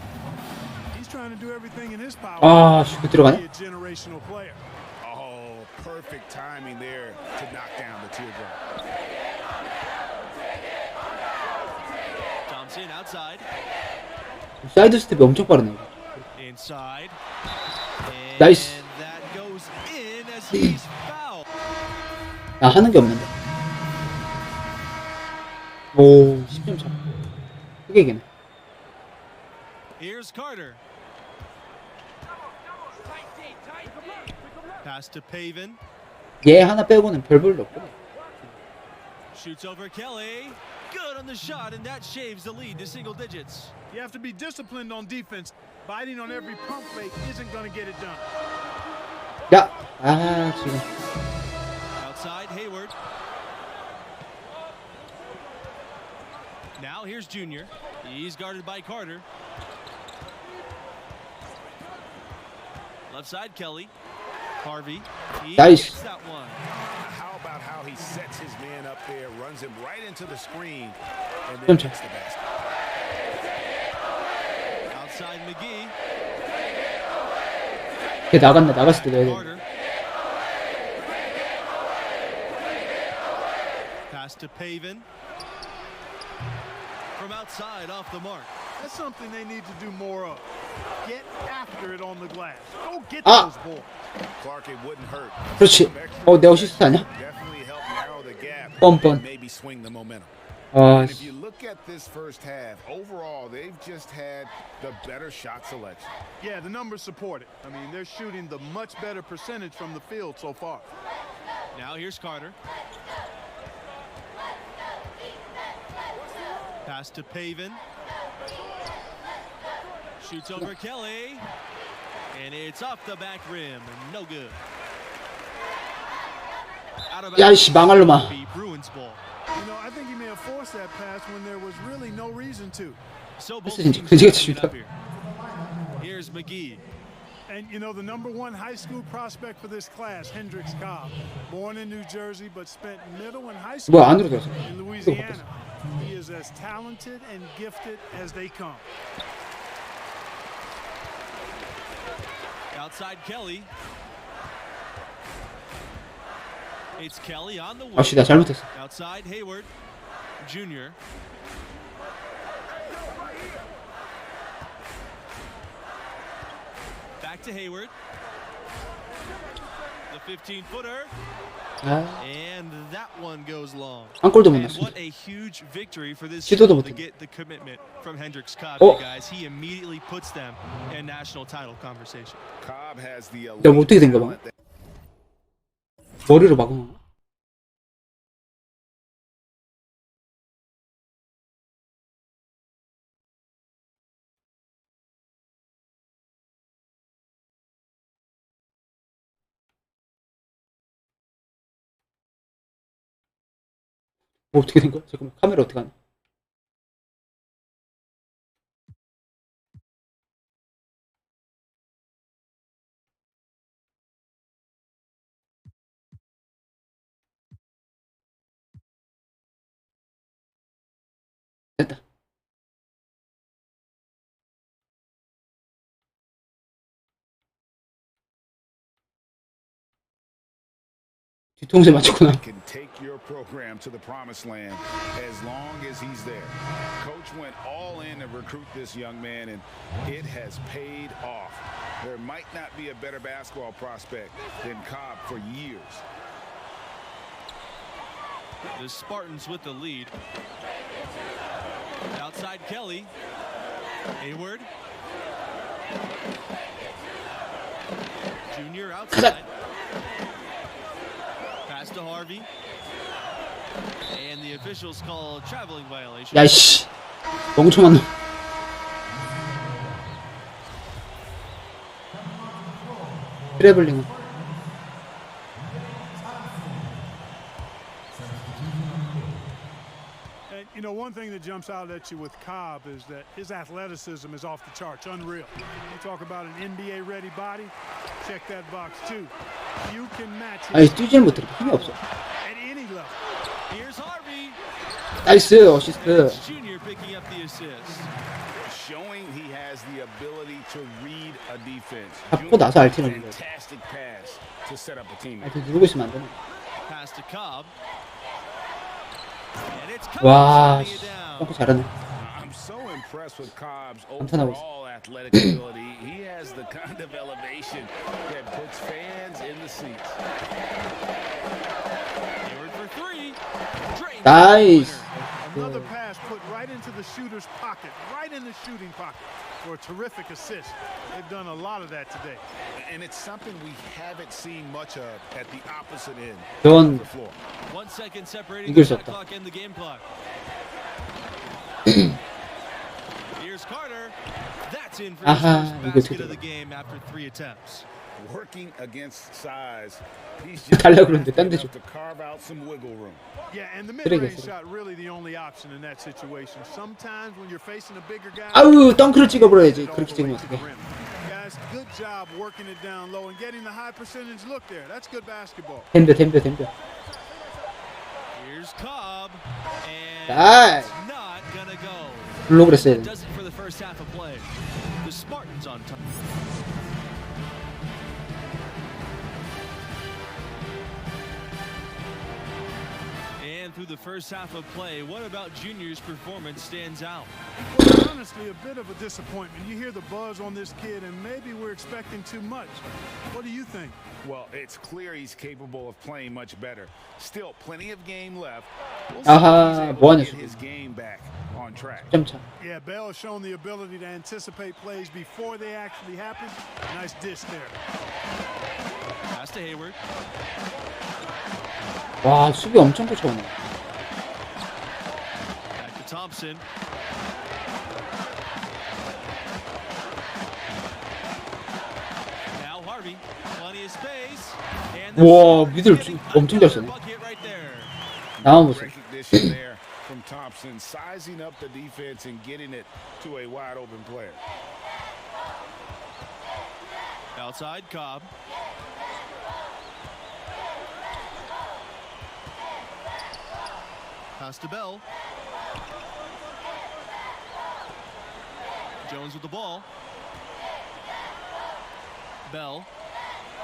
He's trying to do everything in his power 아 씨, to 들어가네. be a generational player. Oh, perfect timing there to knock down the teardrop. Thompson outside. 사이드 스텝이 엄청 빠르네. Inside. 나이스. And that goes in as he's fouled. 나 하는 게 없는데. 오 10점 차. 크게 이기네. Here's Carter. Pass to Pavin. 얘 하나 빼고는 별 볼일 없구나. Shoots over Kelly. Good on the shot, and that shaves the lead to single digits. You have to be disciplined on defense. Biting on every pump fake isn't going to get it done. 야, 아 지금. Outside, Hayward. Now here's Junior. He's guarded by Carter. Left side, Kelly. Harvey. He gets that one. How about how he sets his man up there, runs him right into the screen, and then gets the basket. Outside McGee. 걔 나갔을 때 넣어야 돼. Pass to Pavin. From outside, off the mark. That's something they need to do more of. Get after it on the glass. Go get those balls. Clark, it wouldn't hurt. 그렇지. 내 어시스트 아니야? Definitely help narrow the gap. 뻔뻔. Maybe swing the momentum. 아, If you look at this first half, overall, they've just had the better shot selection. Yeah, the numbers support it. I mean, they're shooting the much better percentage from the field so far. Now here's Carter. Pass to Pavin. Shoots over Kelly. And it's off the back rim. No good. 야이씨 망할놈아. Bruins ball. You know, I think he may have forced that pass when there was really no reason to. So here's McGee. And you know, the #1 high school prospect for this class, Hendrix Cobb, born in New Jersey but spent middle and high school in Louisiana. He is as talented and gifted as they come. Outside Kelly. It's Kelly on the wing. 아씨, 나 잘못했어. Outside Hayward. Junior. Back to Hayward. The 15-footer. And that one goes long. 한 골도 못 And 넣었어. what a huge victory for this 시도도 team 못 to 했네. get the commitment from Hendrix Cobb, 어? guys. He immediately puts them in national title conversation. Cobb has the 내가 어떻게 된 거야? 머리로 막은 거. 뭐 어떻게 된 거야? 잠깐만, 카메라 어떻게 하냐? 됐다. 뒤통수에 맞췄구나. Can take your program to the promised land as long as he's there. Coach went all in to recruit this young man, and it has paid off. There might not be a better basketball prospect than Cobb for years. The Spartans with the lead. Outside Kelly. Hayward. Junior outside. Pass to Harvey. And the officials call traveling violation. 야이씨, 멍청한 놈. 트래블링은. And you know, one thing that jumps out at you with Cobb is that his athleticism is off the charts, unreal. You talk about an NBA-ready body, check that box too. You can match 아니 뛰지는 못해. 힘이 없어. at any level. Here's Harvey. 나이스 어시스트. Junior picking up the assist. Showing he has the ability to read a defense. 잡고 나서 알티는 거야. Fantastic pass to set up a team. 알티 누르고 있으면 안 되나? Pass to Cobb. 와, 뻥크 잘하네. I'm so impressed with Cobb's 감탄하고 있어. overall athletic ability. He has the kind of elevation that puts fans in the seats. 나이스. Another pass put right into the shooter's pocket, right in the shooting pocket for a terrific assist. They've done a lot of that today. And it's something we haven't seen much of at the opposite end 넌 of the floor. 1 second separating 이길 the 수 shot 없다. clock and the game clock. Here's Carter. That's in for his 아하, first 이거 basket 어떻게 of the 돼? game after 3 attempts. Working against size, he's just 달라 그러는데 딴 데 줘. to carve out some wiggle room. Yeah, and the mid-range shot really the only option in that situation. Sometimes when you're facing a bigger guy. 아우, 덩크를 찍어버려야지. 그렇게 찍으면 어떡해. Guys, good job working it down low and getting the high percentage look there. That's good basketball. 댐벼. Here's Cobb, and Nice. it's not gonna go. 블록을 했어야 돼. Does it for the first half of play. The Spartans on top. And through the first half of play, what about Junior's performance stands out? Well, honestly, a bit of a disappointment. You hear the buzz on this kid, and maybe we're expecting too much. What do you think? Well, it's clear he's capable of playing much better. Still, plenty of game left. We'll see if he's able to get his game back on track. Yeah, Bell has shown the ability to anticipate plays before they actually happen. Nice dish there. Pass to Hayward. 와, 수비 엄청 쫓아오네. Back to Thompson. Now Harvey. Plenty of space. 와, 미들 엄청 잘 쏘네. 나만 보세요. Recognition there from Thompson, sizing up the defense and getting it to a wide open player. Outside Cobb. Pass to Bell. Jones with the ball. Bell.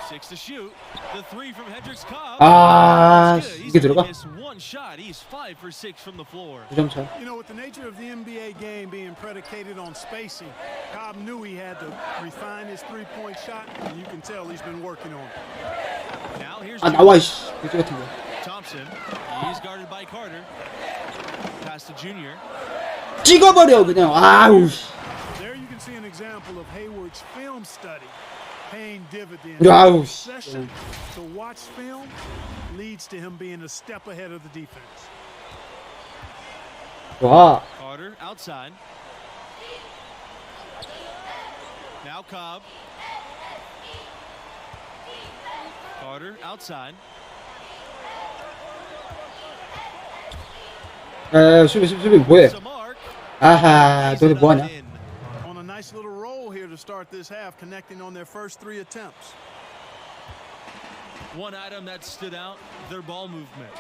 6 to shoot. The 3 from Hendricks Cobb. 아, 이게 들어가? One shot. He's 5 for 6 from the floor. 2점 차. You know, with the nature of the NBA game being predicated on spacing, Cobb knew he had to refine his three-point shot, and you can tell he's been working on it. Now here's 아, 나와 이씨. 그지 같은 거. Thompson. He's guarded by Carter. Pass to Junior. 찍어버려 그냥. 아우. There you can see an example of Hayward's film study paying dividends. Wow. Session to watch film leads to him being a step ahead of the defense. 와. Carter outside. Now Cobb. Carter outside. 수비 뭐해? 아하, 너네 뭐하냐? On a nice little roll here to start this half, connecting on their first 3 attempts. One item that stood out, their ball movement.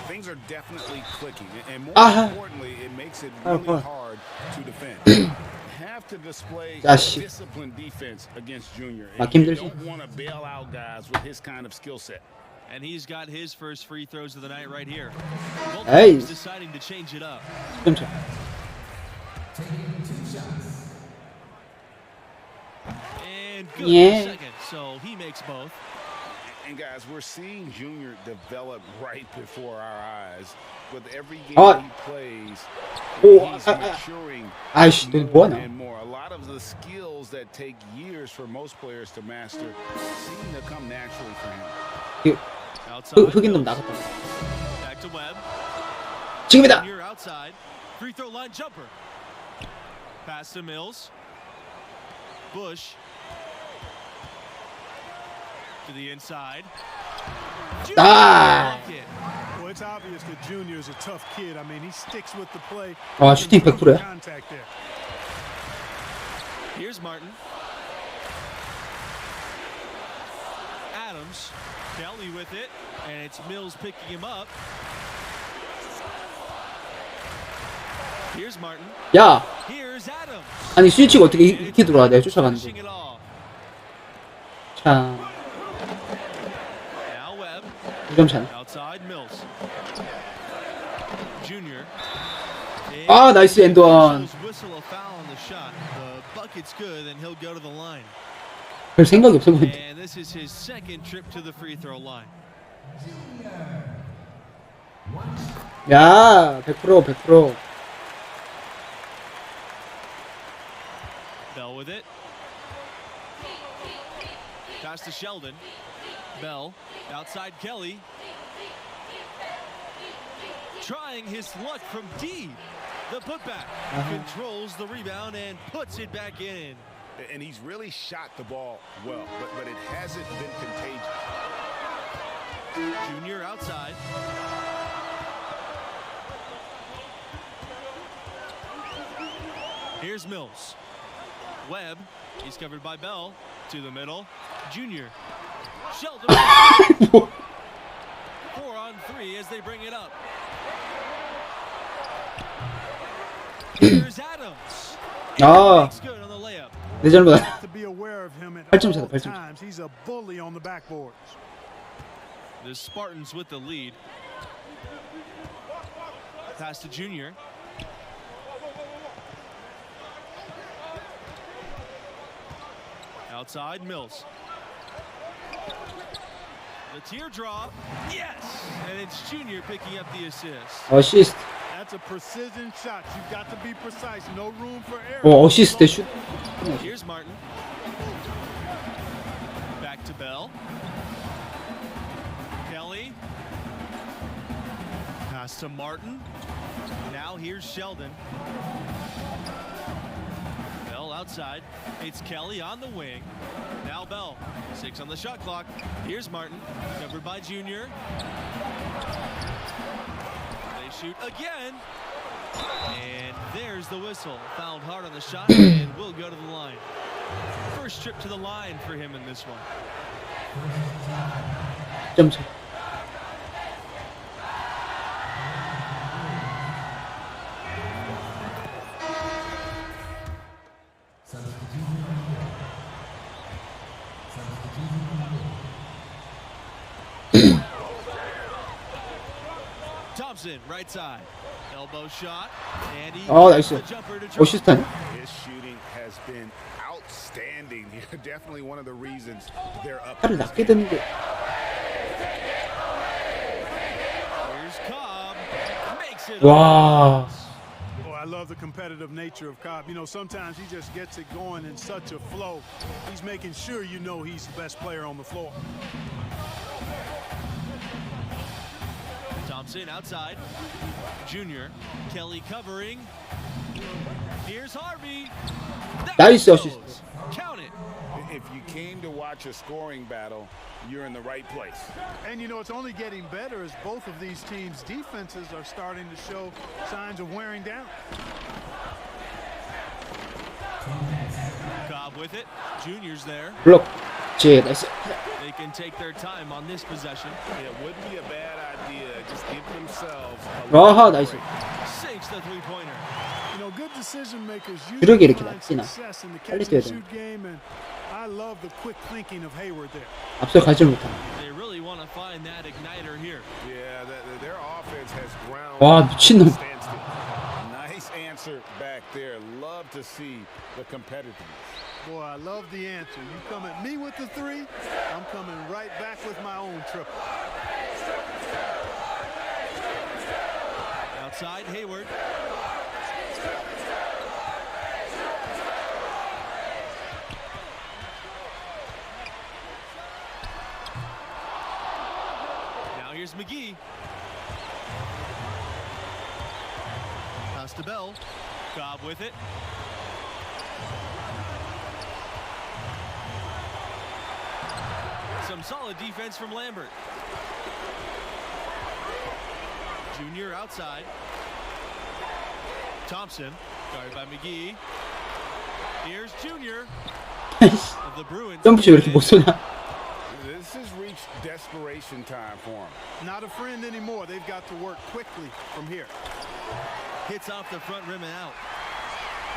Things are definitely clicking, and more importantly, it makes it really hard to defend. Have to display disciplined defense against Junior. And you don't want to bail out guys with his kind of skill set. And he's got his first free throws of the night right here. Both Hey. teams deciding to change it up. 좀 차. And good Yeah. second, so he makes both. And guys, we're seeing Junior develop right before our eyes. With every game he plays, he's maturing 아이씨, 너 뭐하냐? and more. A lot of the skills that take years for most players to master seem to come naturally for him. 흑인 놈 나갔다. Back to Webb. 지금이다. Junior outside. Free throw line jumper. Pass to Mills. Bush. To the inside. 아. Well, it's obvious that Junior's a tough kid. I mean, he sticks with the play. 아, 슈팅 100%야. Contact there. Here's Martin. Adams. Kelly with it. And it's Mills picking him up. Here's Martin. 야. Here's Adams. 아니 스위치가 어떻게 이렇게 들어와? 내가 쫓아가는데. 자. Now Webb. 2점 차. Outside Mills. Junior. 아, 나이스 엔드원. Whistle a foul on the shot. The bucket's good, and he'll go to the line. 별 생각이 없어 보인다. And this is his second trip to the free throw line. 야, 100%. Bell with it. Pass to Sheldon. Bell outside Kelly. Trying his luck from deep. The putback controls the rebound and puts it back in. And he's really shot the ball well, but it hasn't been contagious. Junior outside. Here's Mills. Webb, he's covered by Bell. To the middle. Junior. Sheldon. 4 on 3 as they bring it up. Here's Adams. 아, 내 잘못이다. To be aware of him at 8점 차다, all 8점 차. times. He's a bully on the backboards. The Spartans with the lead. Pass to Junior. Outside, Mills. The teardrop. Yes! And it's Junior picking up the assist. 어시스트. That's a precision shot. You've got to be precise. No room for error. 오, 어시스트 슛. Here's Martin. Back to Bell. Kelly. Pass to Martin. Now here's Sheldon. Bell outside. It's Kelly on the wing. Now Bell. 6 on the shot clock. Here's Martin. Covered by Junior. They shoot again. And there's the whistle. Fouled hard on the shot and will go to the line. First trip to the line for him in this one. 점 차. Thompson, right side. Elbow shot. And he 나이스. 어시스트 아니야? His shooting has been outstanding. Definitely one of the reasons they're up. 팔을 낮게 드는 게. Here's Cobb. Makes it. 와. Boy, I love the competitive nature of Cobb. You know, sometimes he just gets it going in such a flow. He's making sure you know he's the best player on the floor. Thompson outside. Junior. Kelly covering. Here's Harvey. 나이스 어시스트. Count it. If you came to watch a scoring battle, you're in the right place. And you know, it's only getting better as both of these teams' defenses are starting to show signs of wearing down. Cobb with it. Junior's there. 블록. 제 나이스. They can take their time on this possession. It wouldn't be a bad idea. Just give themselves a 아하, 나이스. Sinks the three-pointer. You know, good decision makers 주력이 usually 이렇게 find 낮지나. success in the 빨리 catch 뛰어야 and 돼. shoot game, and I love the quick thinking of Hayward there. 앞서 가지 못하. They really want to find that igniter here. Yeah, their offense has ground. 와, 미친놈. Nice answer back there. Love to see the competitiveness. Boy, I love the answer. You come at me with the three, I'm coming right back with my own triple. Outside, Hayward. Now here's McGee. Pass to Bell. Cobb with it. Some solid defense from Lambert. Junior outside. Thompson, guarded by McGee. Here's Junior. Of the Bruins. 점프슛 왜 이렇게 못 쏘냐? This has reached desperation time for him. Not a friend anymore. They've got to work quickly from here. Hits off the front rim and out.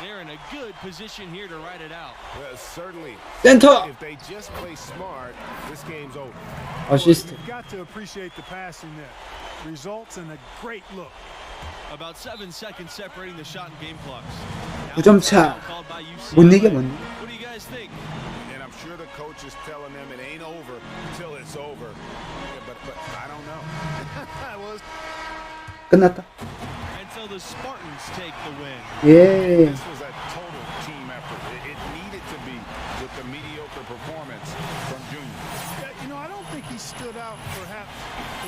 They're in a good position here to ride it out. Certainly. 센터. If they just play smart, this game's over. 어시스트. You've got to appreciate the passing there. Results in a great look. About 7 seconds separating the shot and game clocks. 9점 차. 못 이겨 못 이겨. What do you guys think? And I'm sure the coach is telling them it ain't over until it's over. But I don't know. Well, 끝났다. And so the Spartans take the win. 예. This was a total team effort. It needed to be with the mediocre performance from Junior. yeah, you know, I don't think he stood out perhaps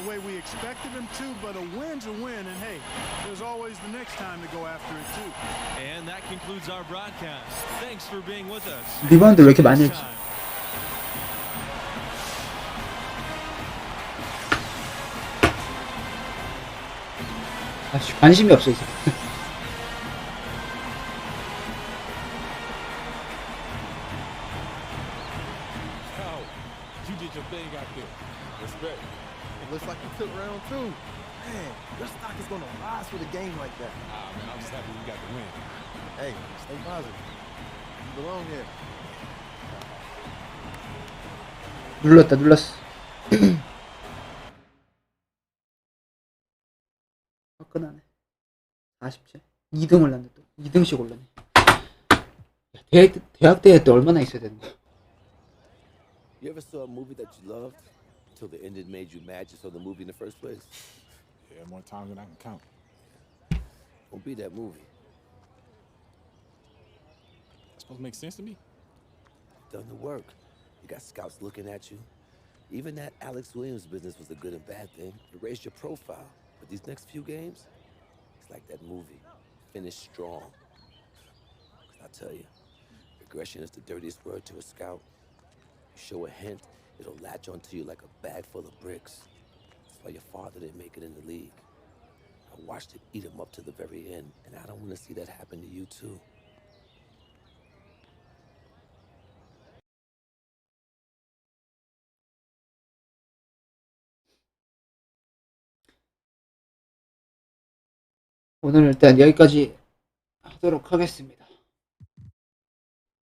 the way we expected. expected him to, but a win's a win, and hey, there's always the next time to go after it too. And that concludes our broadcast. Thanks for being with us. 리바운드 왜 이렇게 많이 했지? 아씨, 관심이 없어 이제. Looks like you took round 2. Man, your stock is gonna rise with a game like that. Ah, man, I'm just happy we got the win. Hey, stay positive. You belong here. 눌렀어. 화끈하네. 40째. 2등 올랐네 또. 2등씩 올랐네. 대학 대회 때 얼마나 있어야 되는 거야? You ever saw a movie that you loved until the ending made you mad you saw the movie in the first place? Yeah, more times than I can count. Don't be that movie. That's supposed to make sense to me. Done the work. You got scouts looking at you. Even that Alex Williams business was a good and bad thing. It raised your profile. But these next few games, it's like that movie. Finish strong. 'Cause I tell you, aggression is the dirtiest word to a scout. You show a hint, it'll latch onto you like a bag full of bricks. That's why your father didn't make it in the league. I watched it eat him up to the very end, and I don't want to see that happen to you too. 오늘 일단 여기까지 하도록 하겠습니다.